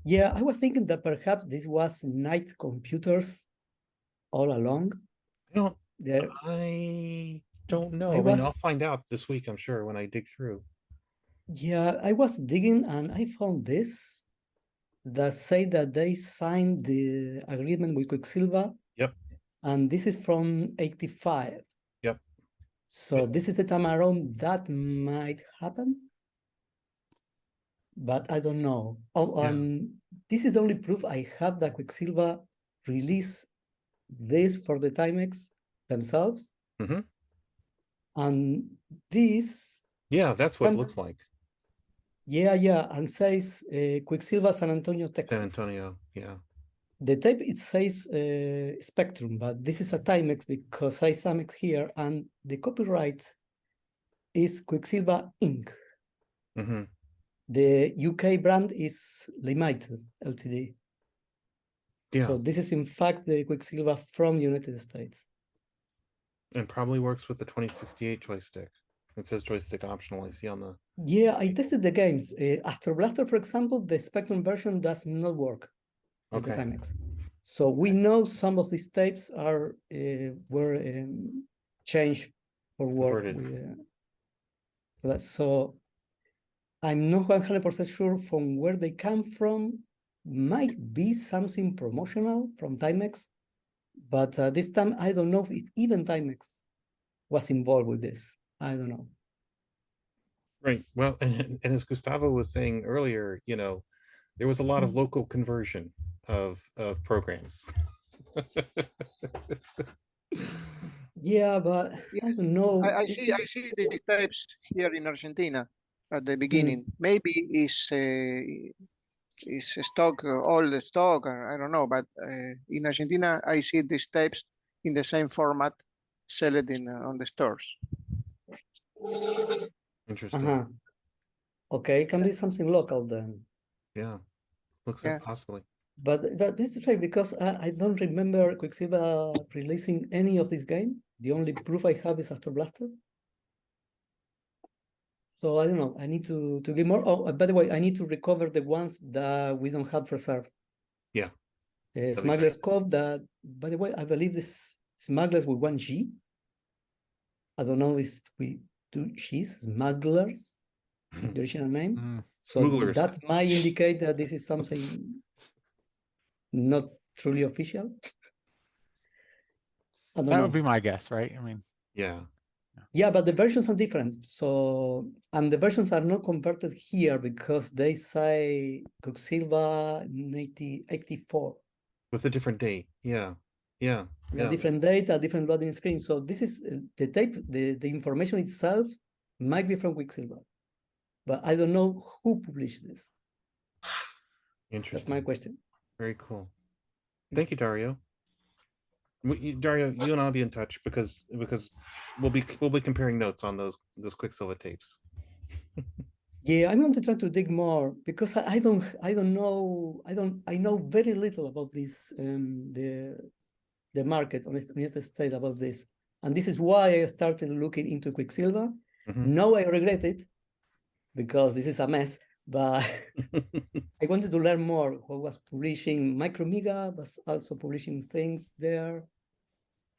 Speaker 12: Yeah, I was thinking that perhaps this was night computers all along.
Speaker 1: I don't know. I'll find out this week, I'm sure, when I dig through.
Speaker 12: Yeah, I was digging and I found this that say that they signed the agreement with Quicksilver.
Speaker 1: Yep.
Speaker 12: And this is from 85.
Speaker 1: Yep.
Speaker 12: So this is the time around that might happen. But I don't know. Oh, and this is the only proof I have that Quicksilver released this for the Timex themselves.
Speaker 1: Mm-hmm.
Speaker 12: And this...
Speaker 1: Yeah, that's what it looks like.
Speaker 12: Yeah, and says Quicksilver, San Antonio, Texas.
Speaker 1: San Antonio, yeah.
Speaker 12: The tape, it says Spectrum, but this is a Timex because I Timex here, and the copyright is Quicksilver Inc.
Speaker 1: Mm-hmm.
Speaker 12: The UK brand is Limited Ltd.
Speaker 1: Yeah.
Speaker 12: So this is in fact the Quicksilver from United States.
Speaker 1: And probably works with the 2068 joystick. It says joystick optional, I see on the...
Speaker 12: Yeah, I tested the games. Astro Blaster, for example, the Spectrum version does not work with the Timex. So we know some of these tapes were changed for work with that. So I'm not 100% sure from where they come from. Might be something promotional from Timex, but this time I don't know if even Timex was involved with this. I don't know.
Speaker 1: Right. Well, and as Gustavo was saying earlier, there was a lot of local conversion of programs.
Speaker 12: Yeah, but I don't know.
Speaker 7: I see these types here in Argentina at the beginning. Maybe is stock all the stock, or I don't know. But in Argentina, I see these types in the same format, sell it in on the stores.
Speaker 1: Interesting.
Speaker 12: Okay, can be something local then.
Speaker 1: Yeah, looks like possibly.
Speaker 12: But this is right because I don't remember Quicksilver releasing any of this game. The only proof I have is Astro Blaster. So I don't know. I need to get more. Oh, by the way, I need to recover the ones that we don't have reserved.
Speaker 1: Yeah.
Speaker 12: Smuggler's Cove. That, by the way, I believe this Smugglers with 1G. I don't know if we do G's, Smugglers, the original name. So
Speaker 1: Smugglers.
Speaker 12: that might indicate that this is something not truly official. I don't know.
Speaker 2: That would be my guess, right? I mean,
Speaker 12: yeah, but the versions are different. So, and the versions are not converted here because they say Quicksilver 84
Speaker 1: with a different date. Yeah.
Speaker 12: A different date, a different loading screen. So this is the tape. The information itself might be from Quicksilver, but I don't know who published this.
Speaker 1: Interesting.
Speaker 12: That's my question.
Speaker 1: Very cool. Thank you, Dario. Dario, you and I'll be in touch because we'll be comparing notes on those Quicksilver tapes.
Speaker 12: Yeah, I'm going to try to dig more because I know very little about this the market on the United States about this, and this is why I started looking into Quicksilver. Now I regret it because this is a mess. But I wanted to learn more. Who was publishing? Micromiga was also publishing things there.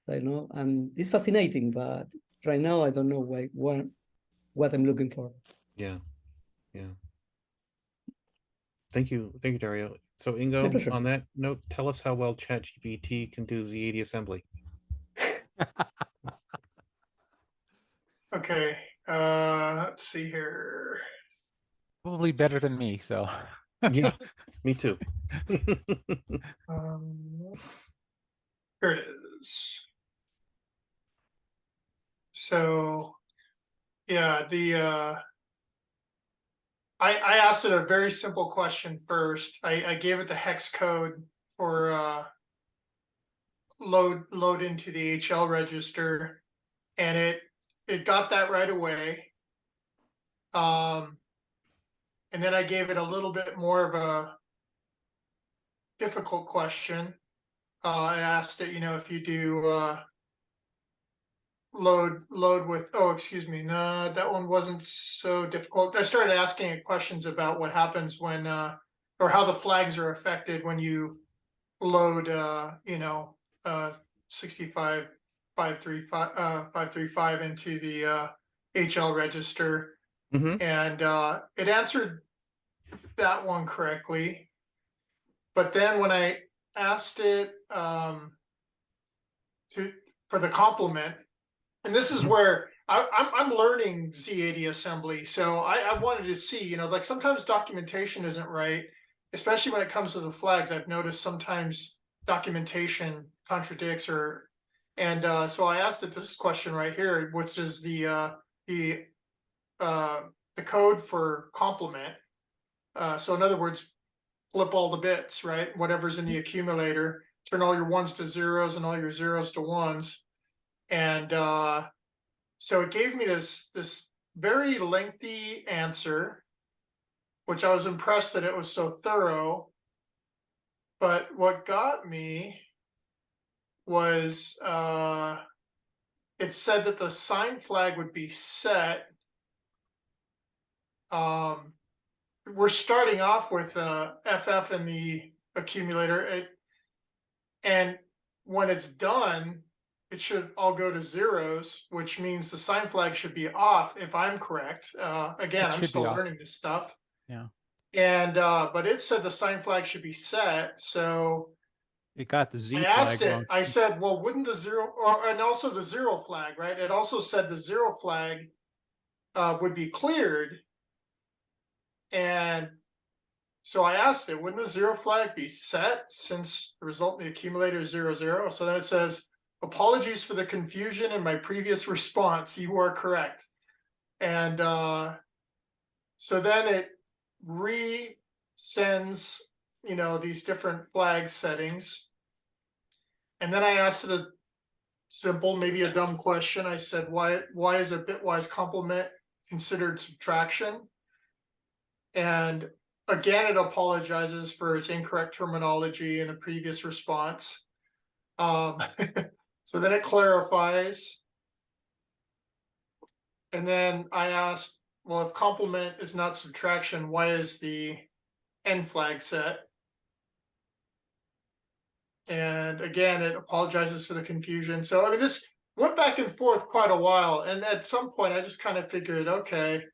Speaker 12: I know, and it's fascinating. But right now, I don't know what I'm looking for.
Speaker 1: Yeah. Thank you, Dario. So Ingo, on that note, tell us how well ChatGPT can do Z80 assembly.
Speaker 10: Okay, let's see here.
Speaker 2: Probably better than me, so.
Speaker 1: Yeah, me too.
Speaker 10: Here it is. So, yeah, I asked it a very simple question first. I gave it the hex code for load into the HL register, and it got that right away. And then I gave it a little bit more of a difficult question. I asked it, if you do load with, excuse me, no, that one wasn't so difficult. I started asking it questions about what happens when, or how the flags are affected when you load, 535 into the HL register. And it answered that one correctly. But then when I asked it for the complement, and this is where I'm learning Z80 assembly, so I wanted to see, like sometimes documentation isn't right, especially when it comes to the flags. I've noticed sometimes documentation contradicts, and so I asked it this question right here, which is the code for complement. So in other words, flip all the bits, right? Whatever's in the accumulator, turn all your ones to zeros and all your zeros to ones. And so it gave me this very lengthy answer, which I was impressed that it was so thorough. But what got me was it said that the sign flag would be set. We're starting off with FF in the accumulator, and when it's done, it should all go to zeros, which means the sign flag should be off, if I'm correct. Again, I'm still learning this stuff.
Speaker 2: Yeah.
Speaker 10: And but it said the sign flag should be set. So
Speaker 6: It got the Z
Speaker 10: I
Speaker 6: flag
Speaker 10: asked it,
Speaker 6: wrong.
Speaker 10: I said, well, wouldn't the zero, and also the zero flag, right? It also said the zero flag would be cleared. And so I asked it, wouldn't the zero flag be set since the result in the accumulator is 00? So then it says, apologies for the confusion in my previous response. You are correct. And so then it resends, these different flag settings. And then I asked it a simple, maybe a dumb question. I said, why is a bitwise complement considered subtraction? And again, it apologizes for its incorrect terminology in a previous response. So then it clarifies. And then I asked, well, if complement is not subtraction, why is the end flag set? And again, it apologizes for the confusion. So, I mean, this went back and forth quite a while. And at some point, I just kind of figured, okay,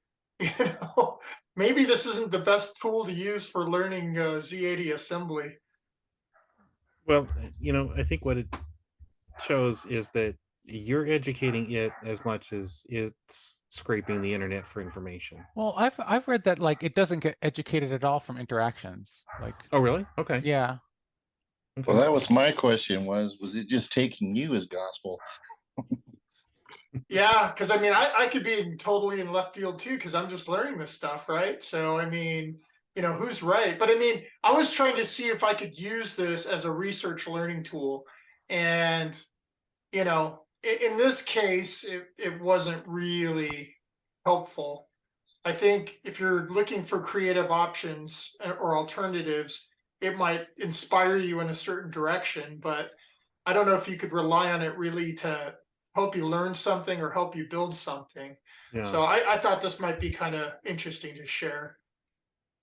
Speaker 10: maybe this isn't the best tool to use for learning Z80 assembly.
Speaker 1: Well, I think what it shows is that you're educating it as much as it's scraping the internet for information.
Speaker 2: Well, I've read that like it doesn't get educated at all from interactions. Like,
Speaker 1: oh, really? Okay.
Speaker 2: Yeah.
Speaker 1: Okay.
Speaker 4: Well, that was my question. Was it just taking you as gospel?
Speaker 10: Yeah, because I mean, I could be totally in left field too, because I'm just learning this stuff, right? So I mean, who's right? But I mean, I was trying to see if I could use this as a research learning tool, and in this case, it wasn't really helpful. I think if you're looking for creative options or alternatives, it might inspire you in a certain direction, but I don't know if you could rely on it really to help you learn something or help you build something.
Speaker 1: Yeah.
Speaker 10: So I thought this might be kind of interesting to share.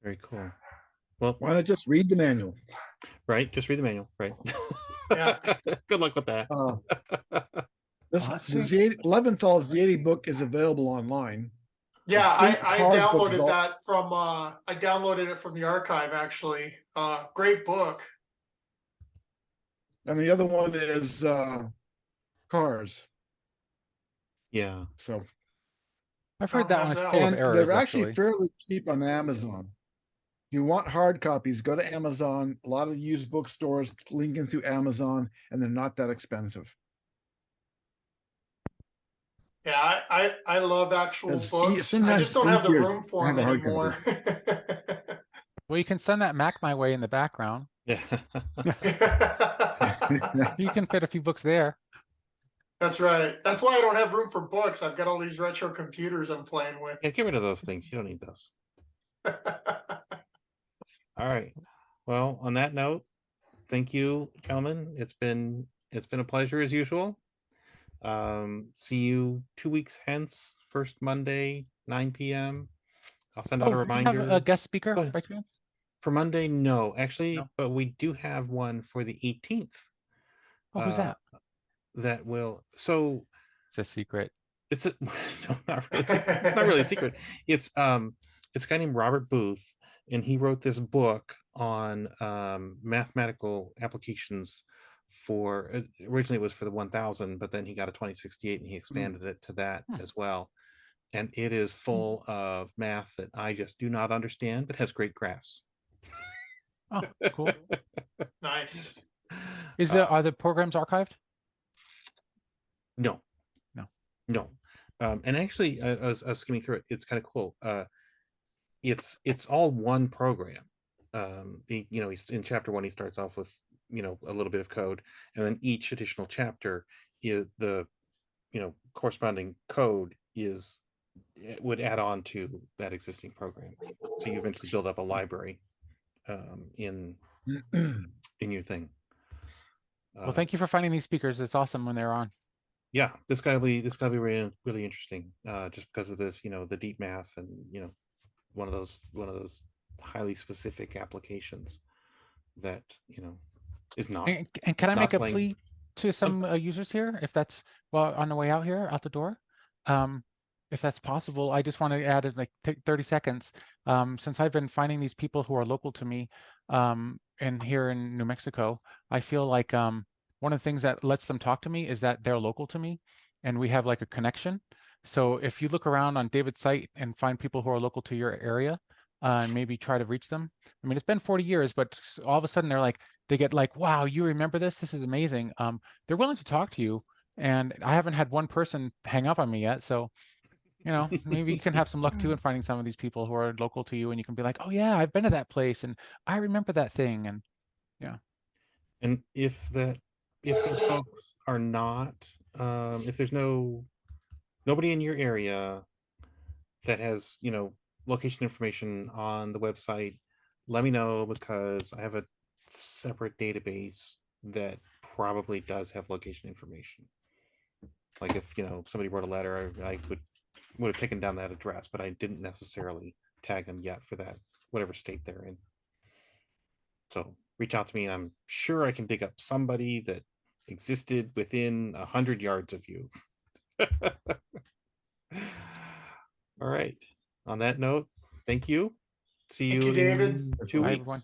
Speaker 1: Very cool. Well,
Speaker 5: why not just read the manual?
Speaker 1: Right, just read the manual. Right.
Speaker 10: Yeah.
Speaker 1: Good luck with that.
Speaker 5: The Leventhal Z80 book is available online.
Speaker 10: Yeah, I downloaded
Speaker 5: book
Speaker 10: that from I downloaded it from the archive actually. Great book.
Speaker 5: And the other one is Cars.
Speaker 1: Yeah.
Speaker 5: So
Speaker 2: I've heard that one is
Speaker 10: that
Speaker 2: full
Speaker 5: and
Speaker 2: of errors.
Speaker 5: they're actually fairly cheap on Amazon. If you want hard copies, go to Amazon. A lot of used bookstores linking through Amazon, and they're not that expensive.
Speaker 10: Yeah, I love actual
Speaker 5: It's
Speaker 10: books. I just don't have the
Speaker 5: easier
Speaker 10: room for
Speaker 5: to have
Speaker 10: them
Speaker 5: a hard
Speaker 10: anymore.
Speaker 2: Well, you can send that Mac my way in the background.
Speaker 1: Yeah.
Speaker 2: You can fit a few books there.
Speaker 10: That's right. That's why I don't have room for books. I've got all these retro computers I'm playing with.
Speaker 1: Yeah, get rid of those things. You don't need those. All right. Well, on that note, thank you, gentlemen. It's been a pleasure as usual. See you 2 weeks hence, first Monday, 9 p.m. I'll send out a reminder.
Speaker 2: Do you have a guest speaker by chance?
Speaker 1: For Monday, no, actually,
Speaker 2: No.
Speaker 1: but we do have one for the 18th.
Speaker 2: Oh, who's that?
Speaker 1: That will. So
Speaker 2: it's a secret.
Speaker 1: It's a no, not really a secret. It's a guy named Robert Booth, and he wrote this book on mathematical applications for originally it was for the 1000, but then he got a 2068 and he expanded it to that as well. And it is full of math that I just do not understand, but has great graphs.
Speaker 2: Oh, cool.
Speaker 10: Nice.
Speaker 2: Are the programs archived?
Speaker 1: No. And actually, I was skimming through it. It's kind of cool. It's all one program. He's in chapter 1. He starts off with a little bit of code, and then each additional chapter is the corresponding code would add on to that existing program. So you eventually build up a library in your thing.
Speaker 2: Well, thank you for finding these speakers. It's awesome when they're on.
Speaker 1: Yeah, this guy will be really, really interesting, just because of this, the deep math and one of those highly specific applications that is not.
Speaker 2: And can I make a plea to some users here, if that's on the way out here, out the door? If that's possible, I just want to add like 30 seconds. Since I've been finding these people who are local to me, and here in New Mexico, I feel like one of the things that lets them talk to me is that they're local to me and we have like a connection. So if you look around on David's site and find people who are local to your area, and maybe try to reach them. I mean, it's been 40 years, but all of a sudden they get like, wow, you remember this? This is amazing. They're willing to talk to you. And I haven't had one person hang up on me yet. So, you know, maybe you can have some luck too in finding some of these people who are local to you and you can be like, oh yeah, I've been to that place and I remember that thing. And yeah.
Speaker 1: And if those folks are not, if there's nobody in your area that has, you know, location information on the website, let me know, because I have a separate database that probably does have location information. Like if, you know, somebody wrote a letter, I would have taken down that address, but I didn't necessarily tag them yet for that, whatever state they're in. So reach out to me and I'm sure I can dig up somebody that existed within 100 yards of you. All right. On that note, thank you. See
Speaker 10: Thank
Speaker 1: you
Speaker 10: you, David.
Speaker 1: in 2
Speaker 2: Bye,
Speaker 1: weeks.
Speaker 2: everyone.